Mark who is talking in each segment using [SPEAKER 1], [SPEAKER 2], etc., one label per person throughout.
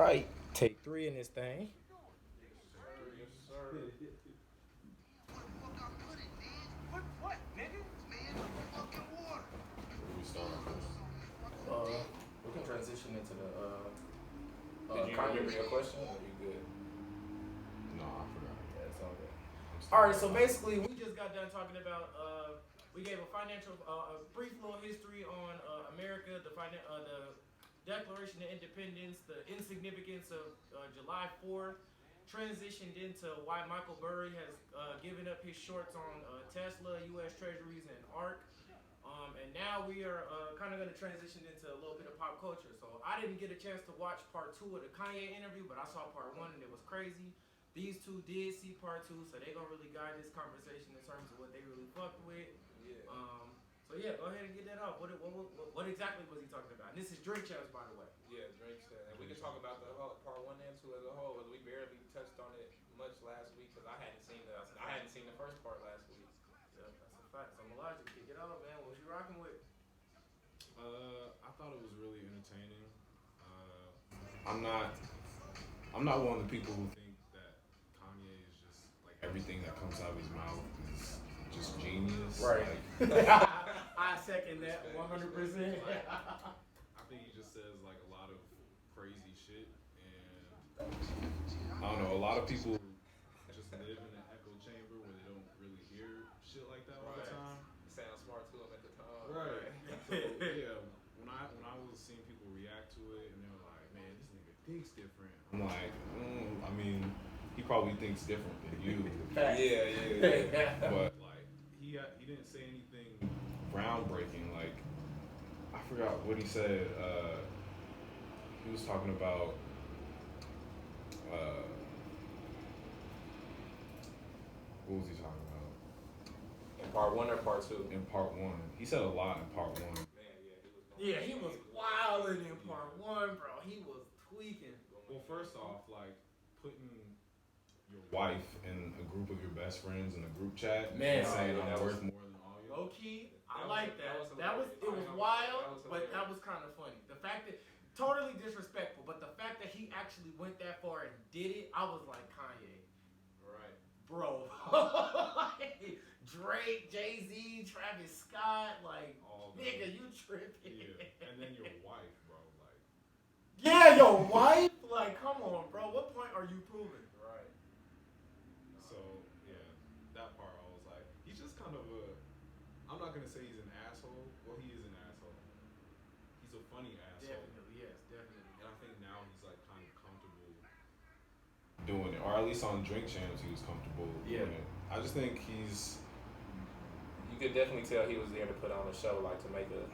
[SPEAKER 1] right, take three in this thing.
[SPEAKER 2] Yes, sir. Yes, sir. Where do we start off at?
[SPEAKER 1] We can transition into the
[SPEAKER 2] Did you
[SPEAKER 1] Kanye.
[SPEAKER 2] remember your question, or you good?
[SPEAKER 1] No, I forgot. Yeah, it's all good.
[SPEAKER 2] I'm
[SPEAKER 1] All
[SPEAKER 2] still
[SPEAKER 1] right, so
[SPEAKER 2] going.
[SPEAKER 1] basically, we just got done talking about. We gave a financial, a brief little history on America, the Declaration of Independence, the insignificance of July 4th, transitioned into why Michael Burry has given up his shorts on Tesla, U.S. Treasuries, and ARK. And now we are kind of going to transition into a little bit of pop culture. So I didn't get a chance to watch part two of the Kanye interview, but I saw part one and it was crazy. These two did see part two, so they're gonna really guide this conversation in terms of what they really fucked with.
[SPEAKER 2] Yeah.
[SPEAKER 1] So yeah, go ahead and get that off. What exactly was he talking about? And this is Drink Champs, by the way.
[SPEAKER 2] Yeah, Drake said, and we can talk about the whole part one and two as a whole, because we barely touched on it much last week, because I hadn't seen the first part last week.
[SPEAKER 1] Yeah, that's a fact. So Melijah, kick it off, man. What you rocking with?
[SPEAKER 3] I thought it was really entertaining. I'm not. I'm not one of the people who think that Kanye is just like everything that comes out of his mouth is just genius.
[SPEAKER 1] Right.
[SPEAKER 3] Like,
[SPEAKER 1] I second that 100%.
[SPEAKER 3] like, I think he just says like a lot of crazy shit, and I don't know. A lot of people just live in an echo chamber where they don't really hear shit like that all the
[SPEAKER 2] Right.
[SPEAKER 3] time.
[SPEAKER 2] It sounds smart to him at the time.
[SPEAKER 3] Right. So yeah, when I was seeing people react to it and they were like, "Man, this nigga thinks different." I'm like, I mean, he probably thinks different than you.
[SPEAKER 2] Yeah.
[SPEAKER 3] But like, he didn't say anything groundbreaking. Like, I forgot what he said. He was talking about. Uh, what was he talking about?
[SPEAKER 2] In part one or part two?
[SPEAKER 3] In part one, he said a lot in part one.
[SPEAKER 2] Man, yeah, he was going.
[SPEAKER 1] Yeah, he was wilding in part one, bro. He was tweaking.
[SPEAKER 3] Well, first off, like putting your wife in a group of your best friends in a group chat
[SPEAKER 1] Man,
[SPEAKER 3] and saying
[SPEAKER 2] yeah,
[SPEAKER 3] I'm
[SPEAKER 2] that was-
[SPEAKER 3] worth more than all you.
[SPEAKER 1] Low key, I
[SPEAKER 2] That was-
[SPEAKER 1] like
[SPEAKER 2] that
[SPEAKER 1] that.
[SPEAKER 2] was
[SPEAKER 1] That was
[SPEAKER 2] hilarious.
[SPEAKER 1] it was
[SPEAKER 2] That
[SPEAKER 1] wild,
[SPEAKER 2] was
[SPEAKER 1] but that
[SPEAKER 2] hilarious.
[SPEAKER 1] was kind of funny. The fact that totally disrespectful, but the fact that he actually went that far and did it, I was like Kanye,
[SPEAKER 2] Right.
[SPEAKER 1] bro. Drake, Jay-Z, Travis Scott, like
[SPEAKER 3] All the-
[SPEAKER 1] nigga, you tripping?
[SPEAKER 3] Yeah, and then your wife, bro. Like,
[SPEAKER 1] Yeah, your wife. Like, come on, bro. What point are you proving?
[SPEAKER 2] Right.
[SPEAKER 3] so yeah, that part I was like, he's just kind of a. I'm not gonna say he's an asshole. Well, he is an asshole. He's a funny asshole.
[SPEAKER 1] Definitely, yes, definitely.
[SPEAKER 3] And I think now he's like kind of comfortable doing it, or at least on Drink Champs he was comfortable
[SPEAKER 1] Yeah.
[SPEAKER 3] doing it. I just think he's
[SPEAKER 2] You could definitely tell he was there to put on a show, like to make a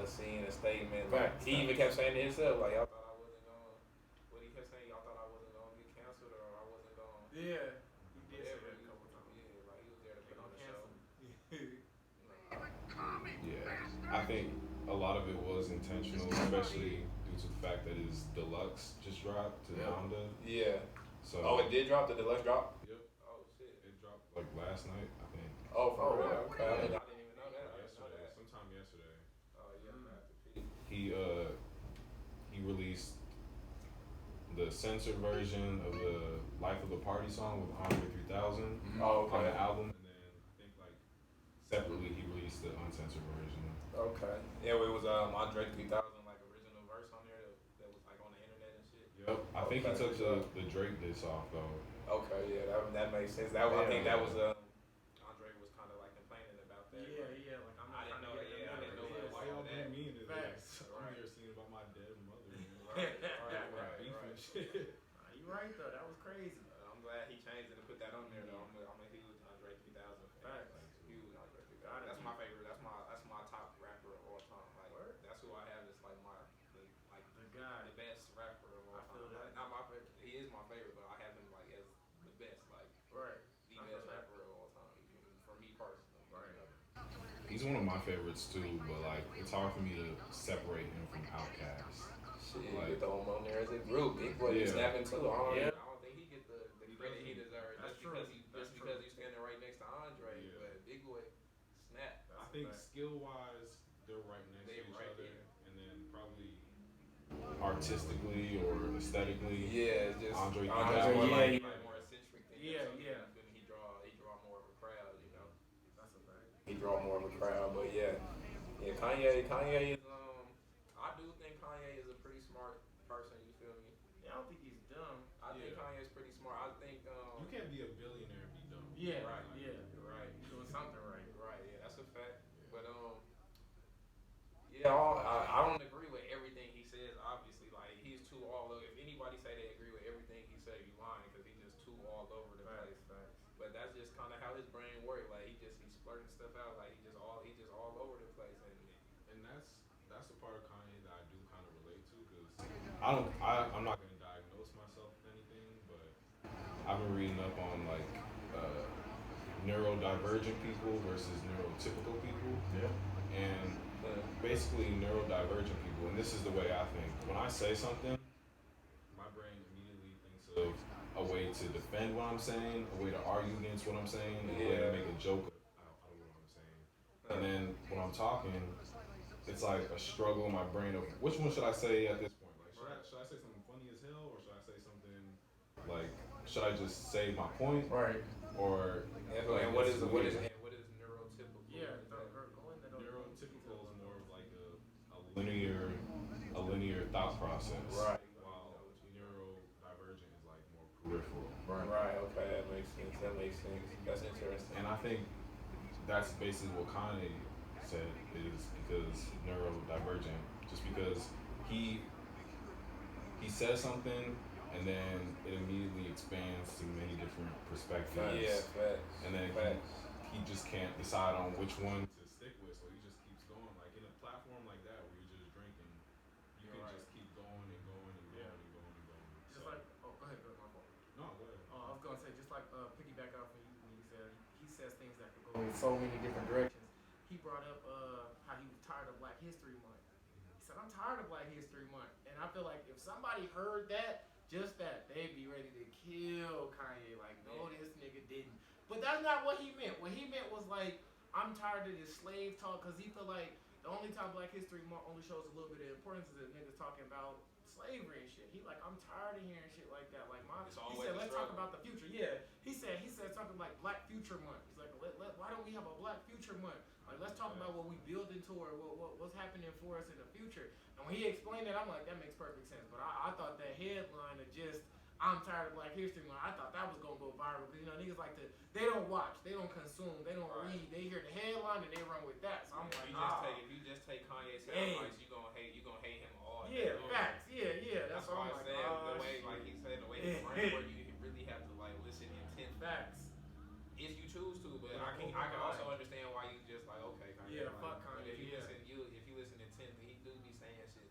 [SPEAKER 2] scene, a statement. Like,
[SPEAKER 1] Facts.
[SPEAKER 2] he even kept saying to himself, like, y'all thought I wasn't going. What he kept saying, y'all thought I wasn't going to get canceled, or I wasn't going.
[SPEAKER 1] Yeah, he did say
[SPEAKER 2] Whatever.
[SPEAKER 1] that a couple times.
[SPEAKER 2] Yeah, like he was there to
[SPEAKER 1] They
[SPEAKER 2] put on
[SPEAKER 1] gonna
[SPEAKER 2] a show.
[SPEAKER 1] cancel me.
[SPEAKER 3] Yeah, I think a lot of it was intentional, especially due to the fact that his deluxe just dropped to
[SPEAKER 1] Yeah.
[SPEAKER 3] Donda.
[SPEAKER 2] Yeah.
[SPEAKER 3] So
[SPEAKER 2] Oh, it did drop? The deluxe drop?
[SPEAKER 3] Yep,
[SPEAKER 2] Oh, shit.
[SPEAKER 3] it dropped like last night, I think.
[SPEAKER 2] Oh, for
[SPEAKER 1] Oh,
[SPEAKER 2] real?
[SPEAKER 1] wow.
[SPEAKER 2] Okay. I didn't even know that. I didn't know
[SPEAKER 3] Yesterday,
[SPEAKER 2] that.
[SPEAKER 3] sometime yesterday,
[SPEAKER 2] Oh, yeah, I'm gonna have to peek.
[SPEAKER 3] he released the censored version of the Life of the Party song with Andre 3000
[SPEAKER 2] Oh,
[SPEAKER 3] on
[SPEAKER 2] okay.
[SPEAKER 3] the album, and then I think like separately he released the uncensored version.
[SPEAKER 2] Okay. Yeah, it was Andre 3000, like original verse on there that was like on the internet and shit.
[SPEAKER 3] Yep, I think he
[SPEAKER 2] Okay.
[SPEAKER 3] took the Drake diss off though.
[SPEAKER 2] Okay, yeah, that makes sense. That I think that was Andre was kind of like complaining about that.
[SPEAKER 1] Yeah,
[SPEAKER 2] but
[SPEAKER 1] yeah. Like I'm
[SPEAKER 2] I
[SPEAKER 1] not
[SPEAKER 2] didn't
[SPEAKER 1] trying
[SPEAKER 2] know.
[SPEAKER 1] to get
[SPEAKER 2] Yeah, I didn't know
[SPEAKER 1] that.
[SPEAKER 2] that.
[SPEAKER 3] Why y'all being mean to
[SPEAKER 1] Facts.
[SPEAKER 3] this? I'm here singing about my dead mother.
[SPEAKER 2] Right.
[SPEAKER 3] Beef and shit.
[SPEAKER 1] You right though. That was crazy.
[SPEAKER 2] I'm glad he changed it and put that on there though. I'm a huge Andre 3000 fan.
[SPEAKER 1] Facts.
[SPEAKER 2] Like, huge Andre
[SPEAKER 1] Got
[SPEAKER 2] 3000.
[SPEAKER 1] it.
[SPEAKER 2] That's my favorite. That's my top rapper of all time. Like
[SPEAKER 1] Word.
[SPEAKER 2] that's who I have. It's like
[SPEAKER 1] The guy.
[SPEAKER 2] the best rapper of all
[SPEAKER 1] I feel
[SPEAKER 2] time.
[SPEAKER 1] that.
[SPEAKER 2] Like, not my favorite. He is my favorite, but I have him like as the best. Like
[SPEAKER 1] Right.
[SPEAKER 2] the
[SPEAKER 1] I
[SPEAKER 2] best
[SPEAKER 1] feel that.
[SPEAKER 2] rapper of all time. For me personally.
[SPEAKER 1] Right.
[SPEAKER 3] He's one of my favorites too, but like it's hard for me to separate him from Outkast.
[SPEAKER 2] Shit,
[SPEAKER 3] Like-
[SPEAKER 2] get the home on there as a group. Big boy,
[SPEAKER 3] Yeah.
[SPEAKER 2] snapping too.
[SPEAKER 1] Yeah.
[SPEAKER 2] I don't think he get the
[SPEAKER 3] He
[SPEAKER 2] credit he
[SPEAKER 3] doesn't.
[SPEAKER 2] deserves
[SPEAKER 1] That's
[SPEAKER 2] just
[SPEAKER 1] true.
[SPEAKER 2] because
[SPEAKER 1] That's
[SPEAKER 2] because he's standing right next to Andre.
[SPEAKER 3] Yeah.
[SPEAKER 2] But Big Boy, snap.
[SPEAKER 3] I think skill wise, they're right next
[SPEAKER 2] They
[SPEAKER 3] to each
[SPEAKER 2] right
[SPEAKER 3] other,
[SPEAKER 2] there.
[SPEAKER 3] and then probably artistically or aesthetically.
[SPEAKER 2] Yeah, it's just
[SPEAKER 3] Andre
[SPEAKER 2] more
[SPEAKER 1] yeah.
[SPEAKER 2] like more eccentric than
[SPEAKER 1] Yeah,
[SPEAKER 2] something.
[SPEAKER 1] yeah.
[SPEAKER 2] You feel me? He draw more of a crowd, you know.
[SPEAKER 1] That's a fact.
[SPEAKER 2] He draw more of a crowd, but yeah, Kanye is I do think Kanye is a pretty smart person. You feel me?
[SPEAKER 1] Yeah, I don't think he's dumb.
[SPEAKER 2] I think Kanye's pretty smart. I think
[SPEAKER 3] You can't be a billionaire and be dumb.
[SPEAKER 1] Yeah,
[SPEAKER 2] right,
[SPEAKER 1] yeah.
[SPEAKER 2] right,
[SPEAKER 1] He's doing something right.
[SPEAKER 2] right. Yeah, that's a fact. But yeah, I don't agree with everything he says. Obviously, like he's too all over. If anybody say they agree with everything he say, you lying because he's just too all over the place.
[SPEAKER 1] Facts.
[SPEAKER 2] But that's just kind of how his brain works. Like he's splurting stuff out. Like he just all over the place.
[SPEAKER 3] And that's the part of Kanye that I do kind of relate to because I'm not gonna diagnose myself with anything, but I've been reading up on like neurodivergent people versus neurotypical people.
[SPEAKER 1] Yeah.
[SPEAKER 3] And basically neurodivergent people, and this is the way I think. When I say something, my brain immediately thinks of a way to defend what I'm saying, a way to argue against what I'm saying, and a way to make a joke out of what I'm saying. And then when I'm talking, it's like a struggle in my brain of which one should I say at this point? Like, should I say something funny as hell, or should I say something like, should I just say my point?
[SPEAKER 1] Right.
[SPEAKER 2] and
[SPEAKER 3] Or
[SPEAKER 2] what is neurotypical?
[SPEAKER 1] Yeah,
[SPEAKER 3] neurotypical is more of like a linear thought process.
[SPEAKER 2] Right.
[SPEAKER 3] While neurodivergent is like more peripheral.
[SPEAKER 2] Right. Okay, that makes sense. That's interesting.
[SPEAKER 3] And I think that's basically what Kanye said is because neurodivergent, just because he says something and then it immediately expands to many different perspectives.
[SPEAKER 2] Yeah, facts.
[SPEAKER 3] And then he just can't decide on which one to stick with, so he just keeps going. Like in a platform like that where you're just drinking, you can just keep going and going and going and going and going.
[SPEAKER 1] Just like, go ahead, my fault.
[SPEAKER 3] No, go ahead.
[SPEAKER 1] I was gonna say, just like piggyback off when you said he says things that could go in so many different directions. He brought up how he was tired of Black History Month. He said, "I'm tired of Black History Month," and I feel like if somebody heard that, just that, they'd be ready to kill Kanye. Like, no, this nigga didn't. But that's not what he meant. What he meant was like, I'm tired of this slave talk, because he feel like the only time Black History Month only shows a little bit of importance is that niggas talking about slavery and shit. He like, I'm tired of hearing shit like that. Like he said, let's talk about the future. Yeah, he said something like Black Future Month. He's like, why don't we have a Black Future Month? Like, let's talk about what we building toward, what's happening for us in the future. And when he explained that, I'm like, that makes perfect sense. But I thought that headline of just, I'm tired of Black History Month, I thought that was gonna go viral. Because niggas like they don't watch, they don't consume, they don't read. They hear the headline and they run with that. So I'm like,
[SPEAKER 2] if you just take Kanye's headlines, you gonna hate him all.
[SPEAKER 1] Yeah, facts. Yeah. That's why I'm like,
[SPEAKER 2] the way, like he said, the way his brain works, you really have to like listen intently.
[SPEAKER 1] Facts.
[SPEAKER 2] If you choose to, but I can also understand why you just like, okay, Kanye.
[SPEAKER 1] Yeah,
[SPEAKER 2] like,
[SPEAKER 1] fuck Kanye.
[SPEAKER 2] If you listen intently, he do be saying shit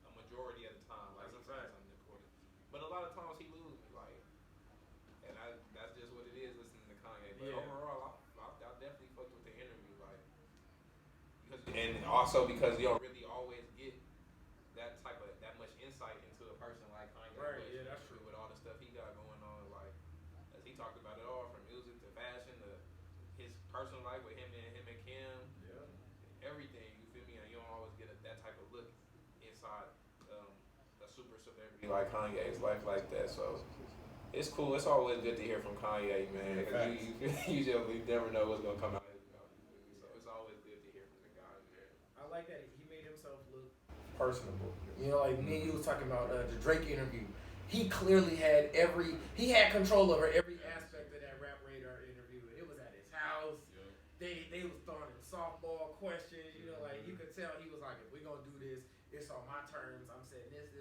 [SPEAKER 2] a majority of the time. Like
[SPEAKER 1] That's a fact.
[SPEAKER 2] Something important. But a lot of times he loses me, like, and that's just what it is listening to Kanye. But overall, I definitely fucked with the interview, like, and also because you don't really always get that much insight into a person like Kanye.
[SPEAKER 1] Right. Yeah, that's true.
[SPEAKER 2] With all the stuff he got going on, like, as he talked about it all, from music to fashion to his personal life with him and Kim.
[SPEAKER 1] Yeah.
[SPEAKER 2] Everything, you feel me? And you don't always get that type of look inside a super celebrity like Kanye's life like that. So it's cool. It's always good to hear from Kanye, man. Because you never know what's gonna come out of his mouth. So it's always good to hear from the guy, man.
[SPEAKER 1] I like that he made himself look personable. You know, like me and you was talking about the Drake interview. He clearly had control over every aspect of that Rap Radar interview. It was at his house. Yeah. They was throwing him softball questions. You know, like you could tell he was like, if we're gonna do this, it's on my terms. I'm saying this.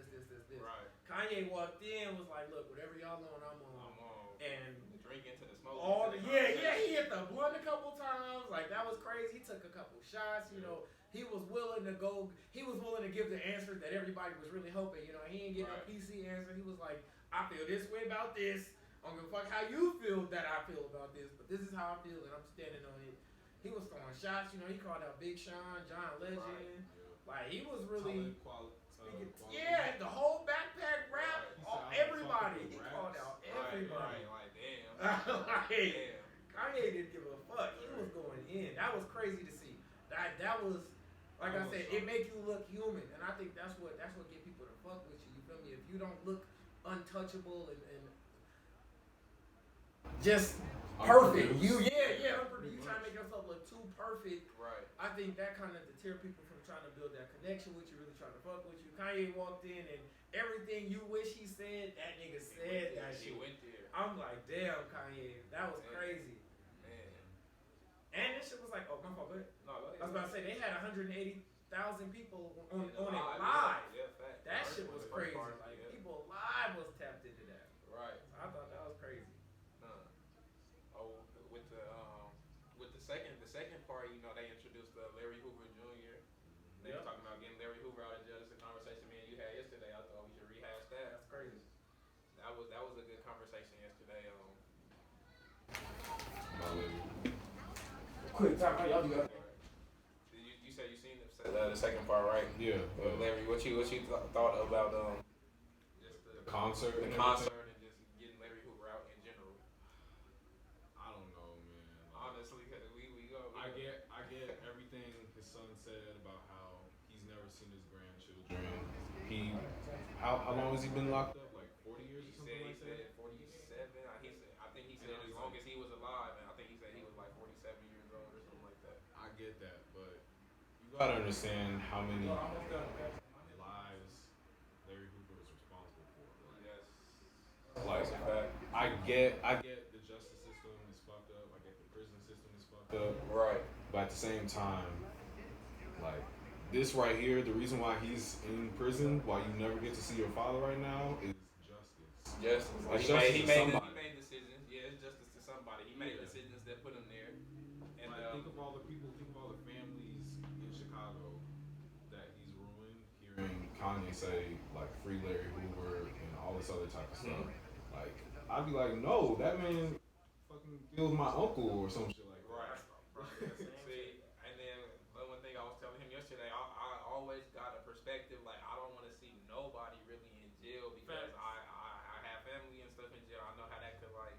[SPEAKER 2] Right.
[SPEAKER 1] Kanye walked in, was like, look, whatever y'all on, I'm on. And
[SPEAKER 2] drink into the smoke.
[SPEAKER 1] He hit the blunt a couple times. Like, that was crazy. He took a couple shots. You know, he was willing to go. He was willing to give the answer that everybody was really hoping. You know, he didn't get no PC answer. He was like, I feel this way about this. I don't give a fuck how you feel that I feel about this, but this is how I feel, and I'm standing on it. He was throwing shots. You know, he called out Big Sean, John Legend. Right. Like, he was really. The whole backpack rap, everybody. He called out everybody.
[SPEAKER 2] Like, damn.
[SPEAKER 1] Damn. Kanye didn't give a fuck. He was going in. That was crazy to see. That was, like I said, it make you look human, and I think that's what get people to fuck with you. You feel me? If you don't look untouchable and just perfect, you trying to make yourself look too perfect.
[SPEAKER 2] Right.
[SPEAKER 1] I think that kind of deter people from trying to build that connection with you, really trying to fuck with you. Kanye walked in and everything you wish he said, that nigga said that shit.
[SPEAKER 2] He went there.
[SPEAKER 1] I'm like, damn, Kanye, that was crazy.
[SPEAKER 2] Man.
[SPEAKER 1] And this shit was like, oh, my fault, go ahead.
[SPEAKER 2] No, go ahead.
[SPEAKER 1] I was about to say, they had 180,000 people on it live.
[SPEAKER 2] Yeah, fact.
[SPEAKER 1] That shit was crazy.
[SPEAKER 2] Part,
[SPEAKER 1] like,
[SPEAKER 2] yeah.
[SPEAKER 1] people live was tapped into that.
[SPEAKER 2] Right.
[SPEAKER 1] So I thought that was crazy.
[SPEAKER 2] Oh, with the second part, you know, they introduced Larry Hoover Jr. They were talking about getting Larry Hoover out of jail. It's a conversation me and you had yesterday. I thought we should rehash that.
[SPEAKER 1] That's crazy.
[SPEAKER 2] That was a good conversation yesterday.
[SPEAKER 1] Quick time, how y'all do that?
[SPEAKER 2] You said you seen the second part, right?
[SPEAKER 3] Yeah.
[SPEAKER 2] Larry, what you thought about just
[SPEAKER 3] The concert.
[SPEAKER 2] and just getting Larry Hoover out in general?
[SPEAKER 3] I don't know, man.
[SPEAKER 2] Honestly, cause we go.
[SPEAKER 3] I get everything his son said about how he's never seen his grandchildren. How long has he been locked up? Like 40 years or something like that?
[SPEAKER 2] 47. I think he said as long as he was alive, and I think he said he was like 47 years old or something like that.
[SPEAKER 3] I get that, but you gotta understand how many lives Larry Hoover is responsible for.
[SPEAKER 2] Yes.
[SPEAKER 3] Like,
[SPEAKER 2] That's a fact.
[SPEAKER 3] I get the justice system is fucked up. I get the prison system is fucked up.
[SPEAKER 2] Right.
[SPEAKER 3] But at the same time, like this right here, the reason why he's in prison, why you never get to see your father right now, is justice.
[SPEAKER 2] Justice.
[SPEAKER 3] Like,
[SPEAKER 2] he made
[SPEAKER 3] somebody.
[SPEAKER 2] decisions. Yeah, it's justice to somebody. He made decisions that put him there. And
[SPEAKER 3] Like, think of all the families in Chicago that he's ruined. Hearing Kanye say like "Free Larry Hoover" and all this other type of stuff. Like, I'd be like, no, that man fucking killed my uncle or some shit like that.
[SPEAKER 2] Right. See, and then one thing I was telling him yesterday, I always got a perspective like I don't want to see nobody really in jail because I have family and stuff in jail. I know how that could like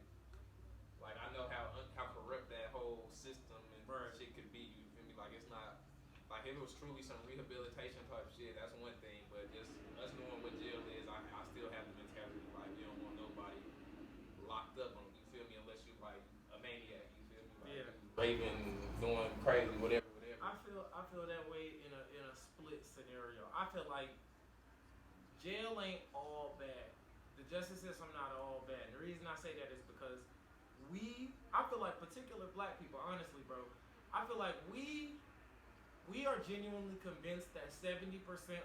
[SPEAKER 2] I know how corrupt that whole system and shit could be. You feel me? Like it's not like if it was truly some rehabilitation type shit, that's one thing. But just us knowing what jail is, I still have the mentality like you don't want nobody locked up on. You feel me? Unless you like a maniac. You feel me? Like, raving, doing crazy, whatever.
[SPEAKER 1] I feel that way in a split scenario. I feel like jail ain't all bad. The justice system not all bad. And the reason I say that is because I feel like particular black people, honestly, bro, I feel like we are genuinely convinced that 70%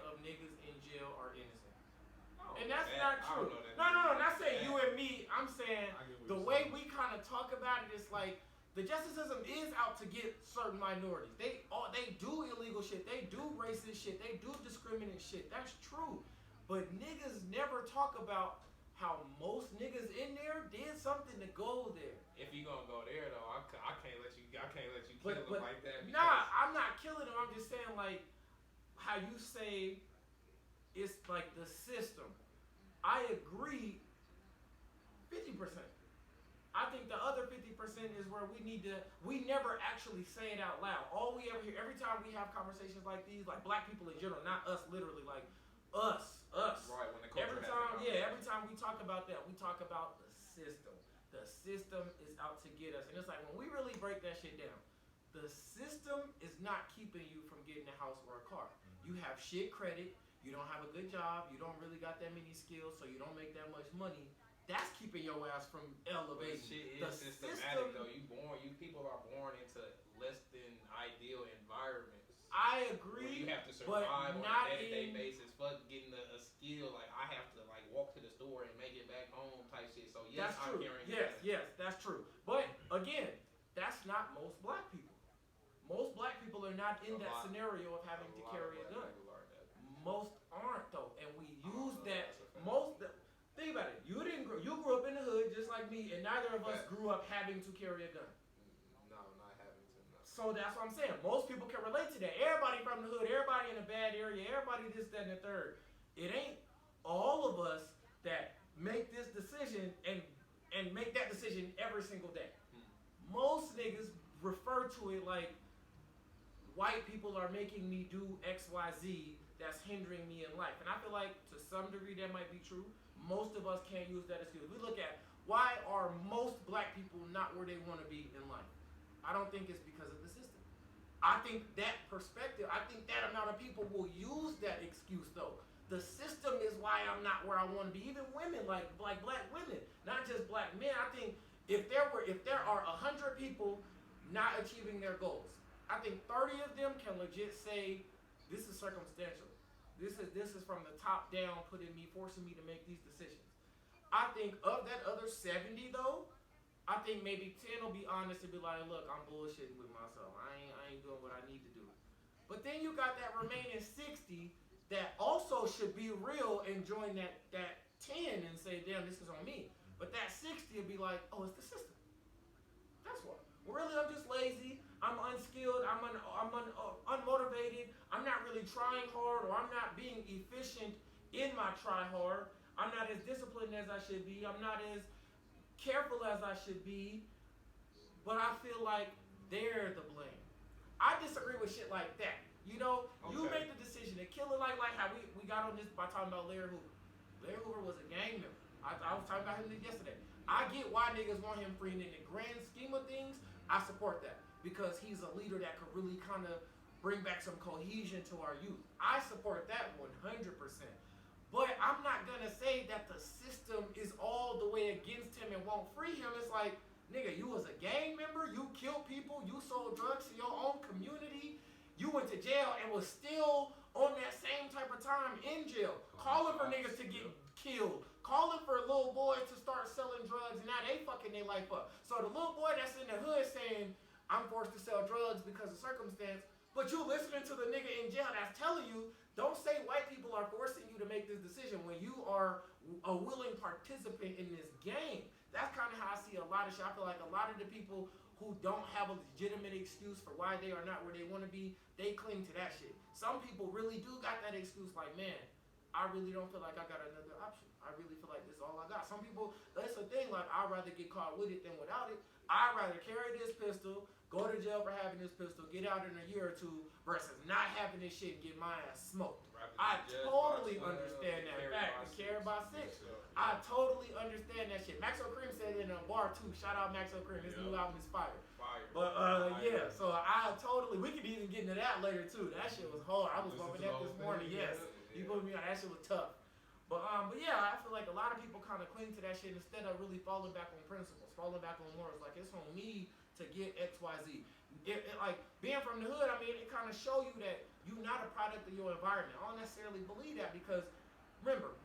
[SPEAKER 1] of niggas in jail are innocent. And that's not true. No, not saying you and me. I'm saying the way we kind of talk about it is like the justice system is out to get certain minorities. They do illegal shit. They do racist shit. They do discriminant shit. That's true. But niggas never talk about how most niggas in there did something to go there.
[SPEAKER 2] If you gonna go there though, I can't let you kill him like that.
[SPEAKER 1] Nah, I'm not killing him. I'm just saying like how you say it's like the system. I agree 50%. I think the other 50% is where we never actually say it out loud. All we ever hear, every time we have conversations like these, like black people in general, not us literally, like us.
[SPEAKER 2] Right, when the culture
[SPEAKER 1] every time we talk about that, we talk about the system. The system is out to get us. And it's like, when we really break that shit down, the system is not keeping you from getting a house or a car. You have shit credit, you don't have a good job, you don't really got that many skills, so you don't make that much money. That's keeping your ass from elevating.
[SPEAKER 2] Shit is systematic though. You people are born into less than ideal environments.
[SPEAKER 1] I agree.
[SPEAKER 2] You have to survive on a day-to-day basis. Fuck getting a skill. Like I have to like walk to the store and make it back home type shit. So yes,
[SPEAKER 1] that's true.
[SPEAKER 2] I'm hearing that.
[SPEAKER 1] Yes, that's true. But again, that's not most black people. Most black people are not in that scenario of having to carry a gun. Most aren't though, and we use that. Think about it. You grew up in the hood just like me, and neither of us grew up having to carry a gun.
[SPEAKER 2] No, not having to. No.
[SPEAKER 1] So that's what I'm saying. Most people can relate to that. Everybody from the hood, everybody in a bad area, everybody this, that, and the third. It ain't all of us that make this decision and make that decision every single day. Most niggas refer to it like white people are making me do X, Y, Z, that's hindering me in life. And I feel like to some degree that might be true. Most of us can't use that excuse. We look at why are most black people not where they want to be in life. I don't think it's because of the system. I think that perspective, I think that amount of people will use that excuse though. The system is why I'm not where I want to be. Even women, like black women, not just black men. I think if there are 100 people not achieving their goals, I think 30 of them can legit say, this is circumstantial. This is from the top down, forcing me to make these decisions. I think of that other 70 though, I think maybe 10 will be honest and be like, look, I'm bullshitting with myself. I ain't doing what I need to do. But then you got that remaining 60 that also should be real and join that 10 and say, damn, this is on me. But that 60 will be like, oh, it's the system. That's why. Really, I'm just lazy. I'm unskilled. I'm unmotivated. I'm not really trying hard, or I'm not being efficient in my try hard. I'm not as disciplined as I should be. I'm not as careful as I should be. But I feel like they're the blame. I disagree with shit like that. You know, you made the decision to kill it, like how we got on this by talking about Larry Hoover. Larry Hoover was a gang member. I was talking about him yesterday. I get why niggas want him free, and in the grand scheme of things, I support that. Because he's a leader that could really kind of bring back some cohesion to our youth. I support that 100%. But I'm not going to say that the system is all the way against him and won't free him. It's like, nigga, you was a gang member, you killed people, you sold drugs to your own community, you went to jail and was still on that same type of time in jail. Calling for niggas to get killed. Calling for little boys to start selling drugs, and now they fucking their life up. So the little boy that's in the hood saying, I'm forced to sell drugs because of circumstance, but you listening to the nigga in jail that's telling you, don't say white people are forcing you to make this decision when you are a willing participant in this game. That's kind of how I see a lot of shit. I feel like a lot of the people who don't have a legitimate excuse for why they are not where they want to be, they cling to that shit. Some people really do got that excuse like, man, I really don't feel like I got another option. I really feel like this is all I got. Some people, that's the thing, like, I'd rather get caught with it than without it. I'd rather carry this pistol, go to jail for having this pistol, get out in a year or two, versus not having this shit and get my ass smoked. I totally understand that fact. Carry by six. I totally understand that shit. Maxo Cream said it in a bar too. Shout out Maxo Cream. His new album is fire. But yeah, so I totally, we could even get into that later too. That shit was hard. I was bumping that this morning. Yes, you put me on. That shit was tough. But yeah, I feel like a lot of people kind of cling to that shit instead of really falling back on principles, falling back on morals. Like, it's on me to get X, Y, Z. Like, being from the hood, I mean, it kind of show you that you're not a product of your environment. I don't necessarily believe that because, remember,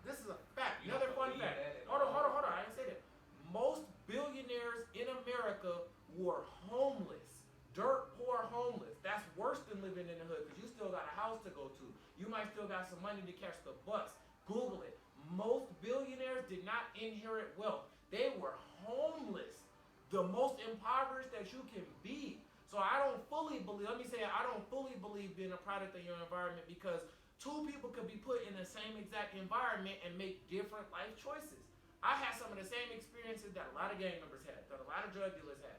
[SPEAKER 1] this is a fact. Another fun fact. Hold on. I didn't say that. Most billionaires in America were homeless. Dirt poor homeless. That's worse than living in the hood because you still got a house to go to. You might still got some money to catch the bus. Google it. Most billionaires did not inherit wealth. They were homeless. The most impoverished that you can be. So I don't fully believe being a product of your environment because two people could be put in the same exact environment and make different life choices. I had some of the same experiences that a lot of gang members had, that a lot of drug dealers had.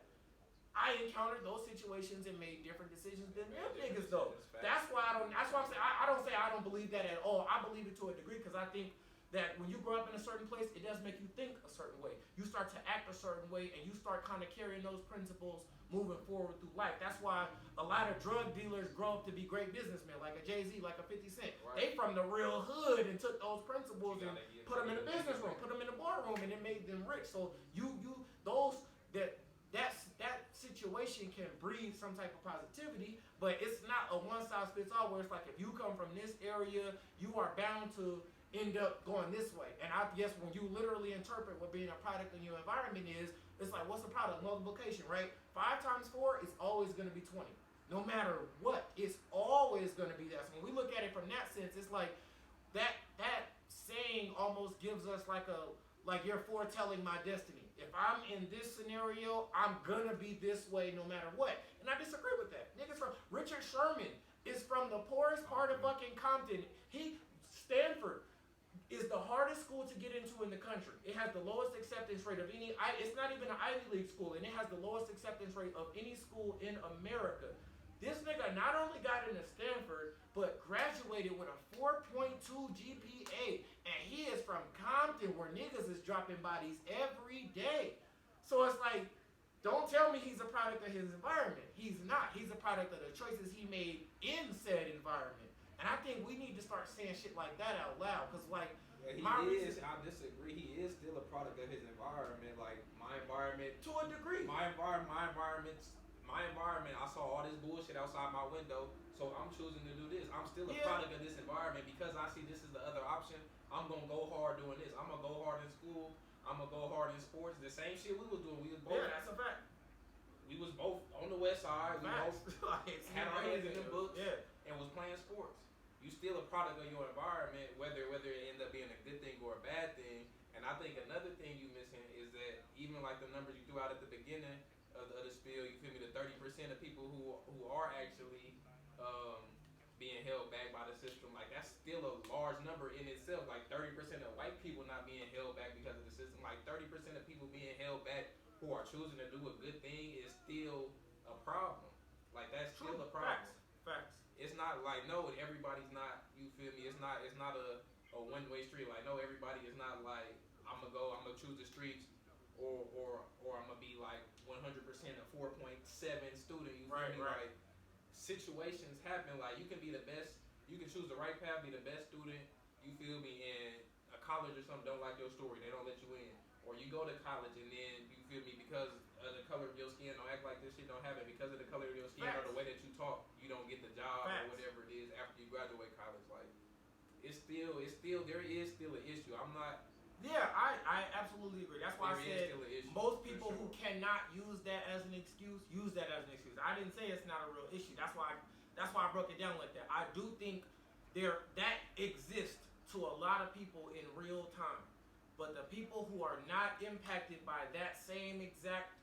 [SPEAKER 1] I encountered those situations and made different decisions than them niggas though. That's why I'm saying I don't say I don't believe that at all. I believe it to a degree because I think that when you grow up in a certain place, it does make you think a certain way. You start to act a certain way and you start kind of carrying those principles moving forward through life. That's why a lot of drug dealers grow up to be great businnesmen, like a Jay-Z, like a 50 Cent. Right. They from the real hood and took those principles and put them in the business room, put them in the boardroom, and it made them rich. So that situation can breed some type of positivity, but it's not a one-size-fits-all where it's like if you come from this area, you are bound to end up going this way. And I guess when you literally interpret what being a product in your environment is, it's like, what's the product? Multiplication, right? 5 times 4 is always going to be 20. No matter what, it's always going to be that. So when we look at it from that sense, it's like that saying almost gives us like you're foretelling my destiny. If I'm in this scenario, I'm gonna be this way no matter what. And I disagree with that. Niggas from Richard Sherman is from the poorest part of fucking Compton. Stanford is the hardest school to get into in the country. It has the lowest acceptance rate of it's not even an Ivy League school, and it has the lowest acceptance rate of any school in America. This nigga not only got into Stanford, but graduated with a 4.2 GPA. And he is from Compton, where niggas is dropping bodies every day. So it's like, don't tell me he's a product of his environment. He's not. He's a product of the choices he made in said environment. And I think we need to start saying shit like that out loud. Because, like,
[SPEAKER 2] yeah, he is. I disagree. He is still a product of his environment. Like, my environment.
[SPEAKER 1] To a degree.
[SPEAKER 2] My environment. I saw all this bullshit outside my window, so I'm choosing to do this. I'm still a product of this environment because I see this is the other option. I'm gonna go hard doing this. I'm gonna go hard in school. I'm gonna go hard in sports. The same shit we was doing. We was both.
[SPEAKER 1] Yeah, that's a fact.
[SPEAKER 2] We was both on the west side. We both had our hands in the books and was playing sports. You still a product of your environment, whether it end up being a good thing or a bad thing. And I think another thing you missing is that even like the numbers you threw out at the beginning of the spiel, you feel me? The 30% of people who are actually being held back by the system, like that's still a large number in itself. Like 30% of white people not being held back because of the system, like 30% of people being held back who are choosing to do a good thing is still a problem. Like that's still a problem.
[SPEAKER 1] Facts.
[SPEAKER 2] It's not like no, everybody's not. You feel me? It's not a one-way street. Like no, everybody is not like I'm gonna choose the streets, or I'm gonna be like 100% a 4.7 student. You feel me? Like situations happen. Like you can be the best. You can choose the right path, be the best student. You feel me? And a college or something don't like your story. They don't let you in. Or you go to college and then you feel me because of the color of your skin, don't act like this shit don't happen because of the color of your skin or the way that you talk, you don't get the job or whatever it is after you graduate college. Like it's still there is still an issue. I'm not.
[SPEAKER 1] Yeah, I absolutely agree. That's why I said most people who cannot use that as an excuse use that as an excuse. I didn't say it's not a real issue. That's why I broke it down like that. I do think that exists to a lot of people in real time. But the people who are not impacted by that same exact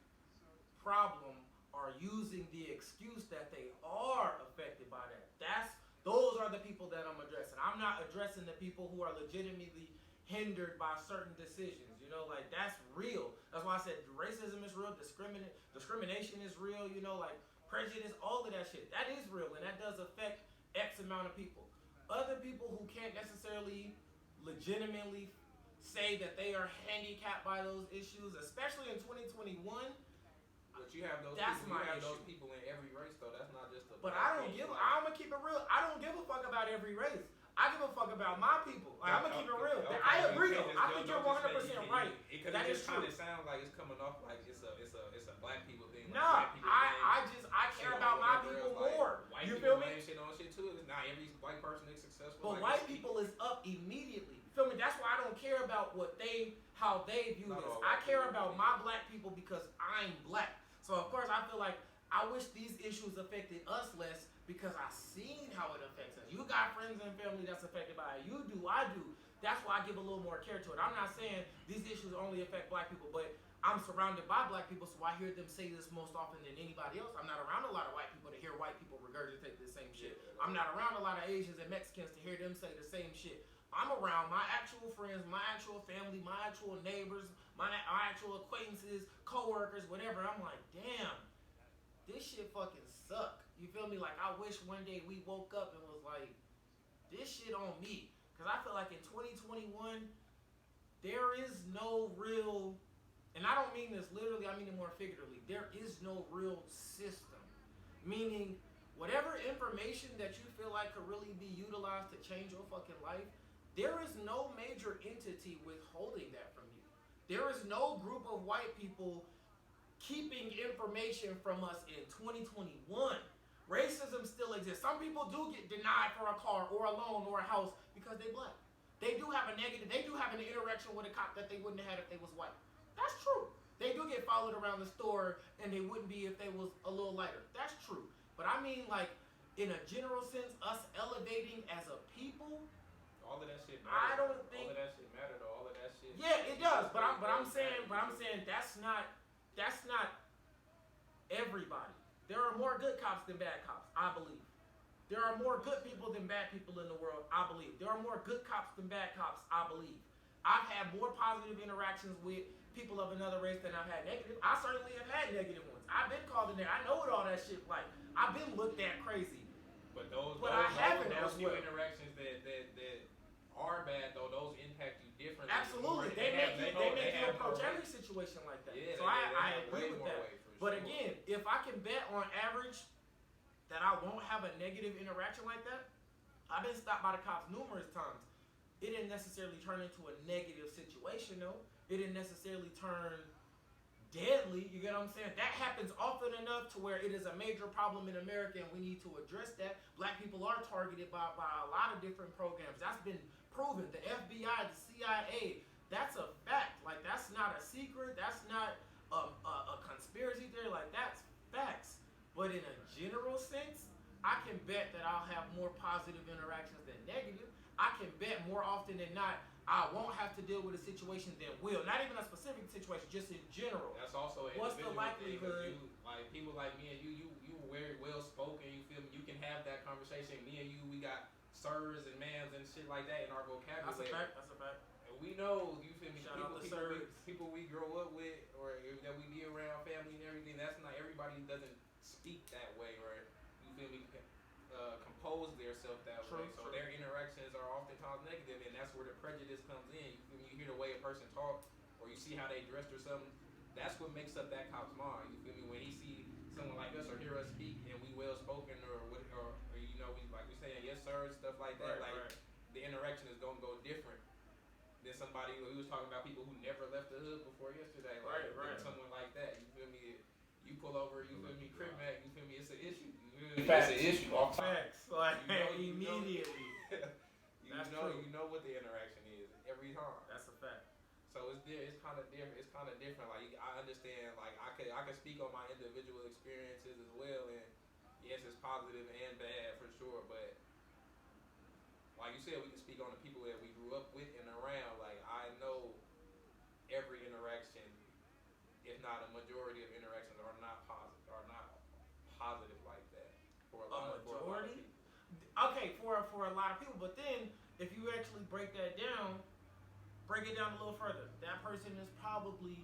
[SPEAKER 1] problem are using the excuse that they are affected by that. Those are the people that I'm addressing. I'm not addressing the people who are legitimately hindered by certain decisions. You know, like that's real. That's why I said racism is real, discrimination is real, you know, like prejudice, all of that shit. That is real and that does affect X amount of people. Other people who can't necessarily legitimately say that they are handicapped by those issues, especially in 2021.
[SPEAKER 2] But you have those.
[SPEAKER 1] That's
[SPEAKER 2] people,
[SPEAKER 1] my issue.
[SPEAKER 2] those people in every race, though. That's not just a.
[SPEAKER 1] But I'm gonna keep it real. I don't give a fuck about every race. I give a fuck about my people. Like, I'm gonna keep it real. Okay, I agree though. I think you're 100% right. That is true.
[SPEAKER 2] It sounds like it's coming off like it's a black people thing.
[SPEAKER 1] No, I care about my people more. You feel me?
[SPEAKER 2] Shit on shit too. Not every white person is successful.
[SPEAKER 1] But white people is up immediately. Feel me? That's why I don't care about how they view this. I care about my black people because I'm black. So of course I feel like I wish these issues affected us less because I seen how it affects us. You got friends and family that's affected by it. You do, I do. That's why I give a little more care to it. I'm not saying these issues only affect black people, but I'm surrounded by black people, so I hear them say this most often than anybody else. I'm not around a lot of white people to hear white people regurgitate the same shit. I'm not around a lot of Asians and Mexicans to hear them say the same shit. I'm around my actual friends, my actual family, my actual neighbors, my actual acquaintances, co-workers, whatever. I'm like, damn, this shit fucking suck. You feel me? Like, I wish one day we woke up and was like, this shit on me. Because I feel like in 2021, there is no real, and I don't mean this literally, I mean it more figuratively, there is no real system. Meaning, whatever information that you feel like could really be utilized to change your fucking life, there is no major entity withholding that from you. There is no group of white people keeping information from us in 2021. Racism still exists. Some people do get denied for a car or a loan or a house because they're black. They do have an interaction with a cop that they wouldn't have had if they was white. That's true. They do get followed around the store and they wouldn't be if they was a little lighter. That's true. But I mean, like, in a general sense, us elevating as a people,
[SPEAKER 2] all of that shit
[SPEAKER 1] I
[SPEAKER 2] matter.
[SPEAKER 1] don't think
[SPEAKER 2] all of that shit matter though. All of that shit.
[SPEAKER 1] Yeah, it does. But I'm saying that's not everybody. There are more good cops than bad cops, I believe. There are more good people than bad people in the world, I believe. There are more good cops than bad cops, I believe. I've had more positive interactions with people of another race than I've had negative. I certainly have had negative ones. I've been called in there. I know what all that shit like. I've been looked at crazy.
[SPEAKER 2] But those
[SPEAKER 1] I haven't
[SPEAKER 2] those
[SPEAKER 1] as
[SPEAKER 2] few
[SPEAKER 1] well.
[SPEAKER 2] interactions that are bad though, those impact you differently.
[SPEAKER 1] Absolutely, they make you approach every situation like that.
[SPEAKER 2] Yeah,
[SPEAKER 1] so
[SPEAKER 2] they
[SPEAKER 1] I
[SPEAKER 2] have
[SPEAKER 1] agree
[SPEAKER 2] way
[SPEAKER 1] with
[SPEAKER 2] more
[SPEAKER 1] that.
[SPEAKER 2] weight, for
[SPEAKER 1] But
[SPEAKER 2] sure.
[SPEAKER 1] again, if I can bet on average that I won't have a negative interaction like that, I've been stopped by the cops numerous times. It didn't necessarily turn into a negative situation though. It didn't necessarily turn deadly. You get what I'm saying? That happens often enough to where it is a major problem in America, and we need to address that. Black people are targeted by a lot of different programs. That's been proven. The FBI, the CIA, that's a fact. Like, that's not a secret. That's not a conspiracy theory. Like, that's facts. But in a general sense, I can bet that I'll have more positive interactions than negative. I can bet more often than not I won't have to deal with a situation than will. Not even a specific situation, just in general.
[SPEAKER 2] That's also an
[SPEAKER 1] What's the
[SPEAKER 2] individual
[SPEAKER 1] likelihood?
[SPEAKER 2] thing, 'cause you, like people like me and you very well spoken. You feel me? You can have that conversation. Me and you, we got sirs and ma'ams and shit like that in our vocabulary.
[SPEAKER 1] That's a fact. That's a fact.
[SPEAKER 2] And we know, you feel me?
[SPEAKER 1] Shout out to sirs.
[SPEAKER 2] People we grow up with, or that we be around, family and everything. That's not everybody doesn't speak that way, or you feel me? Compose themselves that way. So their interactions are oftentimes negative, and that's where the prejudice comes in. You hear the way a person talk, or you see how they dressed or something. That's what makes up that cop's mind. You feel me? When he see someone like us or hear us speak, and we well spoken, or you know, we like we saying yes sir and stuff like that. The interaction is gonna go different than somebody who was talking about people who never left the hood before yesterday. Like, someone like that. You feel me? You pull over, you feel me? Crib Mac, you feel me? It's an issue. It's an issue. All
[SPEAKER 1] Facts. Like, immediately.
[SPEAKER 2] You know what the interaction is every time.
[SPEAKER 1] That's a fact.
[SPEAKER 2] So it's kind of different. It's kind of different. Like, I understand. Like, I can speak on my individual experiences as well, and yes, it's positive and bad for sure. But like you said, we can speak on the people that we grew up with and around. Like, I know every interaction, if not a majority of interactions, are not positive like that for a lot of people.
[SPEAKER 1] Okay, for a lot of people, but then if you actually break it down a little further. That person is probably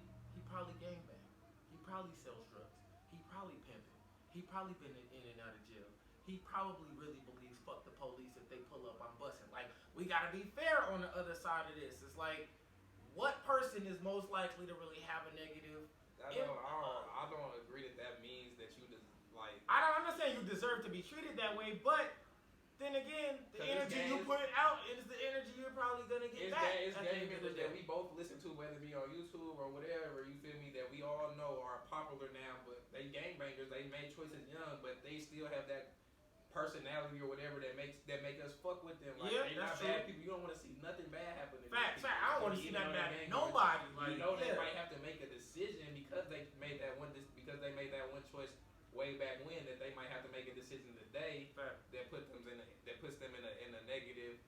[SPEAKER 1] gangbang. He probably sells drugs. He probably pimping. He probably been in and out of jail. He probably really believes fuck the police, if they pull up, I'm busting. Like, we gotta be fair on the other side of this. It's like, what person is most likely to really have a negative?
[SPEAKER 2] I don't agree that means that you just like.
[SPEAKER 1] I'm not saying you deserve to be treated that way, but then again, the energy you put out is the energy you're probably gonna get back.
[SPEAKER 2] It's game members that we both listen to, whether it be on YouTube or whatever. You feel me? That we all know are popular now, but they gangbangers. They made choices young, but they still have that personality or whatever that make us fuck with them. Like,
[SPEAKER 1] yeah,
[SPEAKER 2] they're not bad people. You don't want to see nothing bad happen to them.
[SPEAKER 1] Fact. I don't want to see nothing bad. Nobody. Like,
[SPEAKER 2] they might have to make a decision because they made that one choice way back when, that they might have to make a decision today that puts them in a negative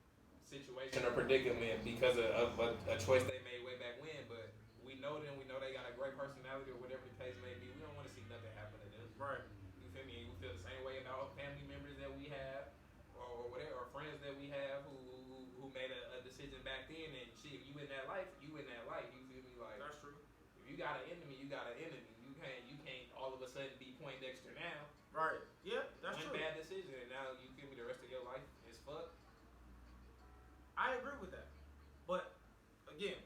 [SPEAKER 2] situation or predicament because of a choice they made way back when. But we know them. We know they got a great personality or whatever the case may be. We don't want to see nothing happen to them.
[SPEAKER 1] Right.
[SPEAKER 2] You feel me? We feel the same way about family members that we have, or whatever, or friends that we have who made a decision back then. And shit, you in that life. You feel me? Like,
[SPEAKER 1] that's true.
[SPEAKER 2] If you got an enemy, you got an enemy. You can't all of a sudden be Poindexter now.
[SPEAKER 1] Right. Yeah, that's true.
[SPEAKER 2] One bad decision, and now you feel me, the rest of your life is fucked.
[SPEAKER 1] I agree with that. But again,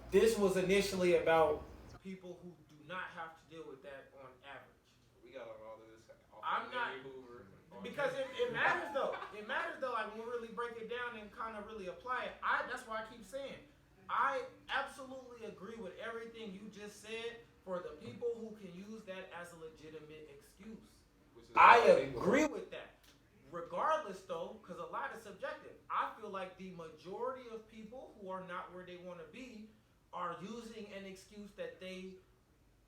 [SPEAKER 1] this was initially about people who do not have to deal with that on average.
[SPEAKER 2] We got all of this.
[SPEAKER 1] I'm not, because it matters though. It matters though. Like, when we really break it down and kind of really apply it. That's why I keep saying, I absolutely agree with everything you just said. For the people who can use that as a legitimate excuse, I agree with that. Regardless, though, because a lot is subjective, I feel like the majority of people who are not where they want to be are using an excuse that they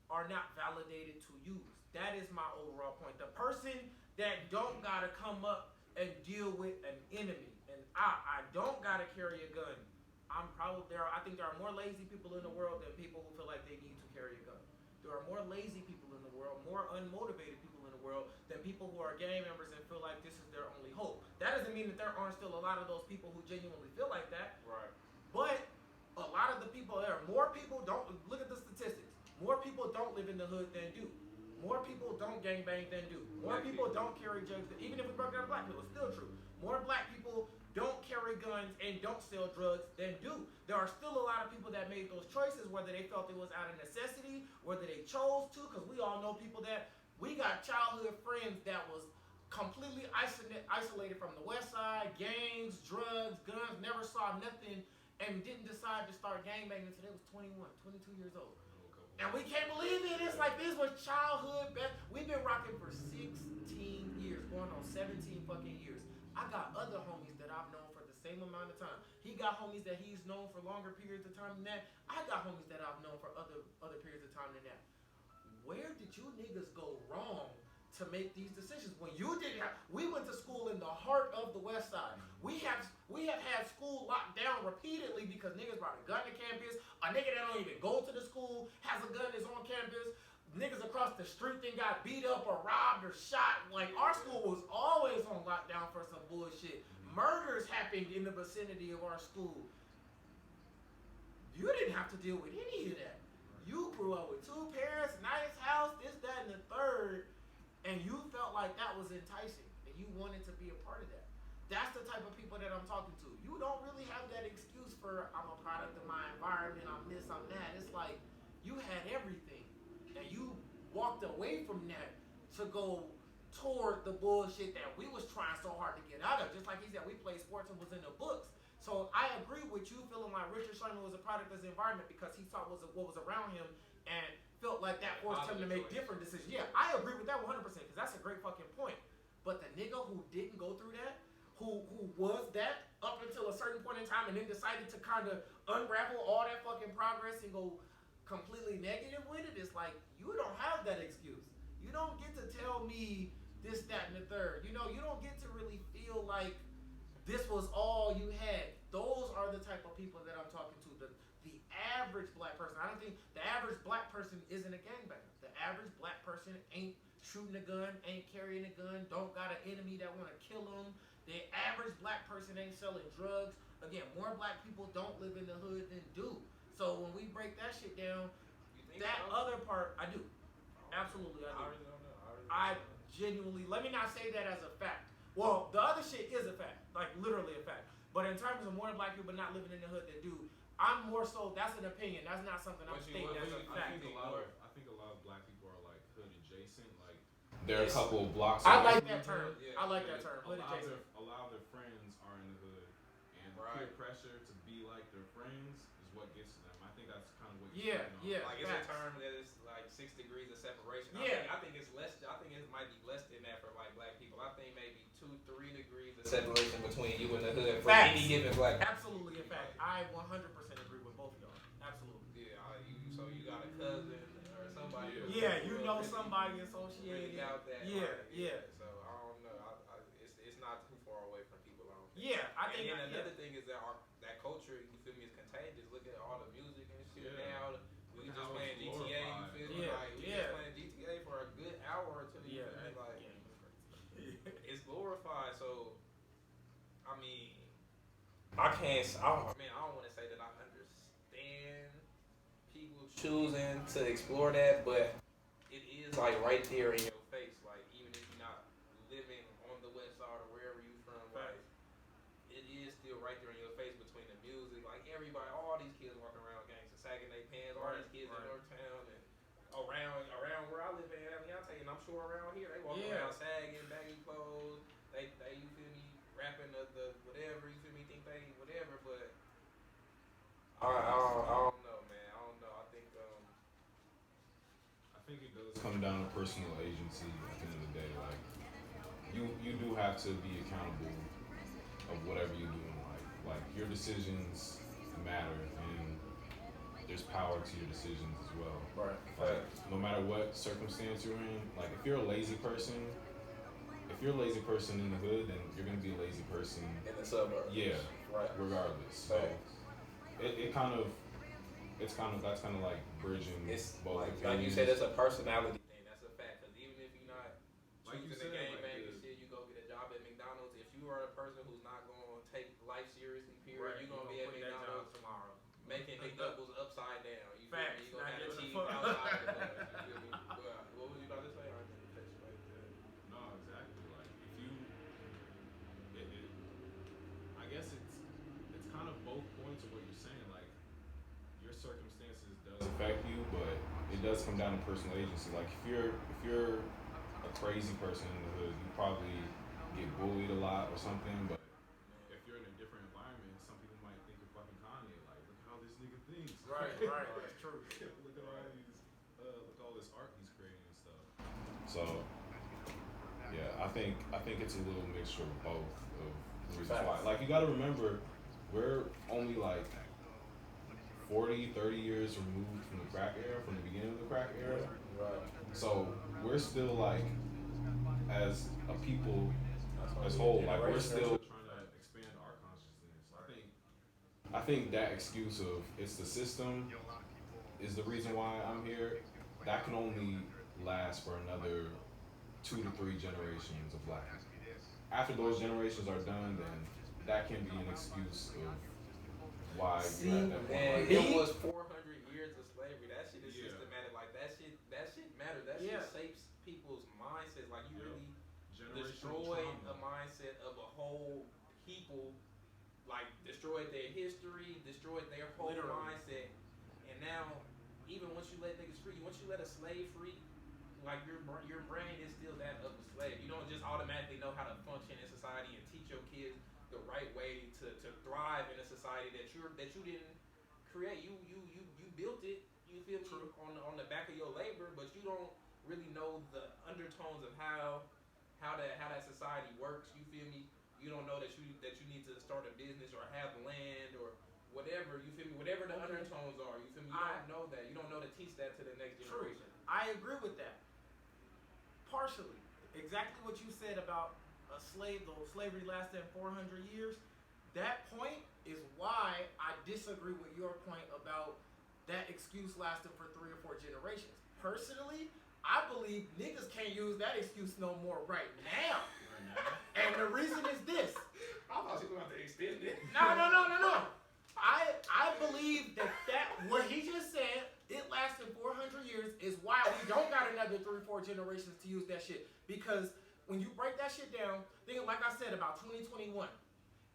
[SPEAKER 1] are not validated to use. That is my overall point. The person that don't gotta come up and deal with an enemy, and I don't gotta carry a gun. I think there are more lazy people in the world than people who feel like they need to carry a gun. There are more lazy people in the world, more unmotivated people in the world than people who are gang members and feel like this is their only hope. That doesn't mean that there aren't still a lot of those people who genuinely feel like that.
[SPEAKER 2] Right.
[SPEAKER 1] But people there. More people don't look at the statistics. More people don't live in the hood than do. More people don't gangbang than do. More people don't carry drugs. Even if we broke down black people, it's still true. More black people don't carry guns and don't sell drugs than do. There are still a lot of people that made those choices, whether they felt it was out of necessity, whether they chose to, because we all know people that we got childhood friends that was completely isolated from the West Side, gangs, drugs, guns, never saw nothing, and didn't decide to start gangbanging until they was 21, 22 years old. And we can't believe it. It's like this was childhood. We've been rocking for 16 years, going on 17 fucking years. I got other homies that I've known for the same amount of time. He got homies that he's known for longer periods of time than that. I got homies that I've known for other periods of time than that. Where did you niggas go wrong to make these decisions when you didn't have? We went to school in the heart of the West Side. We have had school locked down repeatedly because niggas brought a gun to campus. A nigga that don't even go to the school has a gun that's on campus. Niggas across the street then got beat up or robbed or shot. Like, our school was always on lockdown for some bullshit. Murders happened in the vicinity of our school. You didn't have to deal with any of that. You grew up with two parents, nice house, this, that, and the third, and you felt like that was enticing, and you wanted to be a part of that. That's the type of people that I'm talking to. You don't really have that excuse for, I'm a product of my environment, I'm this, I'm that. It's like, you had everything, and you walked away from that to go toward the bullshit that we was trying so hard to get out of. Just like he said, we played sports and was in the books. So I agree with you feeling like Richard Sherman was a product of his environment because he saw what was around him and felt like that forced him to make different decisions. Yeah, I agree with that 100% because that's a great fucking point. But the nigga who didn't go through that, who was that up until a certain point in time and then decided to kind of unravel all that fucking progress and go completely negative with it, it's like, you don't have that excuse. You don't get to tell me this, that, and the third. You know, you don't get to really feel like this was all you had. Those are the type of people that I'm talking to. The average black person. I don't think the average black person isn't a gangbanger. The average black person ain't shooting a gun, ain't carrying a gun, don't got an enemy that want to kill them. The average black person ain't selling drugs. Again, more black people don't live in the hood than do. So when we break that shit down, that other part, I do. Absolutely, I do.
[SPEAKER 2] I really don't know.
[SPEAKER 1] I genuinely, let me not say that as a fact. Well, the other shit is a fact, like literally a fact. But in terms of more black people not living in the hood than do, I'm more so, that's an opinion. That's not something I'm stating as a fact.
[SPEAKER 3] I think a lot of black people are like hood adjacent. Like, there are a couple of blocks.
[SPEAKER 1] I like that term. I like that term. Hood adjacent.
[SPEAKER 3] A lot of their friends are in the hood, and peer pressure to be like their friends is what gets to them. I think that's kind of what you're saying.
[SPEAKER 1] Yeah.
[SPEAKER 2] Like, it's a term that is like 6 degrees of separation. I think it's less. I think it might be less than that for like black people. I think maybe 2-3 degrees of separation between you and the hood for any given black.
[SPEAKER 1] Absolutely a fact. I 100% agree with both of y'all. Absolutely.
[SPEAKER 2] Yeah. So you got a cousin or somebody.
[SPEAKER 1] Yeah, you know somebody associated.
[SPEAKER 2] Really out that.
[SPEAKER 1] Yeah.
[SPEAKER 2] So I don't know. It's not too far away from people. I don't think.
[SPEAKER 1] Yeah, I think.
[SPEAKER 2] And then another thing is that that culture, you feel me, is contagious. Look at all the music and shit now. We just playing GTA. You feel me? Like, we just playing GTA for a good hour or two. You feel me? Like, it's glorified. So, I mean, I don't want to say that I understand people choosing to explore that, but it is like right there in your face. Like, even if you're not living on the west side or wherever you're from, like, it is still right there in your face between the music. Like, everybody, all these kids walking around gangsta, sagging their pants, all these kids in Northtown and around where I live in Atlanta, and I'm sure around here they walk around sagging, baggy clothes. They you feel me, rapping the whatever, you feel me, think they whatever, but I don't know, man. I don't know. I
[SPEAKER 3] think it does come down to personal agency at the end of the day. Like, you do have to be accountable of whatever you do in life. Like, your decisions matter, and there's power to your decisions as well.
[SPEAKER 2] Right.
[SPEAKER 3] Like, no matter what circumstance you're in, like, if you're a lazy person in the hood, then you're gonna be a lazy person
[SPEAKER 2] in the suburbs.
[SPEAKER 3] Yeah.
[SPEAKER 2] Right.
[SPEAKER 3] Regardless. So that's kind of like bridging both
[SPEAKER 2] like,
[SPEAKER 3] opinions.
[SPEAKER 2] like you said, it's a personality thing. That's a fact. Because even if you're not
[SPEAKER 3] like
[SPEAKER 2] choosing the game and shit, you go get a job at McDonald's. If you are a person who's not going to take life seriously, period, you're going to be at McDonald's tomorrow making McDoubles up
[SPEAKER 3] it does come down to personal agency. Like if you're a crazy person in the hood, you probably get bullied a lot or something. But if you're in a different environment, some people might think you're fucking Kanye. Like, look how this nigga thinks.
[SPEAKER 1] Right, that's true.
[SPEAKER 3] Look at all these, look at all this art he's creating and stuff. So, yeah, I think it's a little mixture of both of reasons why. Like, you got to remember, we're only like 40, 30 years removed from the crack era, from the beginning of the crack era.
[SPEAKER 2] Right.
[SPEAKER 3] So we're still like, as a people, as whole, like we're still trying to expand our consciousness. I think that excuse of it's the system is the reason why I'm here. That can only last for another 2 to 3 generations of black people. After those generations are done, then that can be an excuse of why you're at that
[SPEAKER 2] Man,
[SPEAKER 3] point.
[SPEAKER 2] it was 400 years of slavery. That shit is systematic. Like that shit matters. That shit shapes people's mindsets. Like you really destroyed a mindset of a whole people. Like destroyed their history, destroyed their whole mindset. And now, even once you let niggas free, once you let a slave free, like your brain is still that of a slave. You don't just automatically know how to function in society and teach your kids the right way to thrive in a society that you didn't create. You built it. You feel me on the back of your labor, but you don't really know the undertones of how that society works. You feel me? You don't know that you need to start a business or have land or whatever. You feel me? Whatever the undertones are. You feel me? You don't know that. You don't know to teach that to the next generation.
[SPEAKER 1] I agree with that. Partially, exactly what you said about slavery lasting 400 years. That point is why I disagree with your point about that excuse lasting for 3 or 4 generations. Personally, I believe niggas can't use that excuse no more right now. And the reason is this.
[SPEAKER 2] I thought you were about to extend it.
[SPEAKER 1] No. I believe that what he just said, it lasted 400 years, is why we don't got another 3 or 4 generations to use that shit. Because when you break that shit down, think like I said about 2021.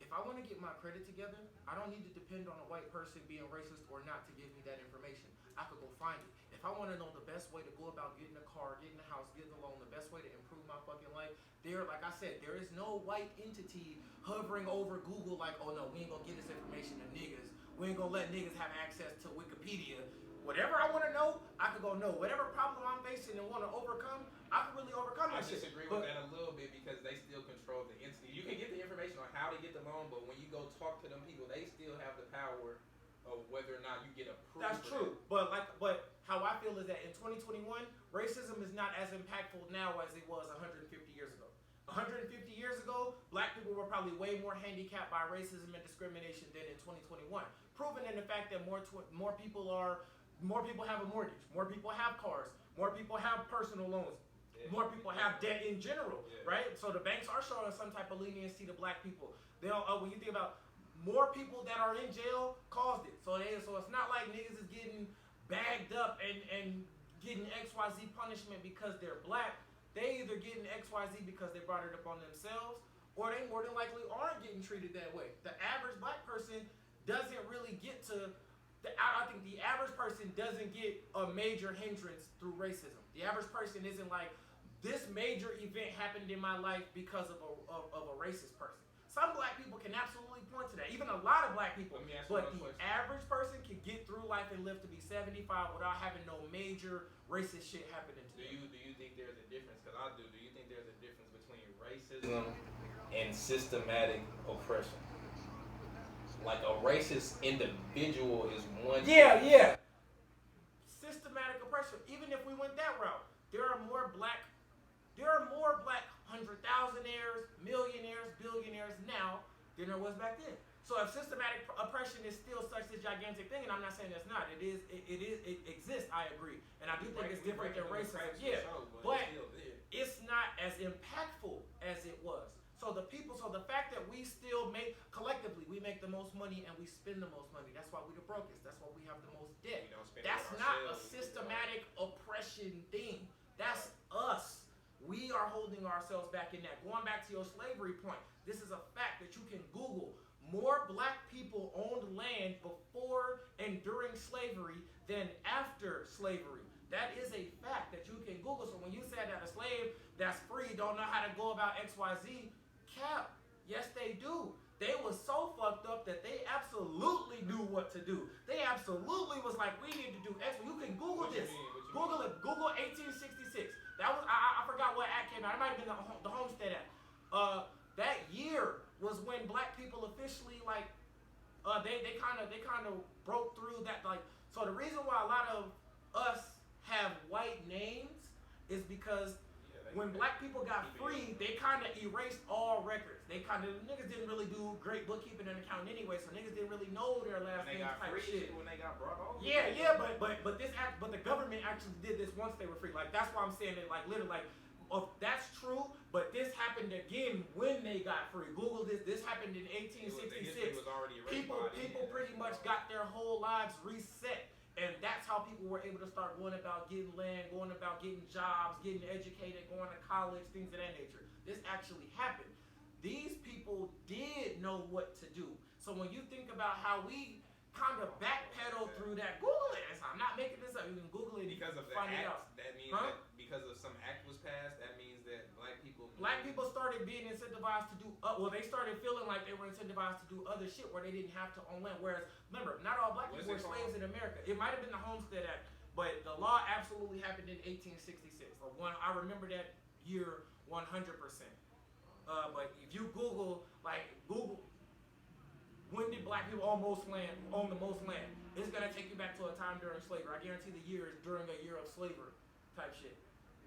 [SPEAKER 1] If I want to get my credit together, I don't need to depend on a white person being racist or not to give me that information. I could go find it. If I want to know the best way to go about getting a car, getting a house, getting a loan, the best way to improve my fucking life, like I said, there is no white entity hovering over Google like, oh no, we ain't gonna give this information to niggas. We ain't gonna let niggas have access to Wikipedia. Whatever I want to know, I could go know. Whatever problem I'm facing and want to overcome, I can really overcome that shit.
[SPEAKER 2] I disagree with that a little bit because they still control the entity. You can get the information on how to get the loan, but when you go talk to them people, they still have the power of whether or not you get approved.
[SPEAKER 1] That's true. But how I feel is that in 2021, racism is not as impactful now as it was 150 years ago. 150 years ago, black people were probably way more handicapped by racism and discrimination than in 2021. Proven in the fact that more people have a mortgage, more people have cars, more people have personal loans, more people have debt in general, right? So the banks are showing some type of leniency to black people. They don't. When you think about more people that are in jail caused it, so it's not like niggas is getting bagged up and getting XYZ punishment because they're black. They either getting XYZ because they brought it up on themselves, or they more than likely aren't getting treated that way. The average black person doesn't really get to. I think the average person doesn't get a major hindrance through racism. The average person isn't like, this major event happened in my life because of a racist person. Some black people can absolutely point to that. Even a lot of black people. But the average person can get through life and live to be 75 without having no major racist shit happening to them.
[SPEAKER 2] Do you think there's a difference? Because I do. Do you think there's a difference between racism and systematic oppression? Like a racist individual is one thing.
[SPEAKER 1] Yeah. Systematic oppression. Even if we went that route, there are more black 100,000-aires, millionaires, billionaires now than there was back then. So if systematic oppression is still such a gigantic thing, and I'm not saying it's not, it exists, I agree. And I do think it's different than racism. Yeah, but it's not as impactful as it was. So the fact that we still collectively make the most money and we spend the most money, that's why we're the brokest, that's why we have the most debt. That's not a systematic oppression thing. That's us. We are holding ourselves back in that. Going back to your slavery point, this is a fact that you can Google. More black people owned land before and during slavery than after slavery. That is a fact that you can Google. So when you said that a slave that's free don't know how to go about XYZ, cap. Yes, they do. They was so fucked up that they absolutely knew what to do. They absolutely was like, we need to do X. You can Google this. Google it. Google 1866. That was I forgot what act came out. It might have been the Homestead Act. That year was when black people officially like they kind of broke through that like. So the reason why a lot of us have white names is because when black people got free, they kind of erased all records. Niggas didn't really do great bookkeeping and accounting anyway, so niggas didn't really know their last name type shit.
[SPEAKER 2] When they got brought over.
[SPEAKER 1] Yeah, but the government actually did this once they were free. Like that's why I'm saying it. Like literally, like that's true. But this happened again when they got free. Google this. This happened in 1866. People pretty much got their whole lives reset. And that's how people were able to start going about getting land, going about getting jobs, getting educated, going to college, things of that nature. This actually happened. These people did know what to do. So when you think about how we kind of backpedal through that, Google it. I'm not making this up. You can Google it.
[SPEAKER 2] Because of the
[SPEAKER 1] find it
[SPEAKER 2] act,
[SPEAKER 1] out.
[SPEAKER 2] that means that because of some act was passed, that means that black people
[SPEAKER 1] started being incentivized to do they started feeling like they were incentivized to do other shit where they didn't have to own land. Whereas remember, not all black people were slaves in America. It might have been the Homestead Act, but the law absolutely happened in 1866. I remember that year 100%. But if you Google when did black people own the most land, it's gonna take you back to a time during slavery. I guarantee the year is during a year of slavery type shit.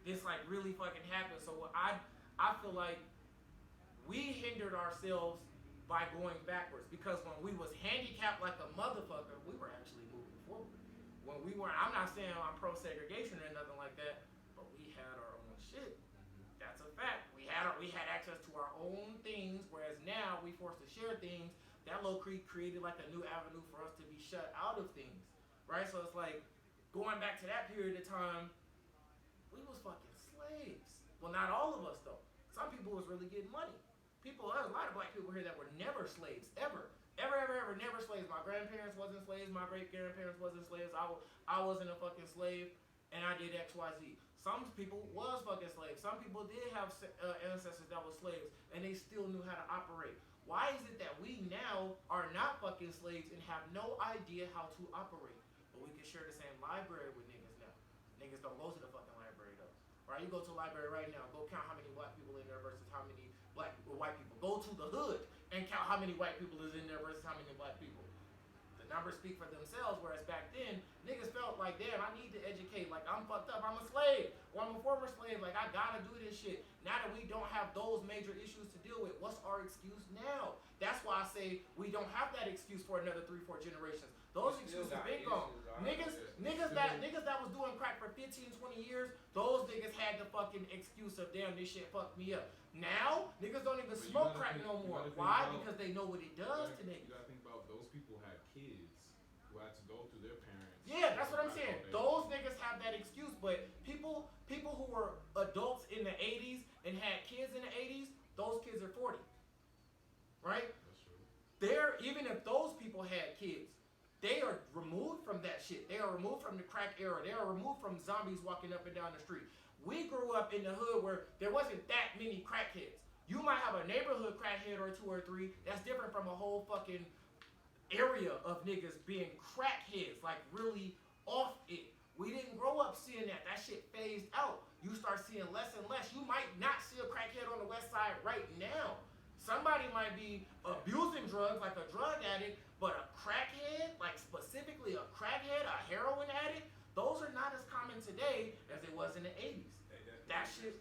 [SPEAKER 1] This like really fucking happened. So I feel like we hindered ourselves by going backwards because when we was handicapped like a motherfucker, we were actually moving forward. When we weren't, I'm not saying I'm pro segregation or nothing like that, but we had our own shit. That's a fact. We had access to our own things, whereas now we forced to share things. That little creek created like a new avenue for us to be shut out of things, right? So it's like going back to that period of time, we was fucking slaves. Well, not all of us though. Some people was really getting money. There's a lot of black people here that were never slaves, ever, never slaves. My grandparents wasn't slaves. My great grandparents wasn't slaves. I wasn't a fucking slave, and I did X, Y, Z. Some people was fucking slaves. Some people did have ancestors that were slaves, and they still knew how to operate. Why is it that we now are not fucking slaves and have no idea how to operate? But we can share the same library with niggas now. Niggas don't go to the fucking library though. Right? You go to a library right now, go count how many black people in there versus how many white people. Go to the hood and count how many white people is in there versus how many black people. The numbers speak for themselves, whereas back then, niggas felt like, damn, I need to educate. Like, I'm fucked up. I'm a slave. Or I'm a former slave. Like, I gotta do this shit. Now that we don't have those major issues to deal with, what's our excuse now? That's why I say we don't have that excuse for another 3-4 generations. Those excuses been gone. Niggas that was doing crack for 15, 20 years, those niggas had the fucking excuse of, damn, this shit fucked me up. Now, niggas don't even smoke crack no more. Why? Because they know what it does to niggas.
[SPEAKER 3] You gotta think about those people had kids who had to go through their parents.
[SPEAKER 1] Yeah, that's what I'm saying. Those niggas have that excuse, but people who were adults in the 80s and had kids in the 80s, those kids are 40. Right?
[SPEAKER 3] That's true.
[SPEAKER 1] Even if those people had kids, they are removed from that shit. They are removed from the crack era. They are removed from zombies walking up and down the street. We grew up in the hood where there wasn't that many crackheads. You might have a neighborhood crackhead or 2 or 3. That's different from a whole fucking area of niggas being crackheads, like really off it. We didn't grow up seeing that. That shit phased out. You start seeing less and less. You might not see a crackhead on the west side right now. Somebody might be abusing drugs like a drug addict, but a crackhead, like specifically a crackhead, a heroin addict, those are not as common today as it was in the 80s. That shit.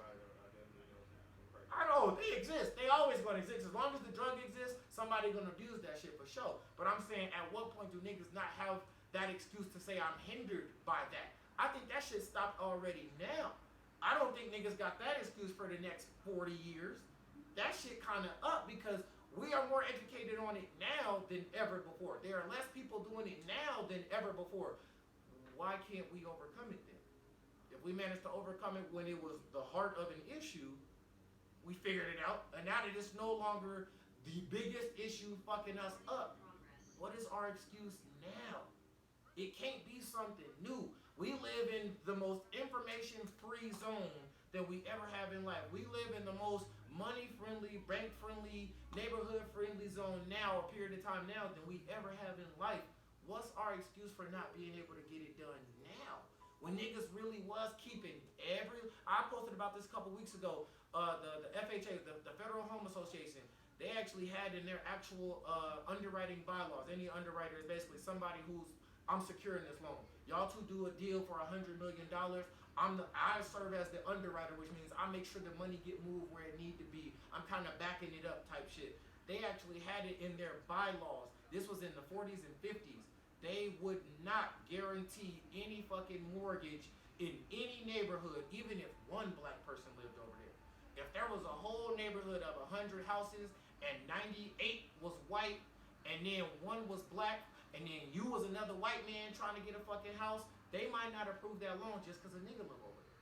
[SPEAKER 1] I know, they exist. They always gonna exist. As long as the drug exists, somebody gonna abuse that shit for sure. But I'm saying, at what point do niggas not have that excuse to say I'm hindered by that? I think that shit stopped already now. I don't think niggas got that excuse for the next 40 years. That shit kind of up because we are more educated on it now than ever before. There are less people doing it now than ever before. Why can't we overcome it then? If we managed to overcome it when it was the heart of an issue, we figured it out, and now that it's no longer the biggest issue fucking us up, what is our excuse now? It can't be something new. We live in the most information-free zone that we ever have in life. We live in the most money-friendly, bank-friendly, neighborhood-friendly zone now, a period of time now, than we ever have in life. What's our excuse for not being able to get it done now? When niggas really was keeping I posted about this a couple weeks ago. The FHA, the Federal Home Association, they actually had in their actual underwriting bylaws. Any underwriter is basically somebody who's I'm securing this loan. Y'all two do a deal for $100 million. I serve as the underwriter, which means I make sure the money get moved where it need to be. I'm kind of backing it up type shit. They actually had it in their bylaws. This was in the 40s and 50s. They would not guarantee any fucking mortgage in any neighborhood, even if one black person lived over there. If there was a whole neighborhood of 100 houses and 98 was white and then one was black, and then you was another white man trying to get a fucking house, they might not approve that loan just because a nigga live over there.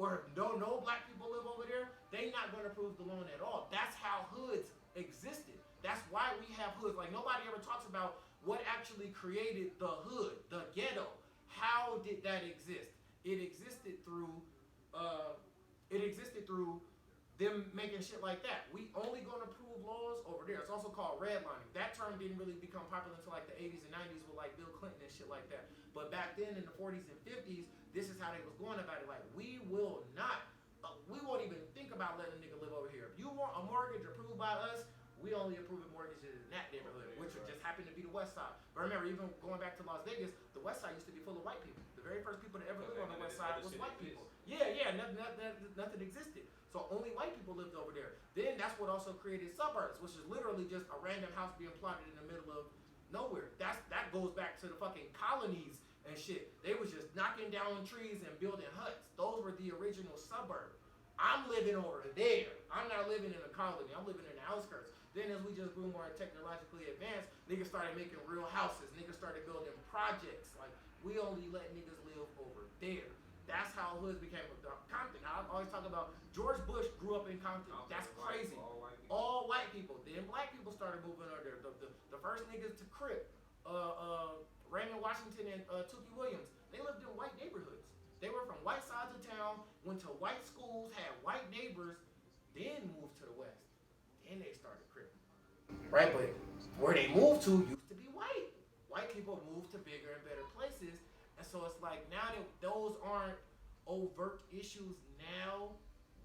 [SPEAKER 1] Or if no black people live over there, they not going to approve the loan at all. That's how hoods existed. That's why we have hoods. Like, nobody ever talks about what actually created the hood, the ghetto. How did that exist? It existed through them making shit like that. We only gonna approve laws over there. It's also called redlining. That term didn't really become popular until like the 80s and 90s with like Bill Clinton and shit like that. But back then in the 40s and 50s, this is how they was going about it. Like, we won't even think about letting a nigga live over here. If you want a mortgage approved by us, we only approve mortgages in that neighborhood, which would just happen to be the West Side. But remember, even going back to Las Vegas, the West Side used to be full of white people. The very first people to ever live on the West Side was white people. Yeah, nothing existed. So only white people lived over there. Then that's what also created suburbs, which is literally just a random house being plotted in the middle of nowhere. That goes back to the fucking colonies and shit. They was just knocking down trees and building huts. Those were the original suburbs. I'm living over there. I'm not living in a colony. I'm living in the outskirts. Then as we just grew more technologically advanced, niggas started making real houses. Niggas started building projects. Like, we only let niggas live over there. That's how hoods became Compton. I always talk about George Bush grew up in Compton. That's crazy. All white people. Then black people started moving over there. The first niggas to Crip, Raymond Washington and Tookie Williams, they lived in white neighborhoods. They were from white sides of town, went to white schools, had white neighbors, then moved to the West. Then they started cripping. Right, but where they moved to used to be white. White people moved to bigger and better places. And so it's like, now that those aren't overt issues now,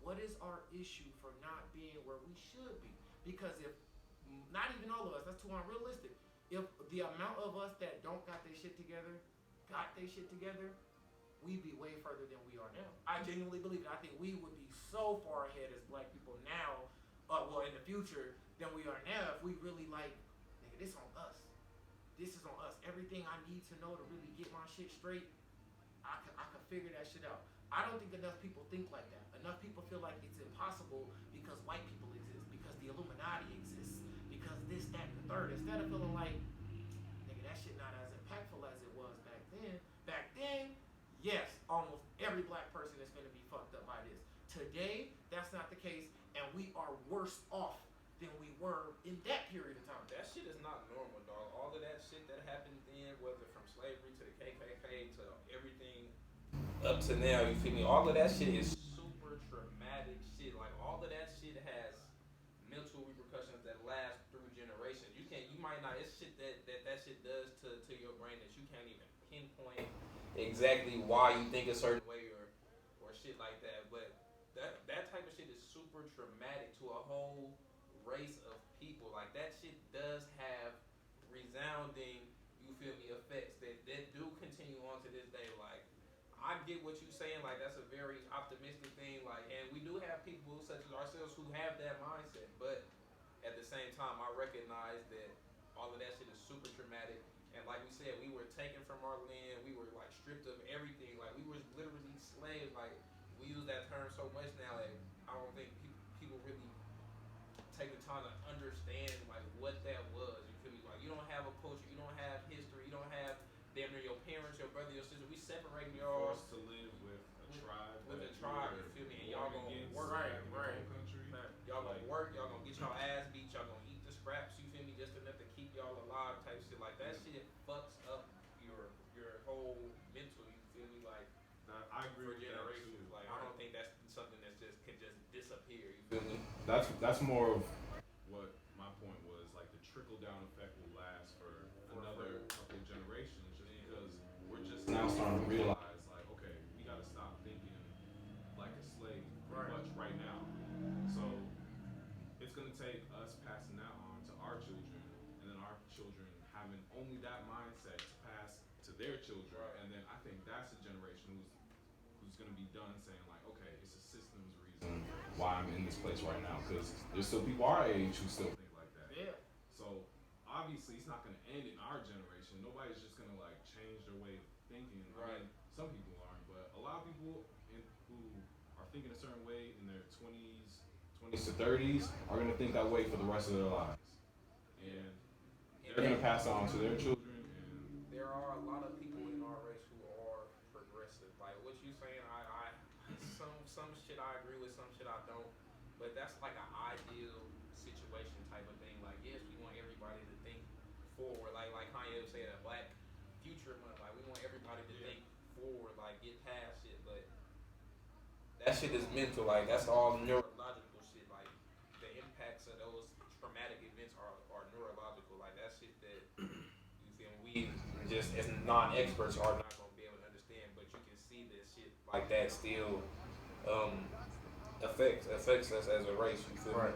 [SPEAKER 1] what is our issue for not being where we should be? Because if, not even all of us, that's too unrealistic. If the amount of us that don't got their shit together, we'd be way further than we are now. I genuinely believe it. I think we would be so far ahead as black people now, in the future, than we are now if we really like, nigga, this on us. This is on us. Everything I need to know to really get my shit straight, I can figure that shit out. I don't think enough people think like that. Enough people feel like it's impossible because white people exist, because the Illuminati exists, because this, that, and the third. Instead of feeling like, nigga, that shit not as impactful as it was back then. Back then, yes, almost every black person is going to be fucked up by this. Today, that's not the case, and we are worse off than we were in that period of time.
[SPEAKER 2] That shit is not normal, dog. All of that shit that happened then, whether from slavery to the KKK to everything up to now, you feel me? All of that shit is super traumatic shit. Like, all of that shit has mental repercussions that last through generations. You might not, it's shit that shit does to your brain that you can't even pinpoint exactly why you think a certain way or shit like that. But that type of shit is super traumatic to a whole race of people. Like, that shit does have resounding, you feel me, effects that do continue on to this day. Like, I get what you're saying, like, that's a very optimistic thing, like, and we do have people such as ourselves who have that mindset, but at the same time, I recognize that all of that shit is super traumatic, and like we said, we were taken from our land, we were, like, stripped of everything, like, we were literally slaves. Like, we use that term so much now that I don't think people really take the time to understand, like, what that was. You feel me? Like, you don't have a culture, you don't have history, you don't have damn near your parents, your brother, your sister. We separate y'all.
[SPEAKER 3] Forced to live with a tribe.
[SPEAKER 2] With a tribe, you feel me? And y'all gonna work.
[SPEAKER 3] Right.
[SPEAKER 2] Country. Y'all gonna work, y'all gonna get y'all ass beat, y'all gonna eat the scraps, you feel me? Just enough to keep y'all alive type shit. Like, that shit fucks up your whole mental, you feel me?
[SPEAKER 3] agree
[SPEAKER 2] for
[SPEAKER 3] with that
[SPEAKER 2] generations.
[SPEAKER 3] too.
[SPEAKER 2] Like I don't think that's something that's just can just disappear. You feel me?
[SPEAKER 3] That's more of what my point was. Like the trickle down effect will last for another couple of generations, just because we're just now starting to realize, like, okay, we got to stop thinking like a slave pretty much right now. So it's gonna take us passing that on to our children, and then our children having only that mindset to pass to their children, and then I think that's a generation who's gonna be done saying like, okay, it's a systems reason why I'm in this place right now, because there's still people our age who still think like that.
[SPEAKER 1] Yeah.
[SPEAKER 3] So obviously it's not gonna end in our generation. Nobody's just gonna like change their way of thinking. I mean, some people aren't, but a lot of people who are thinking a certain way in their 20s to 30s are gonna think that way for the rest of their lives, and they're gonna pass it on to their children. And
[SPEAKER 2] there are a lot of people in our race who are progressive. Like what you saying, I some shit I agree with, some shit I don't. But that's like an ideal situation type of thing. Like yes, we want everybody to think forward. Like Kanye was saying, a Black Future Month. Like we want everybody to think forward, like get past shit. But that shit is mental. Like that's all neurological shit. Like the impacts of those traumatic events are neurological. Like that shit that you feel we just as non-experts are not gonna be able to understand. But you can see that shit like that still affects us as a race. You feel me?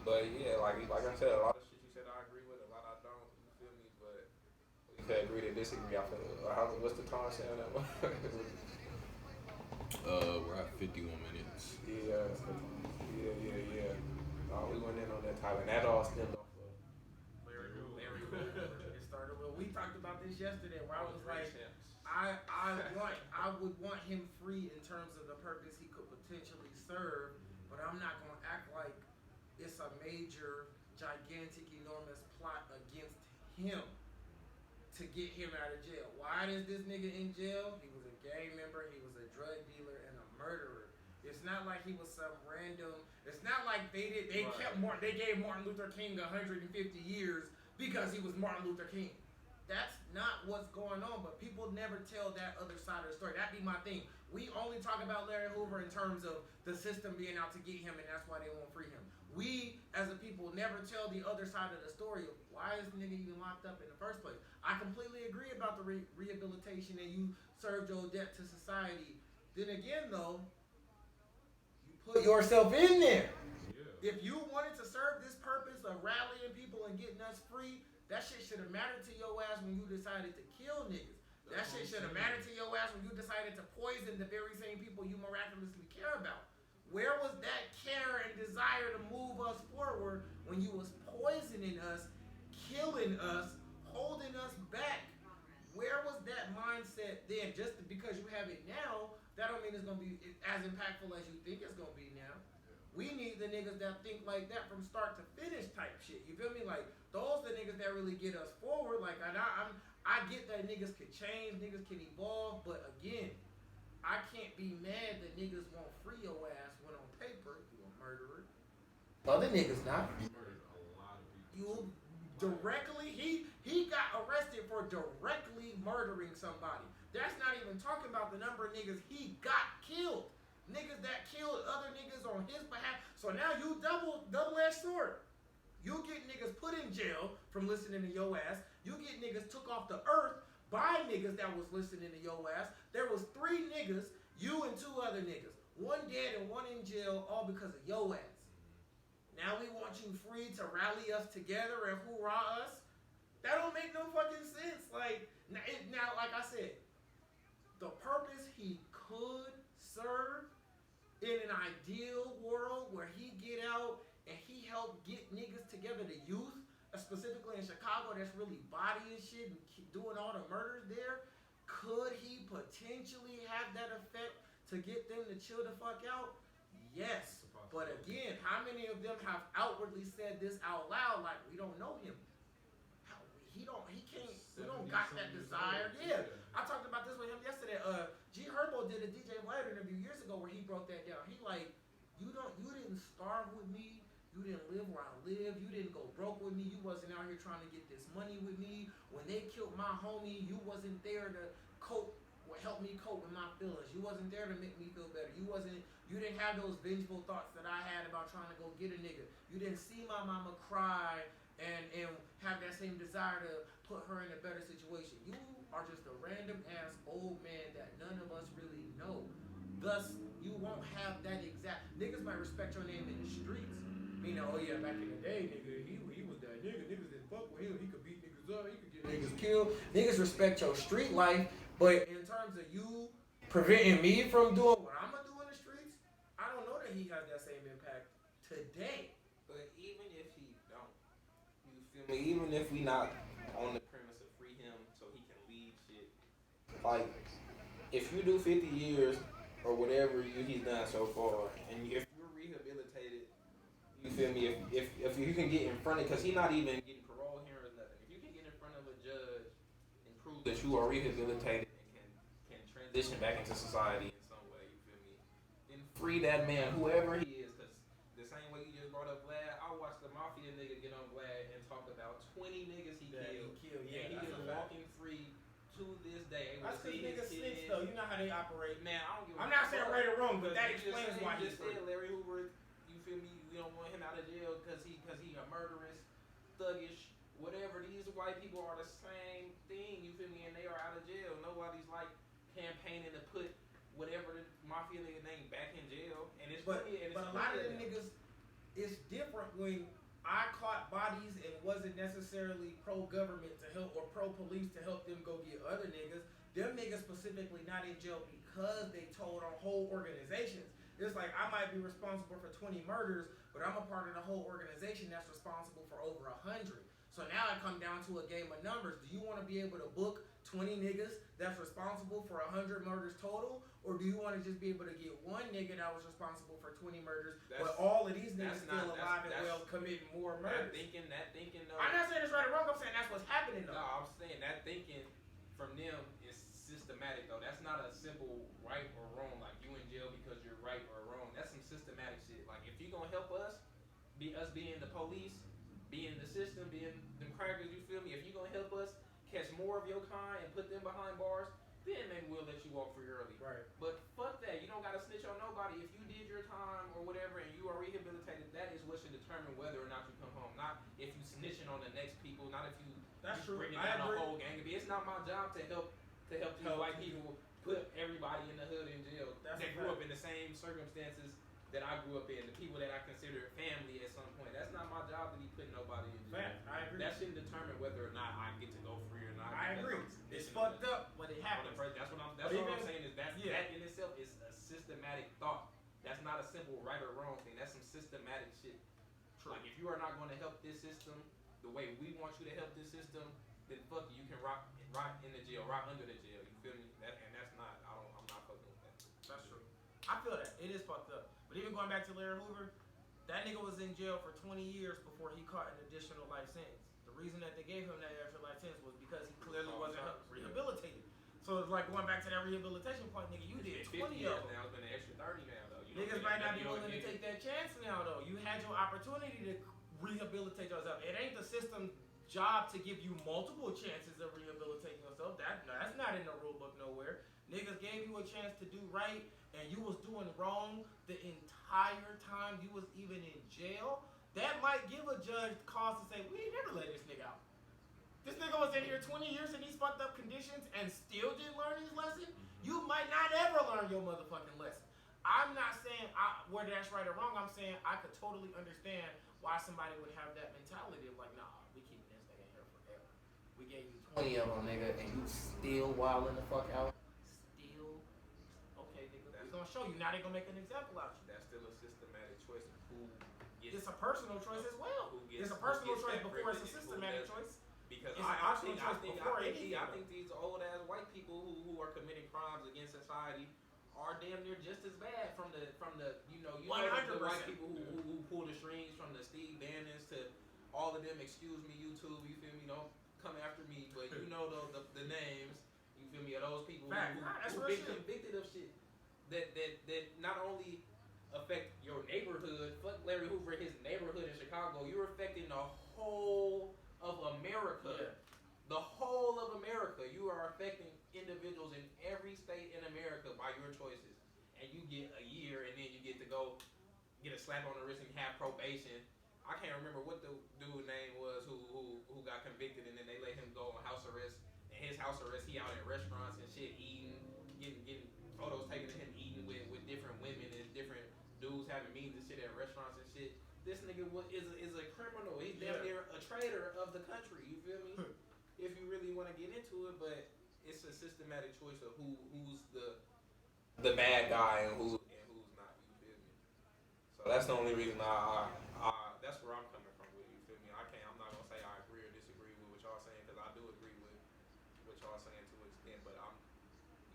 [SPEAKER 2] But yeah, like I said, a lot of shit you said I agree with, a lot I don't. You feel me? But we could agree to disagree. I feel. What's the time saying that one?
[SPEAKER 3] we're at 51 minutes.
[SPEAKER 2] Yeah. We went in on that time, and that all stemmed off of
[SPEAKER 1] Larry Hoover. It started with, we talked about this yesterday, where I was like, I would want him free in terms of the purpose he could potentially serve, but I'm not gonna act like it's a major, gigantic, enormous plot against him to get him out of jail. Why is this nigga in jail? He was a gang member, he was a drug dealer, and a murderer. It's not like he was some random. It's not like they gave Martin Luther King 150 years because he was Martin Luther King. That's not what's going on, but people never tell that other side of the story. That'd be my thing. We only talk about Larry Hoover in terms of the system being out to get him, and that's why they won't free him. We, as a people, never tell the other side of the story of why is the nigga even locked up in the first place. I completely agree about the rehabilitation and you served your debt to society. Then again, though, you put yourself in there. Yeah. If you wanted to serve this purpose of rallying people and getting us free, that shit should have mattered to your ass when you decided to kill niggas. That shit should have mattered to your ass when you decided to poison the very same people you miraculously care about. Where was that care and desire to move us forward when you was poisoning us, killing us, holding us back? Where was that mindset then? Just because you have it now, that don't mean it's going to be as impactful as you think it's going to be now. We need the niggas that think like that from start to finish type shit. You feel me? Like, those are the niggas that really get us forward. Like, I get that niggas can change, niggas can evolve, but again, I can't be mad that niggas won't free your ass when on paper you a murderer. Other niggas not.
[SPEAKER 3] You murdered a lot of people.
[SPEAKER 1] You directly, he got arrested for directly murdering somebody. That's not even talking about the number of niggas he got killed. Niggas that killed other niggas on his behalf. So now you double-edged sword. You get niggas put in jail from listening to your ass. You get niggas took off the earth by niggas that was listening to your ass. There was 3 niggas, you and 2 other niggas. 1 dead and 1 in jail, all because of your ass. Now we want you free to rally us together and hoorah us. That don't make no fucking sense. Like, now, like I said, the purpose he could serve in an ideal world where he get out and he helped get niggas together, the youth, specifically in Chicago, that's really bodying shit and doing all the murders there. Could he potentially have that effect to get them to chill the fuck out? Yes. But again, how many of them have outwardly said this out loud? Like, we don't know him. We don't got that desire. Yeah. I talked about this with him yesterday. G Herbo did a DJ Light interview years ago where he broke that down. He like, you didn't starve with me. You didn't live where I live. You didn't go broke with me. You wasn't out here trying to get this money with me. When they killed my homie, you wasn't there to cope help me cope with my feelings. You wasn't there to make me feel better. You didn't have those vengeful thoughts that I had about trying to go get a nigga. You didn't see my mama cry and have that same desire to put her in a better situation. You are just a random ass old man that none of us really know. Thus, you won't have that exact. Niggas might respect your name in the streets. You know, oh yeah, back in the day, nigga, he was that nigga. Niggas didn't fuck with him. He could beat niggas up. He could get niggas killed. Niggas respect your street life, but in terms of you preventing me from doing what I'm gonna do in the streets, I don't know that he has that same impact today.
[SPEAKER 2] But even if he don't, you feel me? Even if we not on the premise of free him so he can lead shit, like if you do 50 years or whatever he's done so far, and if you're rehabilitated, you feel me? If you can get in front of, because he's not even getting parole here or nothing. If you can get in front of a judge and prove that you are rehabilitated and can transition back into society in some way, you feel me? Then free that man, whoever he is, because the same way you just brought up Vlad, I watched the mafia nigga get on Vlad and talk about 20 niggas he killed.
[SPEAKER 1] Yeah,
[SPEAKER 2] and he is walking free to this day.
[SPEAKER 1] That's because niggas snitch though. You know how they operate.
[SPEAKER 2] Man, I don't give a
[SPEAKER 1] I'm not saying right or wrong, but that
[SPEAKER 2] you
[SPEAKER 1] explains why
[SPEAKER 2] you
[SPEAKER 1] he's
[SPEAKER 2] just
[SPEAKER 1] free.
[SPEAKER 2] said Larry Hoover. You feel me? We don't want him out of jail because he a murderous, thuggish, whatever. These white people are the same thing. You feel me? And they are out of jail. Nobody's like campaigning to put whatever the mafia nigga name back in jail. And it's
[SPEAKER 1] But
[SPEAKER 2] funny, and it's
[SPEAKER 1] a lot of them niggas, it's different when I caught bodies and wasn't necessarily pro-government to help or pro-police to help them go get other niggas. Them niggas specifically not in jail because they told on whole organizations. It's like I might be responsible for 20 murders, but I'm a part of the whole organization that's responsible for over 100. So now I come down to a game of numbers. Do you want to be able to book 20 niggas that's responsible for 100 murders total? Or do you want to just be able to get one nigga that was responsible for 20 murders, but all of these niggas still alive and well committing more murders?
[SPEAKER 2] That thinking though.
[SPEAKER 1] I'm not saying it's right or wrong, I'm saying that's what's happening though.
[SPEAKER 2] No, I'm saying that thinking from them is systematic though. That's not a simple right or wrong, like you in jail because you're right or wrong. That's some systematic shit. Like if you gonna help us, us being the police, being the system, being them crackers, you feel me? If you gonna help us catch more of your kind and put them behind bars, then maybe we'll let you walk free early.
[SPEAKER 1] Right.
[SPEAKER 2] But fuck that. You don't gotta snitch on nobody. If you did your time or whatever and you are rehabilitated, that is what should determine whether or not you come home. Not if you snitching on the next people. Not if you bringing down a whole gang. It's not my job to help these white people put everybody in the hood in jail. That grew up in the same circumstances that I grew up in. The people that I consider family at some point. That's not my job to be putting nobody in jail.
[SPEAKER 1] I agree.
[SPEAKER 2] That shouldn't determine whether or not I get to go free or not.
[SPEAKER 1] I agree. It's fucked up when it happens.
[SPEAKER 2] That's what I'm saying is that in itself is a systematic thought. That's not a simple right or wrong thing. That's some systematic shit. True. Like if you are not going to help this system the way we want you to help this system, then fuck you can rot in the jail, rot under the jail. You feel me? That's not. I'm not fucking with that.
[SPEAKER 1] That's true. I feel that it is fucked up. But even going back to Larry Hoover, that nigga was in jail for 20 years before he caught an additional life sentence. The reason that they gave him that extra life sentence was because he clearly wasn't rehabilitated. So it's like going back to that rehabilitation point, nigga. You did 20 of them.
[SPEAKER 2] Now it's been an extra 30 now though.
[SPEAKER 1] Niggas might not be willing to take that chance now though. You had your opportunity to rehabilitate yourself. It ain't the system's job to give you multiple chances of rehabilitating yourself. That's not in the rule book nowhere. Niggas gave you a chance to do right, and you was doing wrong the entire time you was even in jail. That might give a judge cause to say, we ain't never let this nigga out. This nigga was in here 20 years in these fucked up conditions and still didn't learn his lesson. You might not ever learn your motherfucking lesson. I'm not saying whether that's right or wrong. I'm saying I could totally understand why somebody would have that mentality of like, nah, we keeping this nigga here forever. We gave you 20 of them, nigga, and you still wilding the fuck out. Okay, nigga, we're gonna show you. Now they gonna make an example out of you.
[SPEAKER 2] That's still a systematic choice of who gets.
[SPEAKER 1] It's a personal choice as well. It's a personal choice before it's a systematic choice.
[SPEAKER 2] Because
[SPEAKER 1] it's
[SPEAKER 2] I think these old ass white people who are committing crimes against society are damn near just as bad from the you know the white people who pull the strings from the Steve Bannons to all of them. Excuse me, YouTube. You feel me? Don't come after me, but you know the names. You feel me? Of those people who been convicted of shit that not only affect your neighborhood. Fuck Larry Hoover, his neighborhood in Chicago. You're affecting the whole of America. The whole of America. You are affecting individuals in every state in America by your choices. And you get a year, and then you get to go get a slap on the wrist and have probation. I can't remember what the dude's name was who got convicted, and then they let him go on house arrest. And his house arrest, he out in restaurants and shit, eating, getting photos taken of him eating with different women and different dudes having meetings and shit at restaurants and shit. This nigga is a criminal. He's damn near a traitor of the country. You feel me? If you really want to get into it, but it's a systematic choice of who's the bad guy and who's not. You feel me? So that's the only reason that's where I'm coming from with it. You feel me? I'm not gonna say I agree or disagree with what y'all saying because I do agree with what y'all saying to an extent, but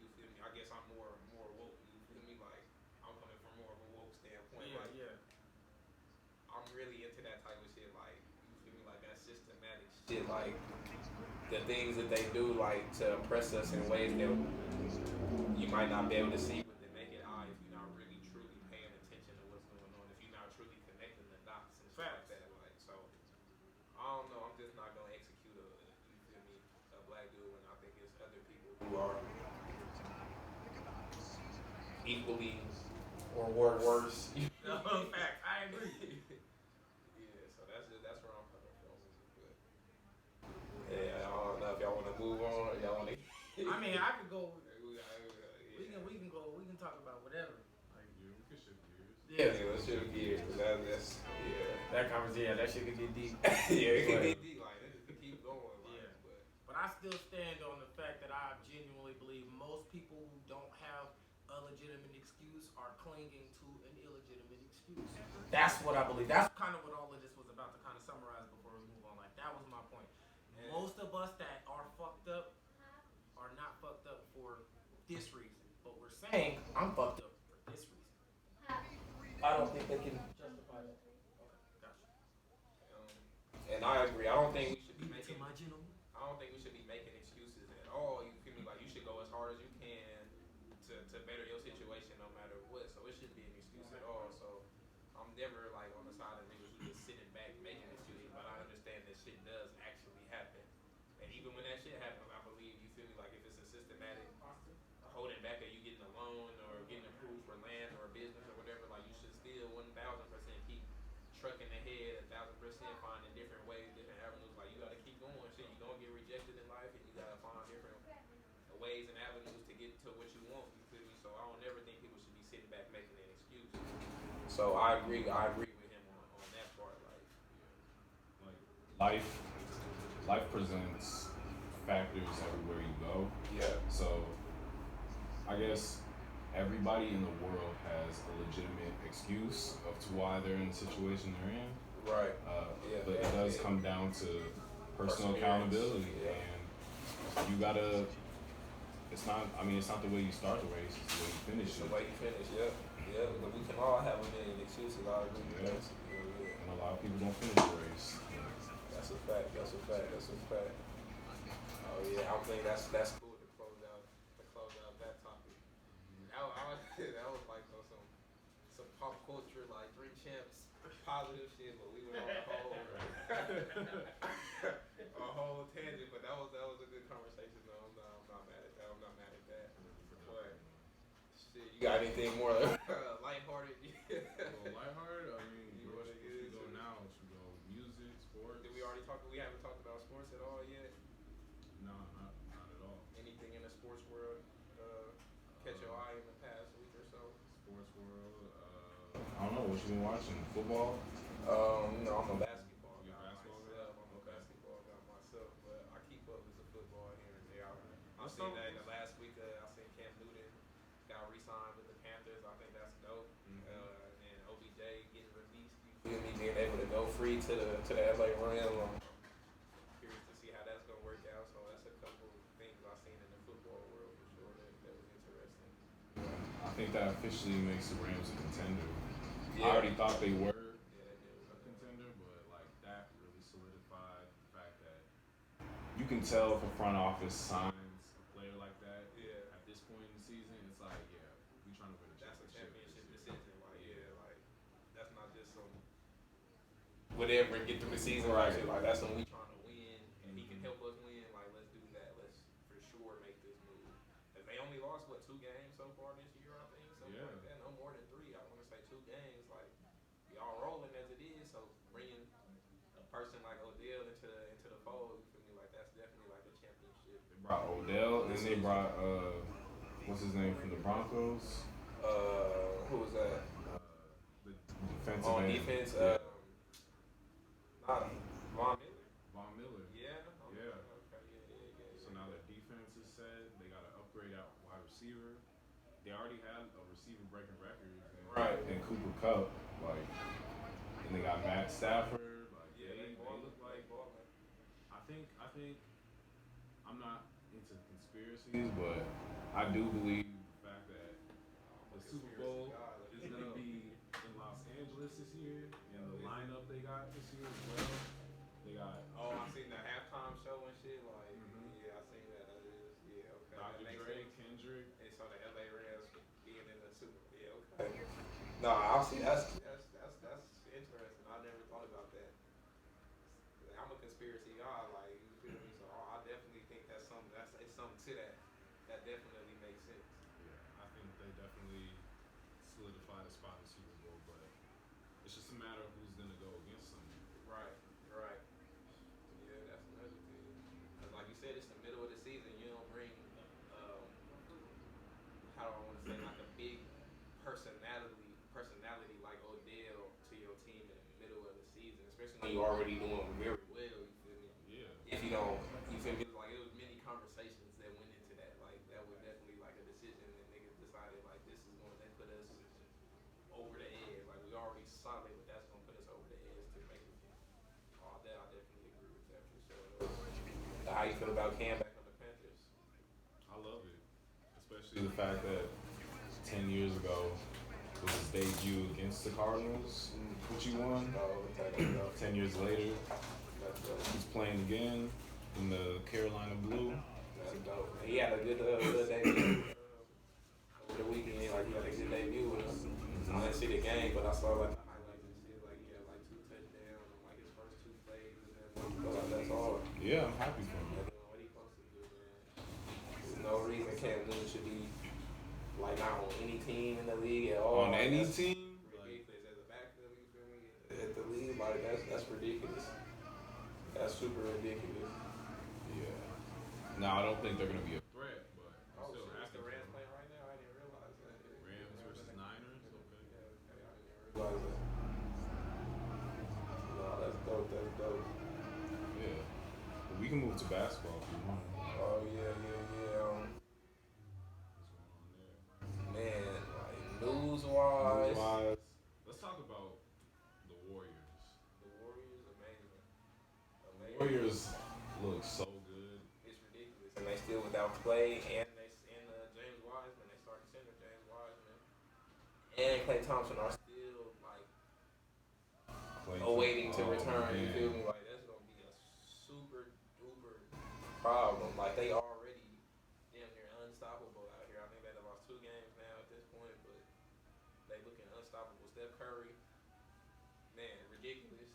[SPEAKER 2] you feel me? I guess I'm more woke. You feel me? Like I'm coming from more of a woke standpoint. I'm really into that type of shit. Like you feel me? Like that systematic shit. Like the things that they do, like to oppress us in ways that you might not be able to see. If you're not really truly paying attention to what's going on, if you're not truly connecting the dots and shit like that, like so, I don't know. I'm just not gonna execute a black dude when I think it's other people who are equally or worse.
[SPEAKER 1] Fact, I agree.
[SPEAKER 2] Yeah, so that's where I'm coming from. But yeah, I don't know if y'all want to move on or y'all want to.
[SPEAKER 1] I mean, I could go. We can go. We can talk about whatever.
[SPEAKER 3] Like, yeah, we can shift gears.
[SPEAKER 2] Yeah, let's shift gears. That's
[SPEAKER 1] That conversation, that shit could get deep.
[SPEAKER 2] Yeah, it could get deep. Like it could keep going. Like,
[SPEAKER 1] yeah. But I still stand on the fact that I genuinely believe most people who don't have a legitimate excuse are clinging to an illegitimate excuse. That's what I believe. That's kind of what all of this was about to kind of summarize before we move on. Like that was my point. Yeah. Most of us that are fucked up are not fucked up for this reason. But we're saying I'm fucked up for this reason. I don't think they can justify that. Okay, gotcha.
[SPEAKER 2] And I agree. I don't think we should be making.
[SPEAKER 1] My gentleman.
[SPEAKER 2] I don't think we should be making excuses at all. You feel me? Like you should go as hard as you can to better your situation, no matter what. So it shouldn't be an excuse at all. So I'm never like on the side of niggas who just sitting back making excuses. But I understand that shit does actually happen. And even when that shit happens, I believe you feel me. Like if it's a systematic holding back, or you getting a loan or getting approved for land or a business or whatever, like you should still 1000% keep trucking ahead, 1000% finding different ways, different avenues. Like you gotta keep going. Shit, you gonna get rejected in life, and you gotta find different ways and avenues to get to what you want. You feel me? So I don't ever think people should be sitting back making an excuse. So I agree with him on that part.
[SPEAKER 3] Like life presents factors everywhere you go.
[SPEAKER 2] Yeah.
[SPEAKER 3] So I guess everybody in the world has a legitimate excuse of to why they're in the situation they're in.
[SPEAKER 2] Right.
[SPEAKER 3] But it does come down to personal accountability, and you gotta. It's not the way you start the race; it's the way you finish it.
[SPEAKER 2] The way you finish, yeah. But we can all have a million excuses. I agree.
[SPEAKER 3] Yeah. And a lot of people don't finish the race.
[SPEAKER 2] That's a fact. Oh yeah, I think that's cool to close out that topic. That was like some pop culture, like Drink Champs, positive shit, but we went on a whole tangent. But that was a good conversation though. I'm not mad at that. But shit, you got anything more lighthearted?
[SPEAKER 3] Well, lighthearted. I mean, what you go now? Should we go music, sports?
[SPEAKER 2] Did we already talk? We haven't talked about sports at all yet.
[SPEAKER 3] No, not at all.
[SPEAKER 2] Anything in the sports world catch your eye in the past week or so?
[SPEAKER 3] Sports world. I don't know. What you been watching? Football?
[SPEAKER 2] No, I'm a basketball guy.
[SPEAKER 3] I'm
[SPEAKER 2] a basketball guy myself, but I keep up with the football here and there. I've seen that in the last week. I seen Cam Newton got re-signed with the Panthers. I think that's dope. And OBJ getting released. You feel me? Being able to go free to the LA Rams. Curious to see how that's gonna work out. So that's a couple things I've seen in the football world for sure that was interesting.
[SPEAKER 3] I think that officially makes the Rams a contender.
[SPEAKER 2] Yeah.
[SPEAKER 3] I already thought they were
[SPEAKER 2] a
[SPEAKER 3] contender, but like that really solidified the fact that you can tell if a front office signs a player like that.
[SPEAKER 2] Yeah.
[SPEAKER 3] At this point in the season, it's like, yeah, we trying to win a
[SPEAKER 2] championship decision. Like that's not just some whatever and get through the season. Right. Like that's when we trying to win, and he can help us win. Like they only lost what 2 games so far this year, I think, something
[SPEAKER 3] Yeah.
[SPEAKER 2] like that. No more than 3. I want to say 2 games. Like y'all rolling as it is, so bringing a person like Odell into the fold, you feel me? Like that's definitely like a championship.
[SPEAKER 3] They brought Odell, and then they brought what's his name from the Broncos?
[SPEAKER 2] Who was that?
[SPEAKER 3] The defensive
[SPEAKER 2] On
[SPEAKER 3] end.
[SPEAKER 2] defense,
[SPEAKER 3] Yeah.
[SPEAKER 2] not Von Miller.
[SPEAKER 3] Von Miller.
[SPEAKER 2] Yeah. Okay,
[SPEAKER 3] Yeah.
[SPEAKER 2] Okay. Yeah.
[SPEAKER 3] So now their defense is set. They got to upgrade out wide receiver. They already had a receiver breaking records.
[SPEAKER 2] Right.
[SPEAKER 3] And Cooper Cup, like, and they got Matt Stafford. Like,
[SPEAKER 2] Yeah,
[SPEAKER 3] they look like.
[SPEAKER 2] balling.
[SPEAKER 3] I think I'm not into conspiracies, but I do believe the fact that the Super Bowl is going to be in Los Angeles this year, and the lineup they got this year as well. They got
[SPEAKER 2] I seen the halftime show and shit. Like, yeah, I seen that. That is, yeah, okay.
[SPEAKER 3] Dr.
[SPEAKER 2] That makes
[SPEAKER 3] Dre,
[SPEAKER 2] sense.
[SPEAKER 3] Kendrick.
[SPEAKER 2] And so the LA Rams being in the Super Bowl. Yeah, okay. No, I'll see. That's interesting. I never thought about that. Like, I'm a conspiracy guy. Like, you feel me? So I definitely think that's something. It's something to that. That definitely makes sense.
[SPEAKER 3] Yeah, I think they definitely solidified a spot in the Super Bowl, but it's just a matter of who's going to go against them.
[SPEAKER 2] Right. Yeah, that's another thing. 'Cause like you said, it's the middle of the season. You don't bring, how do I want to say, like a big personality like Odell to your team in the middle of the season, especially when you already doing very well. You feel me?
[SPEAKER 3] Yeah.
[SPEAKER 2] If you don't, you feel me? Like it was many conversations that went into that. Like that was definitely like a decision that niggas decided like this is going to put us over the edge. Like we already solid, but that's going to put us over the edge to make it. All that I definitely agree with that for sure. How you feel about Cam back on the Panthers?
[SPEAKER 3] I love it, especially the fact that 10 years ago was his debut against the Cardinals, which he won. 10 years later, he's playing again in the Carolina Blue.
[SPEAKER 2] That's dope. He had a good debut over the weekend. Like he had a good debut. I didn't see the game, but I saw like the highlights and shit. Like he had like 2 touchdowns on like his first 2 plays, and then that's all.
[SPEAKER 3] Yeah, I'm happy for him.
[SPEAKER 2] That's what he supposed to do, man. There's no reason Cam Newton should be like not on any team in the league at all.
[SPEAKER 3] On any team?
[SPEAKER 2] Ridiculous as a backup, you feel me? At the league, like that's ridiculous. That's super ridiculous.
[SPEAKER 3] Yeah. Now I don't think they're gonna be a threat, but I'm still
[SPEAKER 2] shit,
[SPEAKER 3] happy
[SPEAKER 2] the
[SPEAKER 3] for
[SPEAKER 2] Rams
[SPEAKER 3] him.
[SPEAKER 2] playing right now? I didn't realize that.
[SPEAKER 3] Rams versus Niners. Okay.
[SPEAKER 2] Yeah, okay, I didn't realize that. No, that's dope.
[SPEAKER 3] Yeah. But we can move to basketball if you want.
[SPEAKER 2] Oh yeah.
[SPEAKER 3] What's going on there?
[SPEAKER 2] Man, like news-wise,
[SPEAKER 3] Let's talk about the Warriors.
[SPEAKER 2] the Warriors amazing.
[SPEAKER 3] Warriors look so good.
[SPEAKER 2] It's ridiculous, and they still without Clay and James Wiseman. They started center James Wiseman and Klay Thompson are still like awaiting to return. You feel me? Like that's gonna be a super duper problem. Like they already damn near unstoppable out here. I think they lost 2 games now at this point, but they looking unstoppable. Steph Curry, man, ridiculous.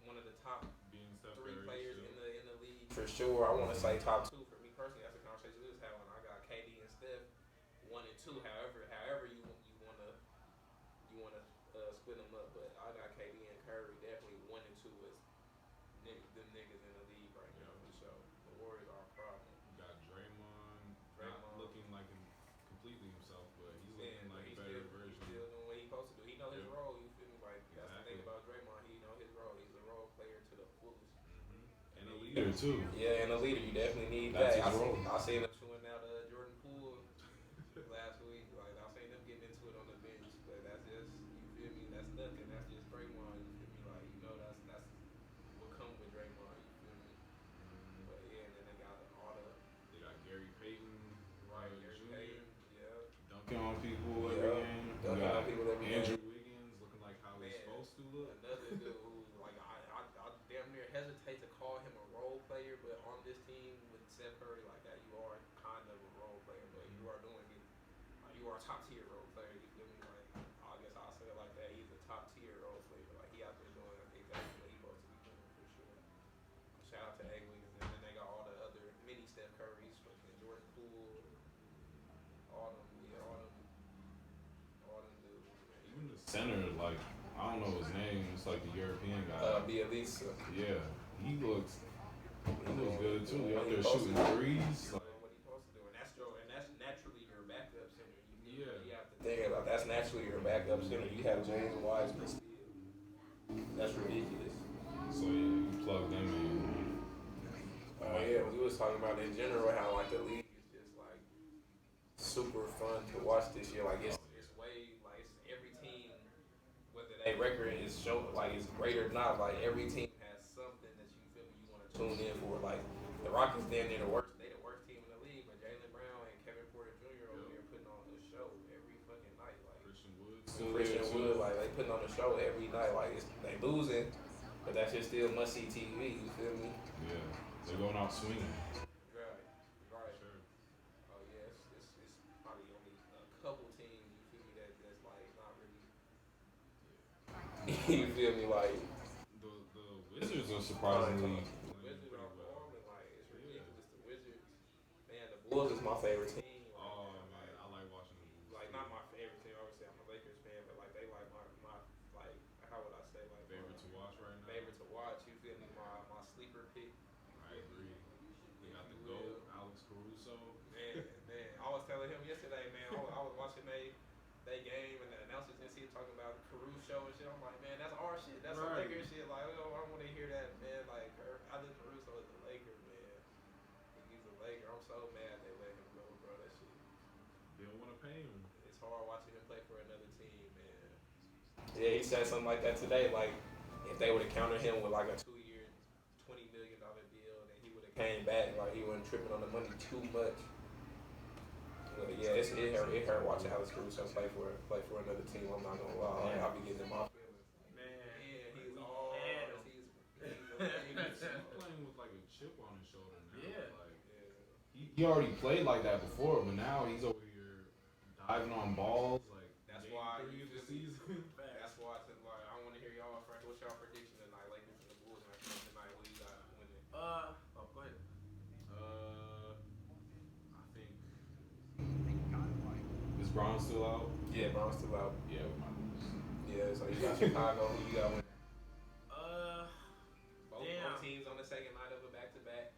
[SPEAKER 2] One of the top
[SPEAKER 3] Being Steph
[SPEAKER 2] 3
[SPEAKER 3] Curry
[SPEAKER 2] players
[SPEAKER 3] still.
[SPEAKER 2] in the league for sure. I want to say top 2 for me personally. That's a conversation we was having. I got KD and Steph 1 and 2. However you wanna split them up, but I got KD and Curry definitely 1 and 2 as them niggas in the league right now for sure. The Warriors are a problem.
[SPEAKER 3] You got Draymond not looking like completely himself, but he's looking like a better version.
[SPEAKER 2] He's still doing what he's supposed to do. He know his
[SPEAKER 3] Yeah.
[SPEAKER 2] role. You feel me? Like that's the thing
[SPEAKER 3] Exactly.
[SPEAKER 2] about Draymond. He know his role. He's a role player to the fullest.
[SPEAKER 3] And a leader too.
[SPEAKER 2] Yeah, and a leader, you definitely need
[SPEAKER 3] That's
[SPEAKER 2] that.
[SPEAKER 3] his role.
[SPEAKER 2] I seen them chewing out Jordan Poole last week. Like I seen them getting into it on the bench, but that's just you feel me. That's nothing. That's just Draymond. You feel me? Like you know that's what come with Draymond. You feel me? But yeah, and then they got all the
[SPEAKER 3] They got Gary Payton,
[SPEAKER 2] Gary
[SPEAKER 3] Jr.
[SPEAKER 2] Payton, yeah,
[SPEAKER 3] dunking on people
[SPEAKER 2] Yeah.
[SPEAKER 3] every game. You
[SPEAKER 2] Dunking
[SPEAKER 3] got
[SPEAKER 2] on people every
[SPEAKER 3] Andrew
[SPEAKER 2] game.
[SPEAKER 3] Wiggins looking like how he's
[SPEAKER 2] Man.
[SPEAKER 3] supposed to look.
[SPEAKER 2] another dude who like I damn near hesitate to call him a role player, but on this team with Steph Curry like that, you are kind of a role player, but you are doing it. Like, you are a top tier role player. You feel me? Like I guess I'll say it like that. He's a top tier role player. Like he out there doing exactly what he's supposed to be doing for sure. Shout out to A. Wiggins, and then they got all the other mini Steph Currys, fucking Jordan Poole,
[SPEAKER 3] center, like I don't know his name. It's like the European guy.
[SPEAKER 2] Bielisa.
[SPEAKER 3] Yeah, he looks good too. He out
[SPEAKER 2] He
[SPEAKER 3] there
[SPEAKER 2] supposed
[SPEAKER 3] shooting
[SPEAKER 2] to do
[SPEAKER 3] threes. Like,
[SPEAKER 2] what he's supposed to do, and that's naturally your backup center.
[SPEAKER 3] yeah.
[SPEAKER 2] You have to think about that's naturally your backup center. You have James Wiseman still. That's ridiculous.
[SPEAKER 3] So yeah, you plug them in.
[SPEAKER 2] Yeah, we was talking about in general how like the league is just like super fun to watch this year. Like it's way like it's every team, whether their record is show like it's great or not. Like every team has something that you feel you want to tune in for. Like the Rockets, they're the worst. They the worst team in the league, but Jaylen Brown and Kevin Porter Jr. over here putting on a show every fucking night. Like Christian Wood, like they putting on a show every night. Like they losing, but that shit still must see TV. You feel me?
[SPEAKER 3] Yeah, they're going out swinging.
[SPEAKER 2] Right.
[SPEAKER 3] Sure.
[SPEAKER 2] Oh yeah, it's probably only a couple teams. You feel me? That's like not really. You feel me? Like
[SPEAKER 3] The Wizards are surprisingly.
[SPEAKER 2] the Wizards are performing. Like it's ridiculous. The Wizards, man. The Bulls is my favorite team.
[SPEAKER 3] Oh man, I like watching the Bulls.
[SPEAKER 2] Like not my favorite team. Obviously, I'm a Lakers fan, but like they like my like how would I say like
[SPEAKER 3] Favorite to watch right now.
[SPEAKER 2] favorite to watch. You feel me? My sleeper pick.
[SPEAKER 3] I agree. They got the GOAT, Alex Caruso.
[SPEAKER 2] Man. I was telling him yesterday, man. I was watching they game and the announcers didn't see him talking about Caruso and shit. I'm like, man, that's our shit. That's our
[SPEAKER 3] Right.
[SPEAKER 2] Lakers shit. Like, oh, I don't want to hear that, man. Like, I think Caruso is the Laker, man. He's a Laker. I'm so mad they let him go, bro. That shit.
[SPEAKER 3] They don't want to pay him.
[SPEAKER 2] It's hard watching him play for another team, man. Yeah, he said something like that today. Like, if they would have countered him with like a 2-year, $20 million deal, then he would have came back. Like, he wasn't tripping on the money too much. But yeah, it hurt watching Alex Caruso play for another team. I'm not gonna lie. I'll be getting in my feelings.
[SPEAKER 1] Man,
[SPEAKER 2] He's all
[SPEAKER 3] He's playing with like a chip on his shoulder now.
[SPEAKER 1] Yeah.
[SPEAKER 3] Like, he already played like that before, but now he's over here diving on balls. Like
[SPEAKER 2] That's
[SPEAKER 3] game
[SPEAKER 2] why
[SPEAKER 3] 3
[SPEAKER 2] you
[SPEAKER 3] of the
[SPEAKER 2] feel me?
[SPEAKER 3] season.
[SPEAKER 2] That's why I said like I want to hear y'all first. What's y'all prediction tonight? Lakers and the Bulls match tonight. What you got winning?
[SPEAKER 1] go ahead.
[SPEAKER 3] I think is Braun still out?
[SPEAKER 2] Yeah, Brown's still out.
[SPEAKER 3] Yeah, we might lose.
[SPEAKER 2] Yeah, so you got Chicago. Who you got winning?
[SPEAKER 1] Damn.
[SPEAKER 2] Both teams on the second night of a back-to-back.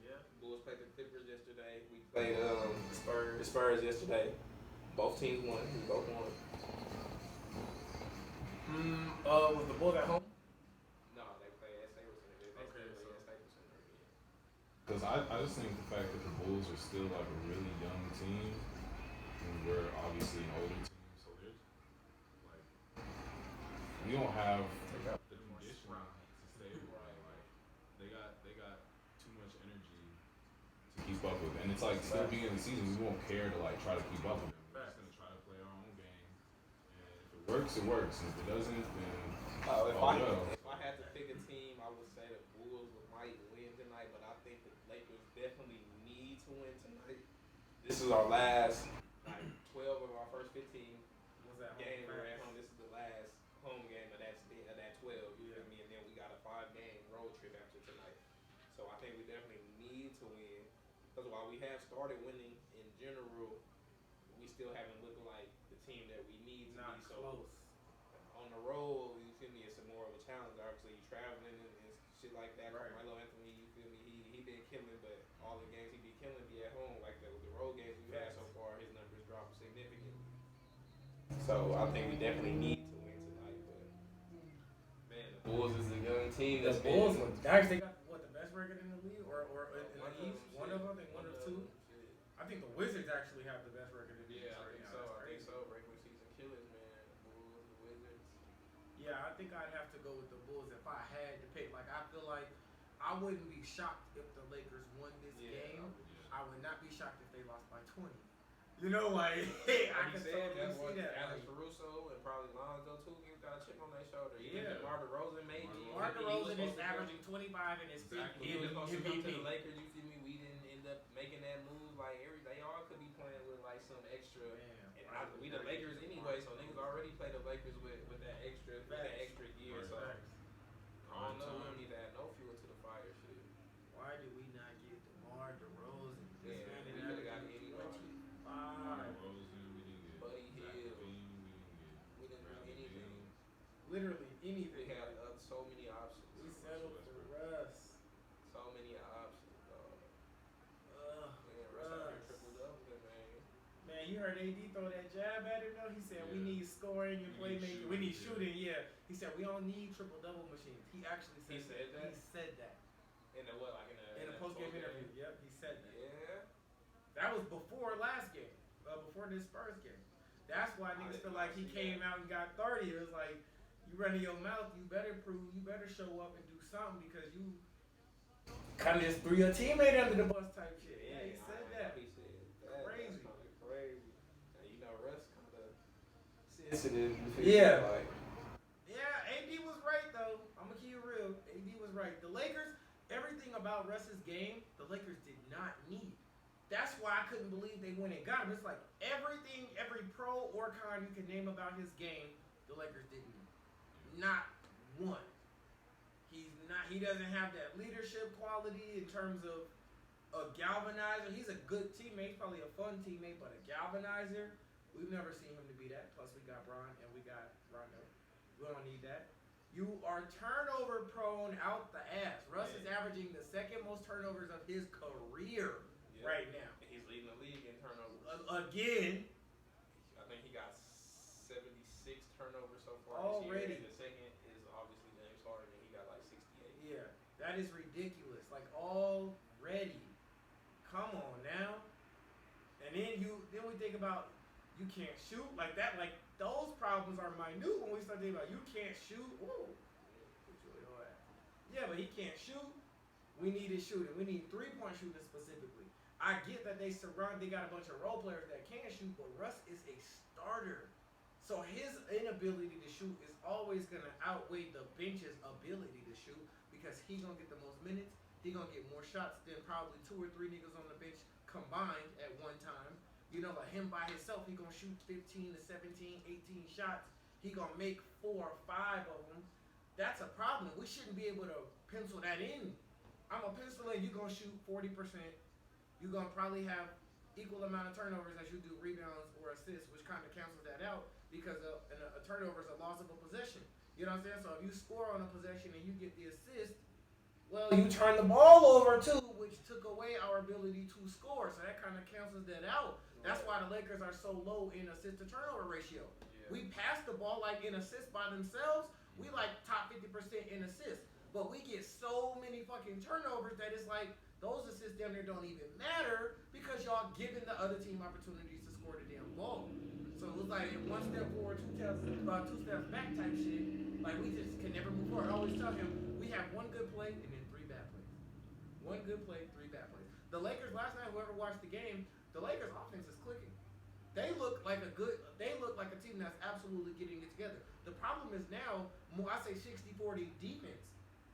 [SPEAKER 1] Yeah.
[SPEAKER 2] Bulls played the Clippers yesterday. We played the Spurs yesterday. Both teams won. We both won.
[SPEAKER 1] Was the Bulls at home?
[SPEAKER 2] No, they played at Staples Center. They
[SPEAKER 1] Okay,
[SPEAKER 2] played
[SPEAKER 1] so-
[SPEAKER 2] at Staples Center again.
[SPEAKER 3] Because I just think the fact that the Bulls are still like a really young team, and we're obviously an older team, so there's like we don't have
[SPEAKER 2] Take out
[SPEAKER 3] the conditioning to stay right. Like they got too much energy to keep up with, and it's like still being in the season, we won't care to like try to keep up with them. We're just gonna try to play our own game, and if it works, it works, and if it doesn't, then
[SPEAKER 2] If I had to pick a team, I would say the Bulls might win tonight, but I think the Lakers definitely need to win tonight. This is our last like 12 of our first 15
[SPEAKER 1] Was that
[SPEAKER 2] games
[SPEAKER 1] home?
[SPEAKER 2] we're at home. This is the last home game of that 12. You feel me? And then we got a 5-game road trip after tonight. So I think we definitely need to win. Because while we have started winning in general, we still haven't looked like the team that we need to
[SPEAKER 1] Not
[SPEAKER 2] be. So
[SPEAKER 1] close.
[SPEAKER 2] on the road, you feel me, it's a more of a challenge. Obviously, you traveling and shit like that.
[SPEAKER 1] Right.
[SPEAKER 2] Carmelo Anthony, you feel me, he been killing, but all the games he be killing be at home. Like the road games we've had so far, his numbers dropped significantly. So I think we definitely need to win tonight. But man, the Bulls is a young team.
[SPEAKER 1] The
[SPEAKER 2] That's
[SPEAKER 1] Bulls,
[SPEAKER 2] been,
[SPEAKER 1] guys, they got what, the best record in the league, or in
[SPEAKER 2] one
[SPEAKER 1] the East? One of them, I think one or two. I think the Wizards actually have the best record in the East
[SPEAKER 2] Yeah, I
[SPEAKER 1] right
[SPEAKER 2] think
[SPEAKER 1] now.
[SPEAKER 2] so.
[SPEAKER 1] That's
[SPEAKER 2] I think
[SPEAKER 1] crazy.
[SPEAKER 2] so. Regular season killers, man. The Bulls, the Wizards.
[SPEAKER 1] Yeah, I think I'd have to go with the Bulls if I had to pick. Like, I feel like I wouldn't be shocked if the Lakers won this game. I would not be shocked if they lost by 20. You know, like, I
[SPEAKER 2] Like
[SPEAKER 1] can
[SPEAKER 2] you said,
[SPEAKER 1] totally
[SPEAKER 2] that's
[SPEAKER 1] see
[SPEAKER 2] what
[SPEAKER 1] that.
[SPEAKER 2] Alex
[SPEAKER 1] Like,
[SPEAKER 2] Caruso and probably Lonzo too. He's got a chip on their shoulder.
[SPEAKER 1] Yeah.
[SPEAKER 2] DeMar DeRozan maybe.
[SPEAKER 1] Mark
[SPEAKER 2] He was
[SPEAKER 1] DeRozan is
[SPEAKER 2] supposed to
[SPEAKER 1] averaging 25 in his
[SPEAKER 2] Exactly.
[SPEAKER 1] peak
[SPEAKER 2] He was supposed to come to the
[SPEAKER 1] MVP.
[SPEAKER 2] Lakers. You feel me? We didn't end up making that move. Like they all could be playing with like some extra.
[SPEAKER 1] Man,
[SPEAKER 2] We the Lakers anyway, so niggas already play the Lakers with that extra gear. So I don't know. We don't need to add no fuel to the fire. Shit.
[SPEAKER 1] Why did we not get DeMar DeRozan?
[SPEAKER 2] Yeah, we could have got anybody.
[SPEAKER 1] Five.
[SPEAKER 3] Rosen, we didn't get
[SPEAKER 2] Buddy Hield.
[SPEAKER 3] Zach LaVine, we didn't get
[SPEAKER 2] We didn't do
[SPEAKER 3] Bradley
[SPEAKER 1] you heard AD throw that jab at him though. He said we need scoring and playmaking. We need shooting. Yeah. He said we don't need triple double machines. He actually said that. He said that.
[SPEAKER 2] In the what? Like
[SPEAKER 1] in a post game interview. Yep. He said that.
[SPEAKER 2] Yeah.
[SPEAKER 1] That was before last game. Before this Spurs game. That's why niggas feel like he came out and got 30. It was like you running your mouth. You better prove. You better show up and do something because you kind of just threw your teammate under the bus type shit. Yeah, he said that.
[SPEAKER 2] He said that.
[SPEAKER 1] Crazy.
[SPEAKER 2] That's kind of crazy. And you know, Russ kind of sensitive.
[SPEAKER 1] Yeah.
[SPEAKER 2] Like.
[SPEAKER 1] Yeah, AD was right though. I'm gonna keep it real. AD was right. The Lakers, everything about Russ's game, the Lakers did not need. That's why I couldn't believe they went and got him. It's like everything, every pro or con you can name about his game, the Lakers didn't need. Not one. He doesn't have that leadership quality in terms of a galvanizer. He's a good teammate, probably a fun teammate, but a galvanizer, we've never seen him to be that. Plus we got Bron and we got Rondo. We don't need that. You are turnover prone out the ass. Russ is averaging the second most turnovers of his career right now.
[SPEAKER 2] And he's leading the league in turnovers.
[SPEAKER 1] Again.
[SPEAKER 2] I think he got 76 turnovers so far
[SPEAKER 1] Already.
[SPEAKER 2] this year. The second is obviously James Harden, and he got like 68.
[SPEAKER 1] Yeah, that is ridiculous. Like already. Come on now. And then we think about you can't shoot like that. Like those problems are minute when we start thinking about you can't shoot. Ooh. Yeah, but he can't shoot. We needed shooting. We need 3-point shooting specifically. I get that they got a bunch of role players that can shoot, but Russ is a starter. So his inability to shoot is always going to outweigh the bench's ability to shoot because he's going to get the most minutes. He's going to get more shots than probably 2 or 3 niggas on the bench combined at one time. You know, like him by himself, he's going to shoot 15 to 17, 18 shots. He's going to make 4 or 5 of them. That's a problem. We shouldn't be able to pencil that in. I'm a pencil in, you're going to shoot 40%. You're going to probably have equal amount of turnovers as you do rebounds or assists, which kind of cancels that out because a turnover is a loss of a possession. You know what I'm saying? So if you score on a possession and you get the assist, well, you turn the ball over too, which took away our ability to score. So that kind of cancels that out. That's why the Lakers are so low in assist to turnover ratio. Yeah. We pass the ball like in assists by themselves. We like top 50% in assists. But we get so many fucking turnovers that it's like those assists down there don't even matter because y'all giving the other team opportunities to score the damn ball. So it was like one step forward, two steps back type shit. Like we just can never move forward. I always tell him we have one good play and then 3 bad plays. One good play, 3 bad plays. The Lakers last night, whoever watched the game, the Lakers offense is clicking. They look like a team that's absolutely getting it together. The problem is now, I say 60-40 defense.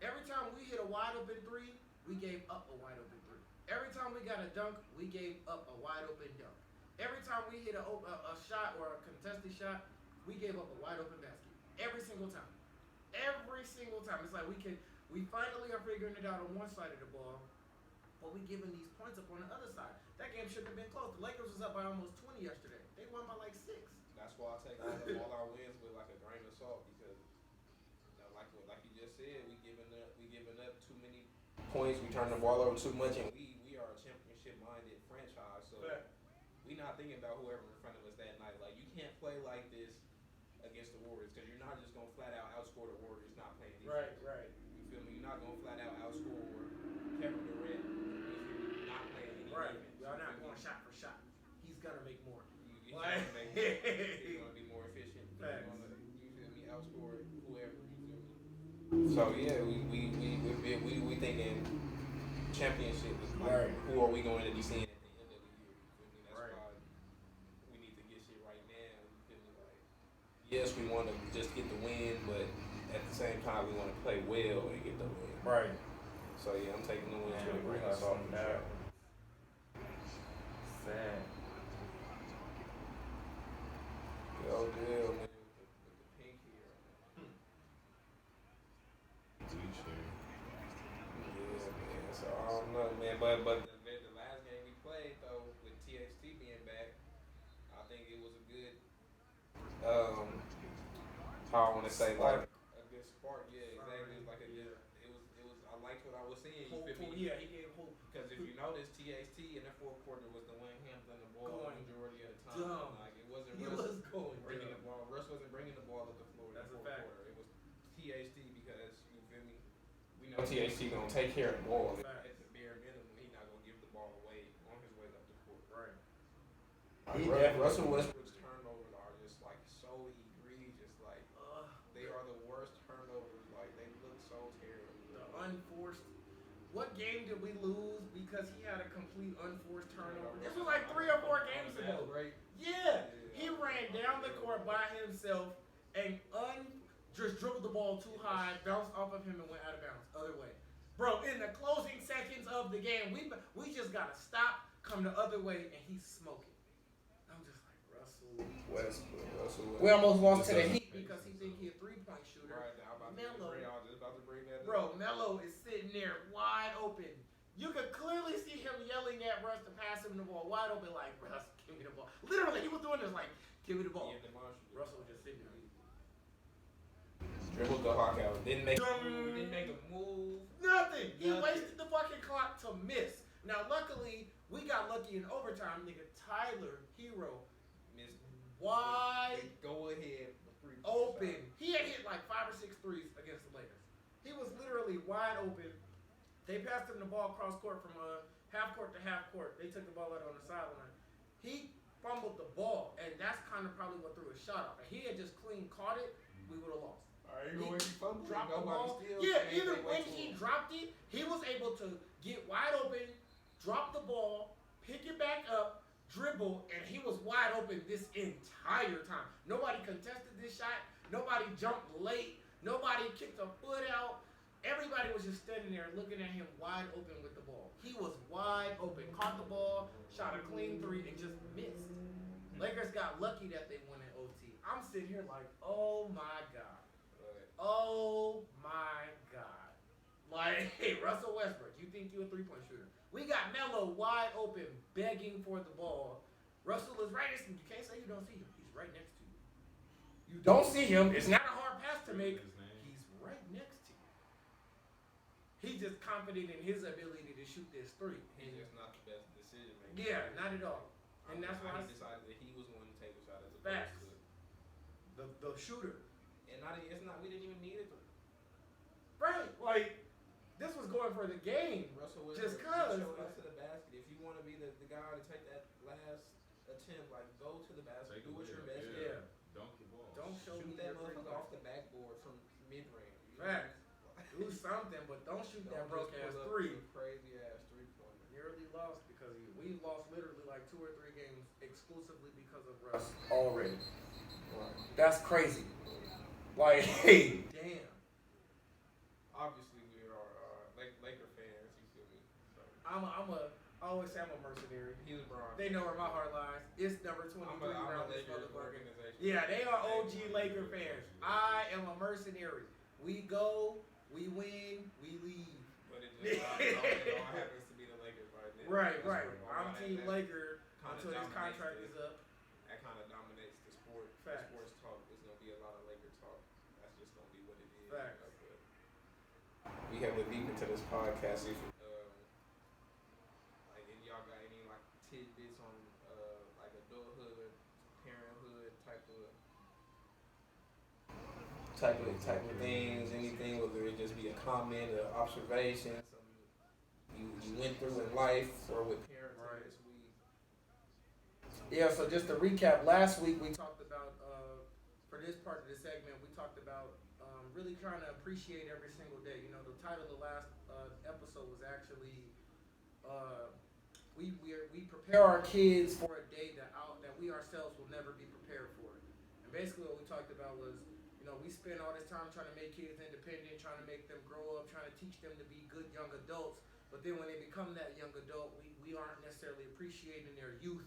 [SPEAKER 1] Every time we hit a wide open 3, we gave up a wide open 3. Every time we got a dunk, we gave up a wide open dunk. Every time we hit a shot or a contested shot, we gave up a wide open basket. Every single time. Every single time. It's like we finally are figuring it out on one side of the ball, but we giving these points up on the other side. That game should have been close. The Lakers was up by almost 20 yesterday. They won by like 6.
[SPEAKER 2] That's why I take all our wins with like a grain of salt because, you know, like you just said, we giving up too many points. We turn the ball over too much, and we are a championship-minded franchise. So we not thinking about whoever in front of us that night. Like you can't play like this against the Warriors because you're not just gonna flat out outscore the Warriors not playing defense.
[SPEAKER 1] Right.
[SPEAKER 2] You feel me? You're not gonna flat out outscore Kevin Durant if you're not playing any defense.
[SPEAKER 1] Y'all not going shot for shot. He's gonna make more.
[SPEAKER 2] He's gonna be more efficient. He's gonna, you feel me, outscore whoever. You feel me? So yeah, we thinking championship. Like, who are we going to be seeing at the end of the year? You feel me? That's why we need to get shit right now. You feel me? Like, yes, we want to just get the win, but at the same time, we want to play well and get the win.
[SPEAKER 1] Right.
[SPEAKER 2] So yeah, I'm taking the win to the grain of salt.
[SPEAKER 1] Sad.
[SPEAKER 2] Yo, deal, man, with the pink here. Yeah, man. So I don't know, man. But the last game we played though, with THT being back, I think it was a good how I want to say like a good spark. Yeah, exactly. It was like it was. I liked what I was seeing. You feel me?
[SPEAKER 1] Yeah, he gave hope.
[SPEAKER 2] Because if you notice, THT in the fourth quarter was the one handling the ball the majority of the time. know THC gonna take care of the ball. At the bare minimum, he not gonna give the ball away on his way up the court.
[SPEAKER 1] Right.
[SPEAKER 2] Russell Westbrook's turnovers are just like so egregious. Like they are the worst turnovers. Like they look so terrible.
[SPEAKER 1] The unforced. What game did we lose because he had a complete unforced turnover? This was like 3 or 4 games ago. Yeah, he ran down the court by himself and just dribbled the ball too high, bounced off of him and went out of bounds. Other way. Bro, in the closing seconds of the game, we just got to stop, come the other way, and he's smoking. I'm just like, Russell Westbrook. We almost lost to the Heat because he think he a three-point shooter.
[SPEAKER 2] Right, now I was just about to bring that up.
[SPEAKER 1] Bro, Melo is sitting there wide open. You could clearly see him yelling at Russ to pass him the ball wide open like, Russ, give me the ball. Literally, he was doing this like, give me the ball. Russell was just sitting there.
[SPEAKER 2] Dribbled the hawk out. Didn't make a move.
[SPEAKER 1] Nothing. He wasted the fucking clock to miss. Now, luckily, we got lucky in overtime. Nigga, Tyler Hero
[SPEAKER 2] Missed
[SPEAKER 1] wide
[SPEAKER 2] go ahead
[SPEAKER 1] open. He had hit like 5 or 6 threes against the Lakers. He was literally wide open. They passed him the ball cross court from half court to half court. They took the ball out on the sideline. He fumbled the ball, and that's kind of probably what threw his shot off. If he had just clean caught it, we would have lost. Dropped the ball. Yeah, even when he dropped it, he was able to get wide open, drop the ball, pick it back up, dribble, and he was wide open this entire time. Nobody contested this shot. Nobody jumped late. Nobody kicked a foot out. Everybody was just standing there looking at him wide open with the ball. He was wide open. Caught the ball, shot a clean 3, and just missed. Lakers got lucky that they won in OT. I'm sitting here like, oh my God. Oh my God. Like, hey, Russell Westbrook, you think you're a three-point shooter? We got Melo wide open, begging for the ball. Russell is right next to you. You can't say you don't see him. He's right next to you. You don't see him. It's not a hard pass to make. He's right next to you. He's just confident in his ability to shoot this 3.
[SPEAKER 2] He's just not the best decision maker.
[SPEAKER 1] Yeah, not at all. And that's why
[SPEAKER 2] he decided that he was going to take a shot as a
[SPEAKER 1] facts. The shooter.
[SPEAKER 2] And it's not. We didn't even need it.
[SPEAKER 1] Right, like this was going for the game.
[SPEAKER 2] Russell
[SPEAKER 1] just cause
[SPEAKER 2] showed up to the basket. If you want to be the guy to take that last attempt, like go to the basket, do what your best.
[SPEAKER 1] Yeah.
[SPEAKER 3] Dunk the ball.
[SPEAKER 1] Don't show
[SPEAKER 2] shoot
[SPEAKER 1] me
[SPEAKER 2] that
[SPEAKER 1] your
[SPEAKER 2] motherfucker off the backboard from mid range.
[SPEAKER 1] Facts. Do something, but don't shoot that broke ass 3.
[SPEAKER 2] Crazy ass 3-pointer.
[SPEAKER 1] Nearly lost because we lost literally like 2 or 3 games exclusively because of Russ already.
[SPEAKER 2] Right.
[SPEAKER 1] That's crazy. Like, hey, damn.
[SPEAKER 2] Obviously, we are Laker fans. You feel me? So.
[SPEAKER 1] I always say I'm a mercenary.
[SPEAKER 2] He's a Bron.
[SPEAKER 1] They know where my heart lies. It's number 23
[SPEAKER 2] I'm
[SPEAKER 1] around
[SPEAKER 2] a
[SPEAKER 1] this
[SPEAKER 2] Laker
[SPEAKER 1] motherfucker.
[SPEAKER 2] organization.
[SPEAKER 1] Yeah, they are OG Laker fans. I am a mercenary. We go, we win, we leave.
[SPEAKER 2] But it all happens to be the Lakers right now.
[SPEAKER 1] Right. I'm Team Laker until his contract is up.
[SPEAKER 2] That kind of dominates the sport.
[SPEAKER 1] Facts.
[SPEAKER 2] The sports talk. There's gonna be a lot of Laker talk. That's just gonna be what it is.
[SPEAKER 1] Facts.
[SPEAKER 2] We have been deep into this podcast. If like, and y'all got any like tidbits on like adulthood, parenthood type of things, anything, whether it just be a comment, an observation, something you went through in life or with parenting this week.
[SPEAKER 1] Yeah, so just to recap, last week we talked about, for this part of the segment, we talked about really trying to appreciate every single day. You know, the title of the last episode was actually, we prepare our kids for a day that we ourselves will never be prepared for. And basically what we talked about was, you know, we spend all this time trying to make kids independent, trying to make them grow up, trying to teach them to be good young adults. But then when they become that young adult, we aren't necessarily appreciating their youth.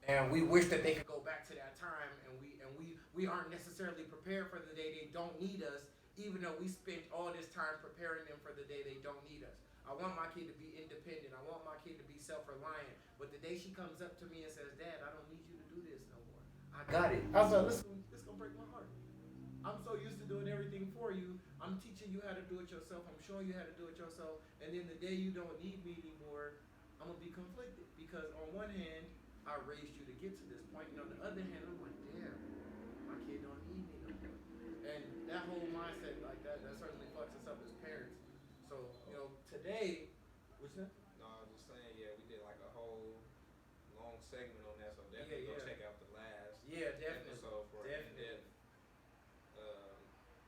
[SPEAKER 1] And we wish that they could go back to that time, and we aren't necessarily prepared for the day they don't need us, even though we spent all this time preparing them for the day they don't need us. I want my kid to be independent. I want my kid to be self-reliant. But the day she comes up to me and says, Dad, I don't need you to do this no more. I got it. I was like, this gonna break my heart. I'm so used to doing everything for you. I'm teaching you how to do it yourself. I'm showing you how to do it yourself. And then the day you don't need me anymore, I'm gonna be conflicted. Because on one hand, I raised you to get to this point, and on the other hand, I'm like, damn, my kid don't need me no more. And that whole mindset like that certainly fucks us up as parents. So
[SPEAKER 4] today, what's that?
[SPEAKER 2] No, I was just saying, yeah, we did like a whole long segment on that, so definitely go check out the last episode for in-depth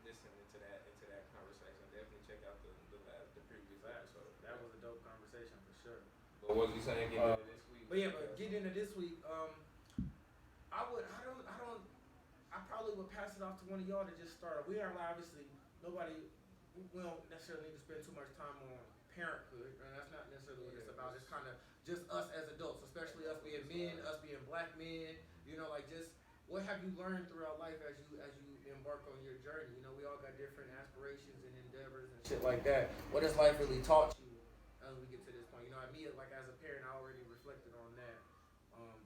[SPEAKER 2] listening into that conversation. Definitely check out the previous episode.
[SPEAKER 4] That was a dope conversation for sure.
[SPEAKER 2] But what was you saying? Get into this week.
[SPEAKER 4] But yeah, but get into this week. I probably would pass it off to one of y'all to just start. We aren't obviously we don't necessarily need to spend too much time on parenthood, and that's not necessarily what it's about. It's kind of just us as adults, especially us being men, us being black men. You know, like just what have you learned throughout life as you embark on your journey? You know, we all got different aspirations and endeavors and shit like that. What has life really taught you as we get to this point? You know, me like as a parent, I already reflected on that.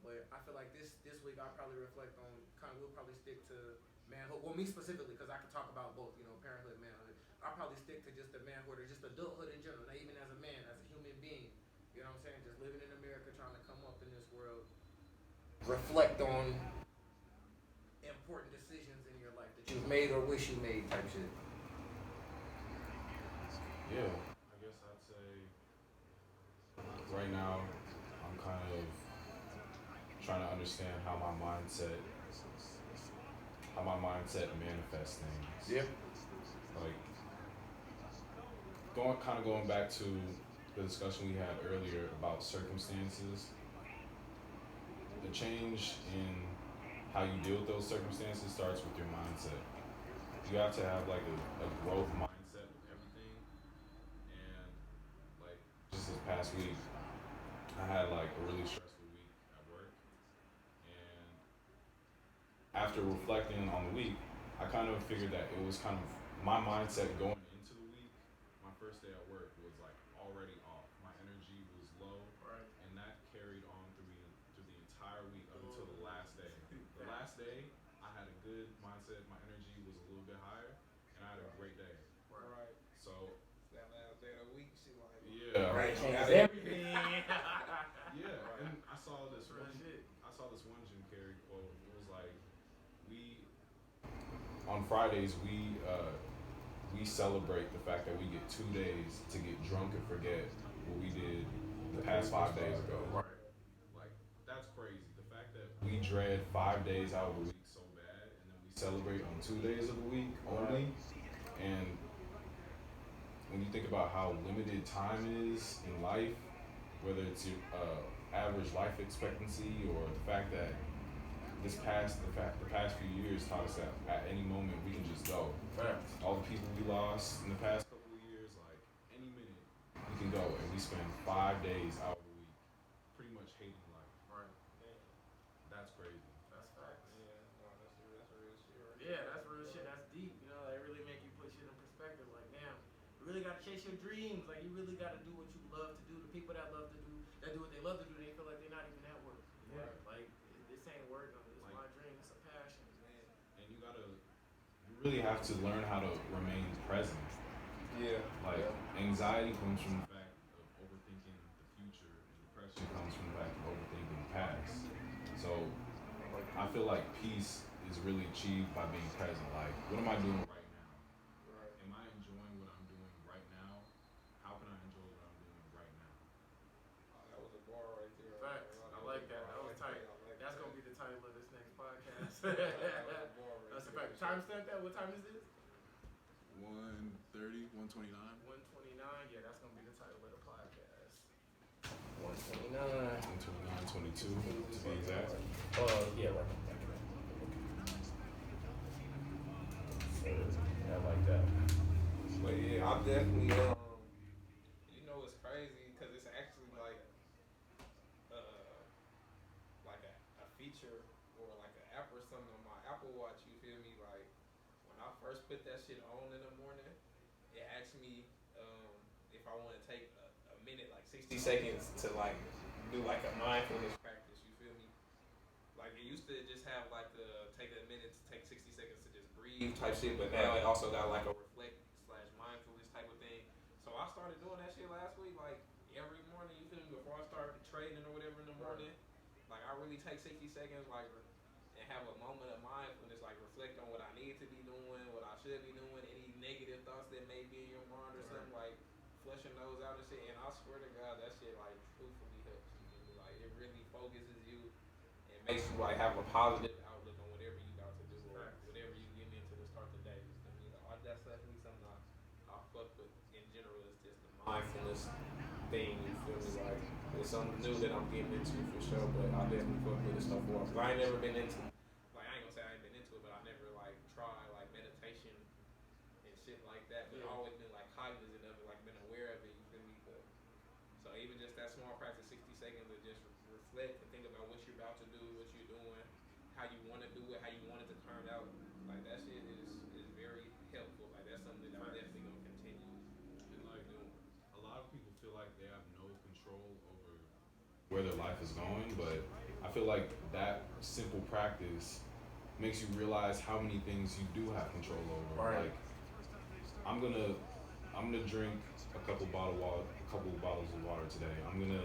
[SPEAKER 4] But I feel like this week I'll probably reflect on we'll probably stick to manhood. Well, me specifically, because I can talk about both, you know, parenthood, manhood. I'll probably stick to just the manhood or just adulthood in general, not even as a man, as a human being. You know what I'm saying? Just living in America, trying to come up in this world. Reflect on important decisions in your life that you've made or wish you made type shit.
[SPEAKER 3] Yeah, I guess I'd say right now I'm kind of trying to understand how my mindset manifests things.
[SPEAKER 4] Yep.
[SPEAKER 3] Like going back to the discussion we had earlier about circumstances. The change in how you deal with those circumstances starts with your mindset. You have to have like a growth mindset with everything. And like just this past week, I had like a really stressful week at work. And after reflecting on the week, I kind of figured that it was kind of my mindset going into the week. My first day at work was like already off. My energy was low,
[SPEAKER 1] Right.
[SPEAKER 3] and that carried on through the entire week up until the last day. The last day, I had a good mindset. My energy was a little bit higher, and I had a great day.
[SPEAKER 2] Right.
[SPEAKER 3] So
[SPEAKER 2] That last day of the week, she like.
[SPEAKER 3] yeah,
[SPEAKER 4] Right.
[SPEAKER 1] Everything.
[SPEAKER 3] yeah.
[SPEAKER 1] Right.
[SPEAKER 3] And I saw this
[SPEAKER 1] Real
[SPEAKER 3] one.
[SPEAKER 1] shit.
[SPEAKER 3] I saw this one Jim Carrey quote. It was like, on Fridays we celebrate the fact that we get 2 days to get drunk and forget what we did the past 5 days ago.
[SPEAKER 1] Right.
[SPEAKER 3] Like that's crazy. The fact that we dread 5 days out of the week so bad, and then we celebrate on 2 days of the week only. And when you think about how limited time is in life, whether it's your average life expectancy or the fact that the past few years taught us that at any moment we can just go.
[SPEAKER 1] Right.
[SPEAKER 3] All the people we lost in the past couple of years, like any minute we can go, and we spend 5 days out of the week pretty much hating life.
[SPEAKER 1] Right.
[SPEAKER 3] That's crazy.
[SPEAKER 1] That's facts.
[SPEAKER 2] Yeah, no, that's real shit right
[SPEAKER 1] Yeah, that's real shit. That's deep. You know, they really make you put shit in perspective. Like, damn, you really gotta chase your dreams. Like, you really gotta do what you love to do. The people that love to do, that do what they love to do, they feel like they're not even at work.
[SPEAKER 2] Yeah.
[SPEAKER 1] Like, this ain't work. It's
[SPEAKER 3] Like,
[SPEAKER 1] my dream. It's a passion.
[SPEAKER 3] And you really have to learn how to remain present.
[SPEAKER 2] Yeah.
[SPEAKER 3] Like anxiety comes from the fact of overthinking the future, and depression comes from the fact of overthinking the past. So I feel like peace is really achieved by being present. Like, what am I doing right now?
[SPEAKER 2] Right.
[SPEAKER 3] Am I enjoying what I'm doing right now? How can I enjoy what I'm doing right now?
[SPEAKER 2] That was a bar right there.
[SPEAKER 1] Facts. I like that. That was tight. That's gonna be the title of this next podcast. That's a fact. Timestamp that. What time is this?
[SPEAKER 3] 1:30, 1:29.
[SPEAKER 1] 1:29. Yeah, that's gonna be the title of the podcast.
[SPEAKER 4] 129.
[SPEAKER 3] 22 to be exact.
[SPEAKER 4] Yeah, right. I like that.
[SPEAKER 2] But yeah, I'm definitely you know it's crazy because it's actually like a feature or like an app or something on my Apple Watch. You feel me? Like when I first put that shit on in the morning, it asked me if I want to take a minute, like 60 seconds to like do like a mindfulness practice. You feel me? Like it used to just have like the take a minute to take 60 seconds to just breathe type shit, but now it also got like a reflect/mindfulness type of thing. So I started doing that shit last week, like every morning. You feel me? Before I start trading or whatever in the morning, like I really take 60 seconds, like and have a moment of mindfulness, like reflect on what I need to be doing, what I should be doing, any negative thoughts that may be in your mind or something, like flush your nose out and shit. And I swear to God, that shit like truthfully helps you. Feel me? Like it really focuses you and makes you like have a positive outlook on whatever you about to do or whatever you get into to start the day. You feel me? Like, that's definitely something I fuck with in general. Is just the mindfulness thing. You feel me? Like it's something new that I'm getting into for sure. But I definitely fuck with it so far. Cause I ain't never been into. Like I ain't gonna say I ain't been into it, but I never like tried like meditation and shit like that. But I always been like cognizant of it, like been aware of it. You feel me? But so even just that small practice, 60 seconds of just reflect and think about what you're about to do, what you're doing, how you want to do it, how you want it to turn out. Like that shit is very helpful. Like that's something that I'm definitely gonna continue
[SPEAKER 3] And like
[SPEAKER 2] doing.
[SPEAKER 3] a lot of people feel like they have no control over where their life is going, but I feel like that simple practice makes you realize how many things you do have control over.
[SPEAKER 2] Right.
[SPEAKER 3] Like I'm gonna drink a couple bottles of water today. I'm gonna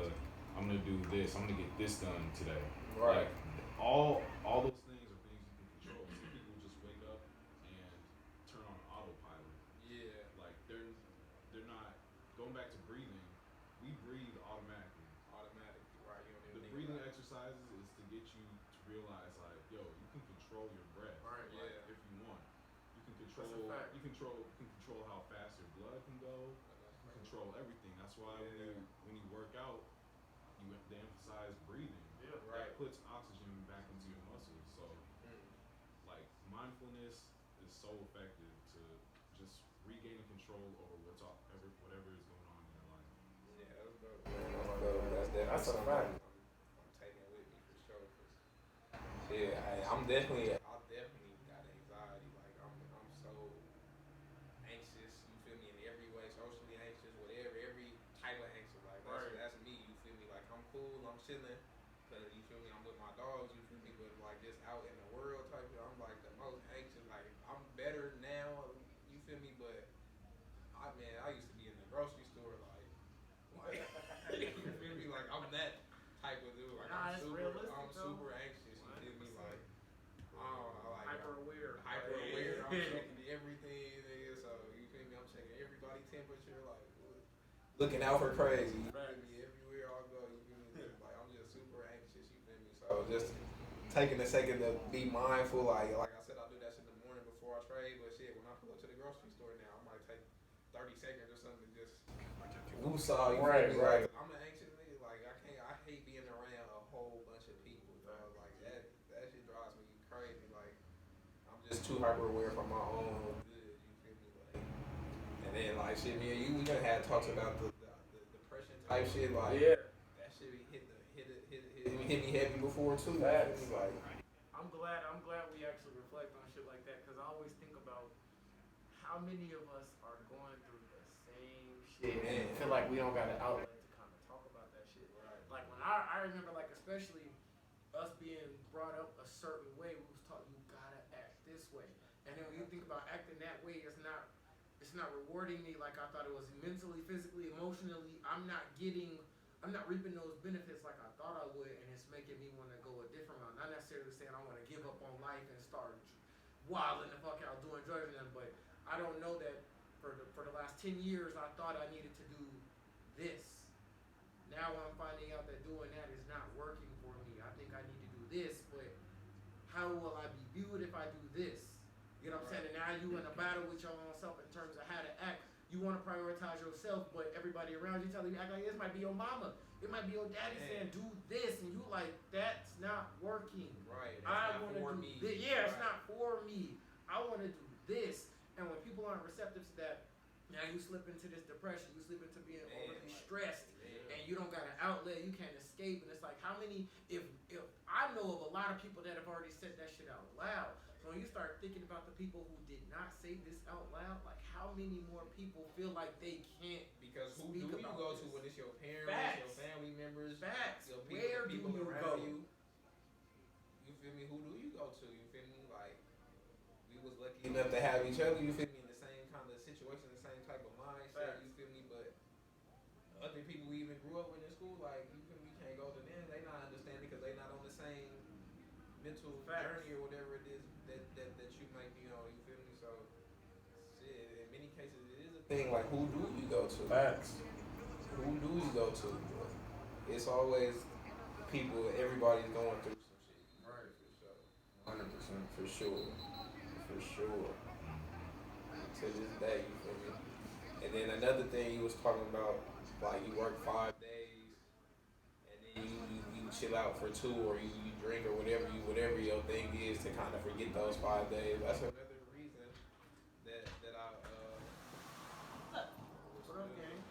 [SPEAKER 3] do this. I'm gonna get this done today.
[SPEAKER 2] Right.
[SPEAKER 3] Like all those things are things you can control. Some people just wake up and turn on autopilot.
[SPEAKER 2] Yeah.
[SPEAKER 3] Like they're not going back to breathing. We breathe automatically.
[SPEAKER 2] Automatically, right? You don't even
[SPEAKER 3] The
[SPEAKER 2] think
[SPEAKER 3] breathing
[SPEAKER 2] about it.
[SPEAKER 3] exercises is to get you to realize like, yo, you can control your breath.
[SPEAKER 2] Right,
[SPEAKER 3] Like,
[SPEAKER 2] yeah.
[SPEAKER 3] if you want. You can
[SPEAKER 4] That's a
[SPEAKER 3] control
[SPEAKER 4] fact.
[SPEAKER 3] you can control how fast your blood can go. You can control everything. That's why when you work out, they emphasize breathing.
[SPEAKER 4] Yeah.
[SPEAKER 2] Right.
[SPEAKER 3] That puts oxygen back into your muscles. So
[SPEAKER 2] Mm.
[SPEAKER 3] like mindfulness is so effective to just regaining control over whatever is going on in your life.
[SPEAKER 2] Yeah, that's dope. Man, that's definitely
[SPEAKER 1] That's a
[SPEAKER 2] something
[SPEAKER 1] fact.
[SPEAKER 2] I'm taking with me for sure. Cause yeah, I definitely got anxiety. Like I'm so anxious. You feel me? In every way, socially anxious, whatever, every type of anxious. Like that's me. You feel me? Like I'm cool. I'm chilling. Cause you feel me? I'm with my dogs. You feel me? But like just out in the world type of, I'm like the most anxious. Like I'm better now. You feel me? But I used to be in the grocery store like you feel me? Like I'm that type of dude. Like
[SPEAKER 1] Nah, it's realistic,
[SPEAKER 2] I'm
[SPEAKER 1] though.
[SPEAKER 2] super anxious. You feel me?
[SPEAKER 1] 100%.
[SPEAKER 2] Like I don't know, like
[SPEAKER 4] Hyper aware.
[SPEAKER 2] hyper aware. I'm checking everything. Nigga, so you feel me? I'm checking everybody's temperature. Like looking out for crazy. You feel me? Everywhere I go, you feel me? Like I'm just super anxious. You feel me? So just taking a second to be mindful. Like I said, I do that shit in the morning before I trade. But shit, when I pull up to the grocery store now, I might take 30 seconds or something to just woosah. You
[SPEAKER 1] Right,
[SPEAKER 2] feel me?
[SPEAKER 1] right.
[SPEAKER 2] Like, I'm an anxious nigga. Like I hate being around a whole bunch of people. Dog. Like that shit drives me crazy. Like I'm just too hyper aware for my own good. You feel me? Like, and then like shit, me and you, we done had talks about the depression type shit. Like that shit hit me heavy before too.
[SPEAKER 1] Facts.
[SPEAKER 2] You feel me? Like
[SPEAKER 1] I'm glad we actually reflect on shit like that, because I always think about how many of us are going through the same shit and feel like we don't got an outlet to kind of talk about that shit.
[SPEAKER 2] Right.
[SPEAKER 1] Like when I remember, like especially us being brought up a certain way, we was taught you gotta act this way, and then when you think about acting that way, it's not rewarding me like I thought it was mentally, physically, emotionally. I'm not reaping those benefits like I thought I would, and it's making me want to go a different route. Not necessarily saying I want to give up on life and start wilding the fuck out, doing drugs and them, but I don't know that for the last 10 years I thought I needed to do this. Now I'm finding out that doing that is not working for me. I think I need to do this, but how will I be viewed if I do this? You know what I'm saying? And now you in a battle with your own self in terms of how to act. You want to prioritize yourself, but everybody around you telling you act like this. Might be your mama, it might be your daddy saying do this, and you like that's not working.
[SPEAKER 2] right.
[SPEAKER 1] I
[SPEAKER 2] That's
[SPEAKER 1] want
[SPEAKER 2] not for
[SPEAKER 1] to do
[SPEAKER 2] me.
[SPEAKER 1] this. Yeah, it's
[SPEAKER 2] Right.
[SPEAKER 1] not for me. I want to do this. And when people aren't receptive to that, now you slip into this depression. You slip into being overly stressed, and you don't got an outlet. You can't escape. And it's like how many? If I know of a lot of people that have already said that shit out loud. So when you start thinking about the people who did not say this out loud, like how many more people feel like they can't?
[SPEAKER 2] Because who
[SPEAKER 1] Speak
[SPEAKER 2] do you
[SPEAKER 1] about
[SPEAKER 2] go
[SPEAKER 1] this.
[SPEAKER 2] to when it's your parents,
[SPEAKER 1] Facts.
[SPEAKER 2] your family members,
[SPEAKER 1] Facts.
[SPEAKER 2] your
[SPEAKER 1] Where do
[SPEAKER 2] people
[SPEAKER 1] you
[SPEAKER 2] around
[SPEAKER 1] go?
[SPEAKER 2] you? You feel me? Who do you go to? You feel me? Like we was lucky enough to have each other. You feel me? In the same kind of situation, the same type of mindset.
[SPEAKER 1] Facts.
[SPEAKER 2] You feel me? But other people we even grew up with in school, like you feel me? You can't go to them. They not understanding because they not on the same mental
[SPEAKER 1] Facts.
[SPEAKER 2] journey or whatever it is that you might be on. You feel me? So shit. In many many cases it is a thing. Like, who do you go to?
[SPEAKER 4] Facts.
[SPEAKER 2] Who do you go to? It's always people. Everybody's going through some shit.
[SPEAKER 4] Right.
[SPEAKER 2] For sure.
[SPEAKER 4] 100%.
[SPEAKER 2] For sure. For sure. To this day, you feel me? And then another thing you was talking about, like you work 5 days, and then you chill out for 2, or you drink or whatever your thing is to kind of forget those 5 days. That's another reason that I
[SPEAKER 4] What up, gang?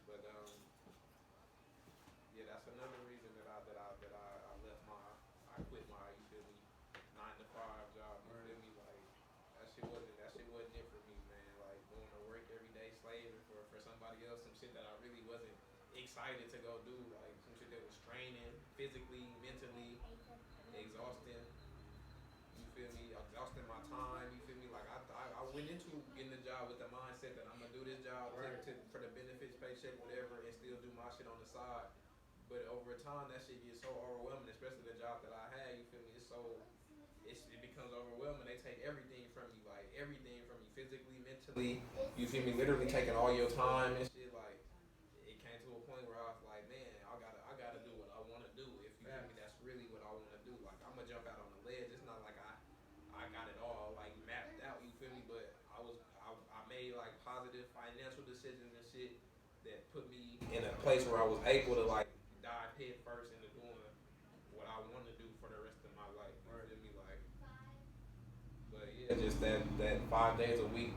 [SPEAKER 2] But yeah, that's another reason that I left I quit my, you feel me, 9 to 5 job. You feel me? Like that shit wasn't it for me, man. Like going to work every day slaving for somebody else, some shit that I really wasn't excited to go do. Like some shit that was straining physically, mentally, exhausting. You feel me? Exhausting my time. You feel me? Like I went into getting the job with the mindset that I'm gonna do this job for the benefits, paycheck, whatever, and still do my shit on the side. But over time, that shit gets so overwhelming, especially the job that I had. You feel me? It becomes overwhelming. They take everything from you, like everything from you, physically, mentally. You feel me? Literally taking all your time and shit. Like it came to a point where I was like, man, I gotta do what I want to do. If you feel me, that's really what I want to do. Like I'm gonna jump out on the ledge. It's not like I got it all like mapped out. You feel me? But I made like positive financial decisions and shit that put me in a place where I was able to like dive head first into doing what I want to do for the rest of my life. You feel me? Like, but yeah, just that 5 days a week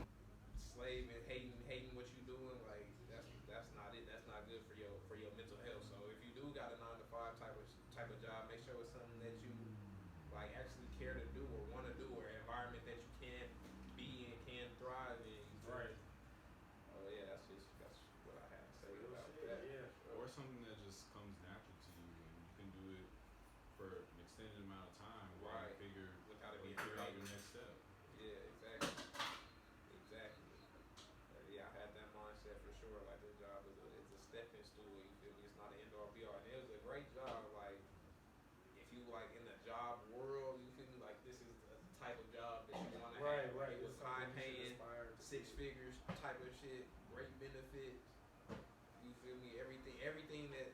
[SPEAKER 2] slaving, hating what you doing. Like that's not it. That's not good for your mental health. So if you do got a 9 to 5 type of job, make sure it's something that you like actually care to do or want to do, or an environment that you can be in, can thrive in.
[SPEAKER 4] Right.
[SPEAKER 2] Oh yeah, that's what I had to say about that.
[SPEAKER 4] Yeah.
[SPEAKER 3] Or something that just comes natural to you and you can do it for an extended amount of time while
[SPEAKER 2] Right.
[SPEAKER 3] you figure
[SPEAKER 2] Without it being
[SPEAKER 3] out your
[SPEAKER 2] creative.
[SPEAKER 3] next step.
[SPEAKER 2] Yeah, exactly. Yeah, I had that mindset for sure. Like this job is a stepping stool. You feel me? It's not an end all be all. And it was a great job. Like if you like in the job world, you feel me? Like this is the type of job that you want to have.
[SPEAKER 4] Right.
[SPEAKER 2] It was high paying,
[SPEAKER 4] Inspired.
[SPEAKER 2] 6 figures type of shit. Great benefits. You feel me? Everything that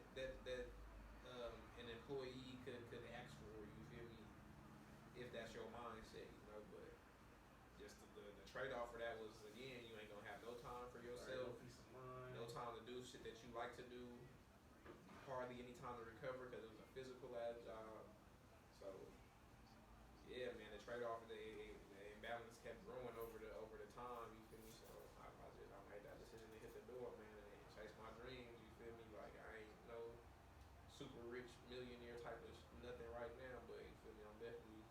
[SPEAKER 2] an employee could ask for. You feel me? If that's your mindset, you know. But just the trade off for that was again, you ain't gonna have no time for yourself,
[SPEAKER 4] Right, no peace of mind.
[SPEAKER 2] no time to do shit that you like to do, hardly any time to recover because it was a physical ass job. So yeah, man, the trade off, the imbalance kept growing over the time. You feel me? So I made that decision to hit the door, man, and chase my dreams. You feel me? Like I ain't no super rich millionaire type of nothing right now, but you feel me? I'm definitely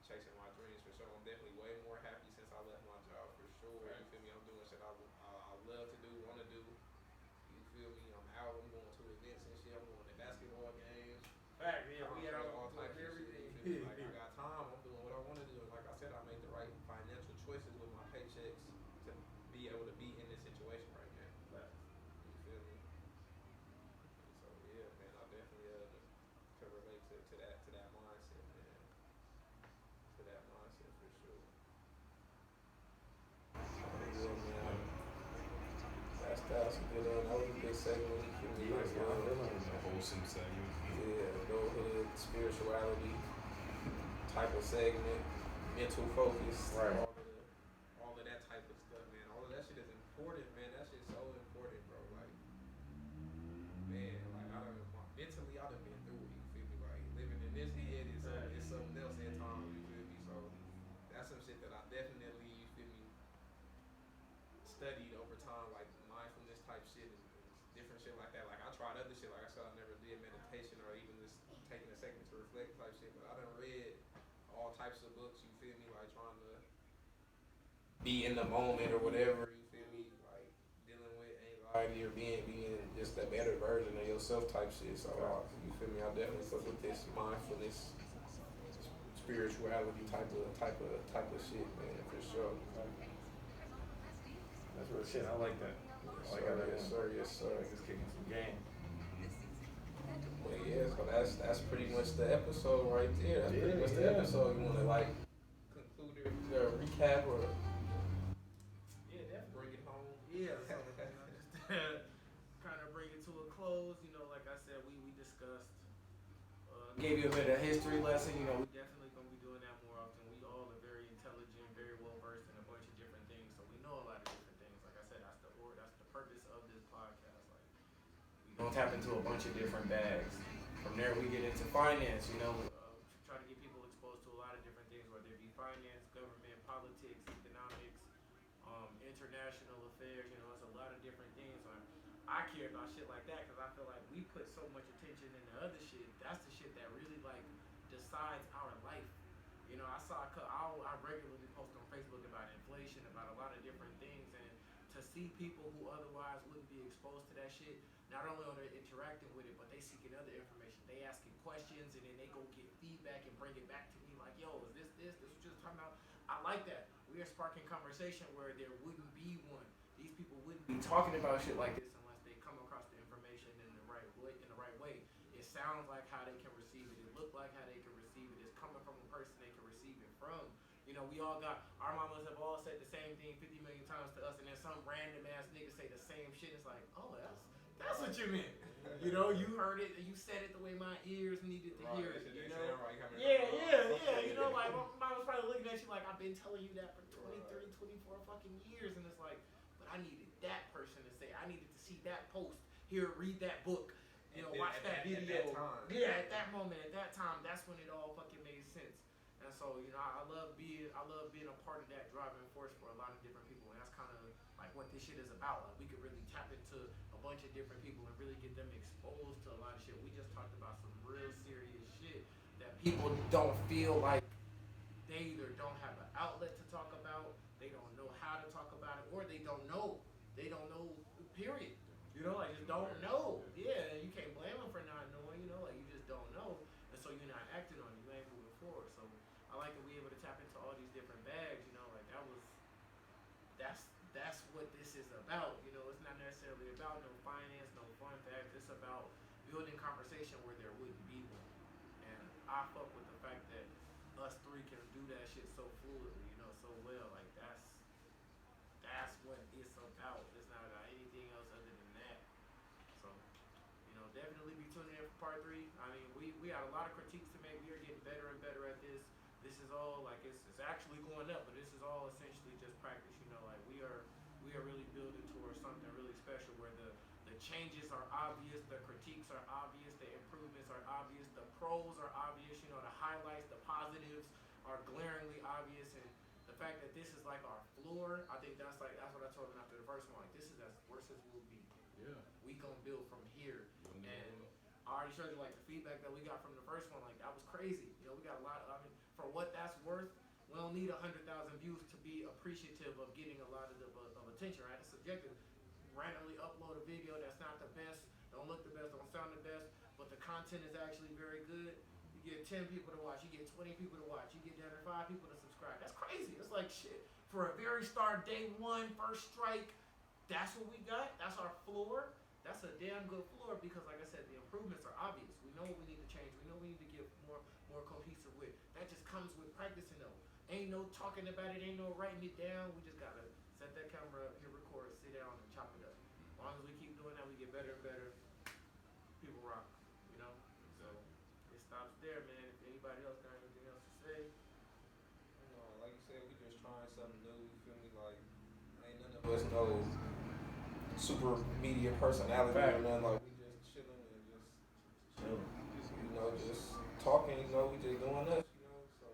[SPEAKER 2] chasing my dreams for sure. I'm definitely way more happy since I left my job for sure. You feel me? I'm doing shit I love to do, want to do. You feel me? I'm out. I'm going to events and shit. I'm going to basketball games.
[SPEAKER 4] Fact, yeah, we had
[SPEAKER 2] all types of
[SPEAKER 4] everything.
[SPEAKER 2] shit. You feel me? Like I got time. I'm doing what I want to do. Like I said, I made the right financial choices with my paychecks to be able to be in this situation right now. You feel me? So yeah, man, I definitely can relate to that mindset, man. To that mindset for sure. Yeah, man. That's a good that was a good segment. You feel me?
[SPEAKER 4] Yeah,
[SPEAKER 2] Like,
[SPEAKER 4] yeah, I feel like
[SPEAKER 3] A wholesome segment.
[SPEAKER 2] yeah, adulthood, spirituality type of segment, mental focus,
[SPEAKER 4] Right.
[SPEAKER 2] all of that type of stuff, man. All of that shit is important, man. That shit's so important, bro. Like, man, like mentally I done been through it. You feel me? Like living in this head is something else at times. You feel me? So that's some shit that I definitely, you feel me, studied over time, like mindfulness type shit and different shit like that. Like I tried other shit, like I said, I never did meditation or even just taking a second to reflect type shit. But I done read all types of books. You feel me? Like trying to be in the moment or whatever. You feel me? Like dealing with anxiety or being just a better version of yourself type shit. So you feel me? I definitely fuck with this mindfulness, spirituality type of shit, man, for sure.
[SPEAKER 4] That's real shit. I like that.
[SPEAKER 2] Yes, sir.
[SPEAKER 4] Just kicking some game.
[SPEAKER 2] But yeah, so that's pretty much the episode right there. That's pretty much the
[SPEAKER 4] Yeah.
[SPEAKER 2] episode. You want to like conclude it, recap or
[SPEAKER 1] gave you a bit of history lesson. You know, we definitely gonna be doing that more often. We all are very intelligent, very well versed in a bunch of different things, so we know a lot of different things. Like I said, that's the purpose of this podcast. Like we gonna tap into a bunch of different bags. From there, we get into finance. You know, try to get people exposed to a lot of different things, whether it be finance, government, politics, economics, international affairs. You know, it's a lot of different things. I care about shit like that because I feel like we put so much attention into other shit. That's the shit that really like decides our life. You know, I regularly post on Facebook about inflation, about a lot of different things, and to see people who otherwise wouldn't be exposed to that shit, not only are they interacting with it, but they seeking other information. They asking questions, and then they go get feedback and bring it back to me like, yo, is this what you're talking about? I like that. We are sparking conversation where there wouldn't be one. These people wouldn't be talking about shit like this unless they come across the information in the right way. It sounds like how they can receive it. It looks like how they can receive it. It's coming from a person they can receive it from. You know, we all got, our mamas have all said the same thing 50 million times to us, and then some random ass nigga say the same shit. It's like, oh, that's what you meant. You know, you heard it, you said it the way my ears needed to hear it. You know? Yeah. You know, like my mom was probably looking at you like, I've been telling you that for 20, 30, 24 fucking years, and it's like, but I needed that person to say. I needed to see that post. Here, read that book. You know, watch that video. At that moment, at that time, that's when it all fucking made sense. And so, you know, I love being a part of that driving force for a lot of different people, and that's kind of like what this shit is about. Like, we could really tap into a bunch of different people and really get them exposed to a lot of shit. We just talked about some real serious shit that people don't feel like they either don't have an outlet to talk about, they don't know how to talk about it, or they don't know. They don't know, period. You know, like, just don't know. Yeah, you can't blame them for not knowing, you know, like, you just don't know. And so you're not acting on it, you ain't moving forward. So I like that we able to tap into all these different bags, you know, like, that's what this is about. You know, it's not necessarily about no finance, no fun facts. It's about building conversation where there wouldn't be one. And I fuck with the fact that us three can do that shit so fluidly, you know, so well. Like, that's what it's about. It's not about anything else other than that. So, you know, definitely be tuning in for part 3. I mean, we had a lot of critiques to make. We are getting better and better at this. This is all like it's actually going up, but this is all essentially just practice. You know, like we are really building towards something really special where the changes are obvious, the critiques are obvious, the improvements are obvious, the pros are obvious. You know, the highlights, the positives are glaringly obvious, and the fact that this is like our floor, I think that's what I told him after the first one. Like, this is as worse as we'll be.
[SPEAKER 3] Yeah.
[SPEAKER 1] We gonna build from here, and I already showed you like the feedback that we got from the first one. Like, that was crazy. You know, we got a lot of. I mean, for what that's worth, we don't need 100,000 views to be appreciative of getting a lot of attention. Right? It's subjective. Randomly upload a video that's not the best, don't look the best, don't sound the best, but the content is actually very good. You get 10 people to watch, you get 20 people to watch, you get down to 5 people to subscribe. That's crazy. It's like shit. For a very start, day 1, first strike, that's what we got. That's our floor. That's a damn good floor because, like I said, the improvements are obvious. We know what we need to change. We know we need to get more cohesive with. That just comes with practicing though. Ain't no talking about it, ain't no writing it down. We just gotta set that camera up, hit record, sit down, and chop it up. As long as we keep doing that, we get better and better. People rock, you know? So it stops there, man. If anybody else got anything else to say.
[SPEAKER 2] You know, like you said, we just trying something new, you feel me? Like, ain't none of us no super media personality or nothing. Like, we just chilling and just you know, just talking, you know, we just doing us, you know? So,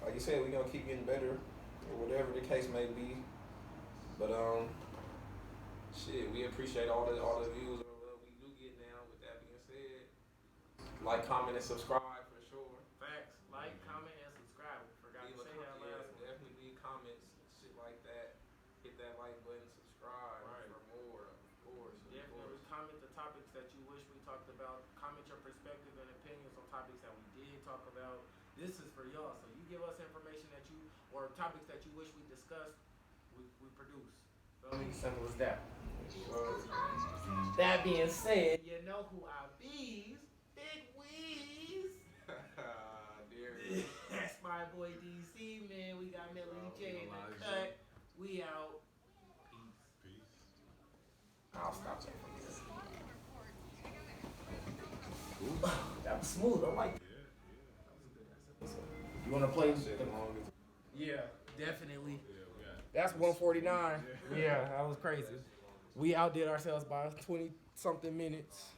[SPEAKER 2] like you said, we gonna keep getting better, or whatever the case may be. But, shit, we appreciate all the views or whatever we do get now. With that being said, like, comment, and subscribe for sure.
[SPEAKER 1] Facts. Like, comment, and subscribe. Forgot to say that last one.
[SPEAKER 2] Definitely leave comments, shit like that. Hit that like button, subscribe for more, of course.
[SPEAKER 1] Definitely comment the topics that you wish we talked about. Comment your perspective and opinions on topics that we did talk about. This is for y'all. So you give us information that you, or topics that you wish we discussed, we produce. So simple as that. That being said, you know who I bees? Big Weez. That's my boy DC, man. We got Melijah in the cut. We out.
[SPEAKER 3] Peace.
[SPEAKER 1] I'll stop that. That was smooth. I like.
[SPEAKER 3] Yeah,
[SPEAKER 1] You want to play?
[SPEAKER 3] yeah. Shit, long as
[SPEAKER 1] Yeah, definitely.
[SPEAKER 3] yeah, we got.
[SPEAKER 4] That's 149.
[SPEAKER 3] Yeah.
[SPEAKER 4] Yeah, that was crazy. We outdid ourselves by 20 something minutes.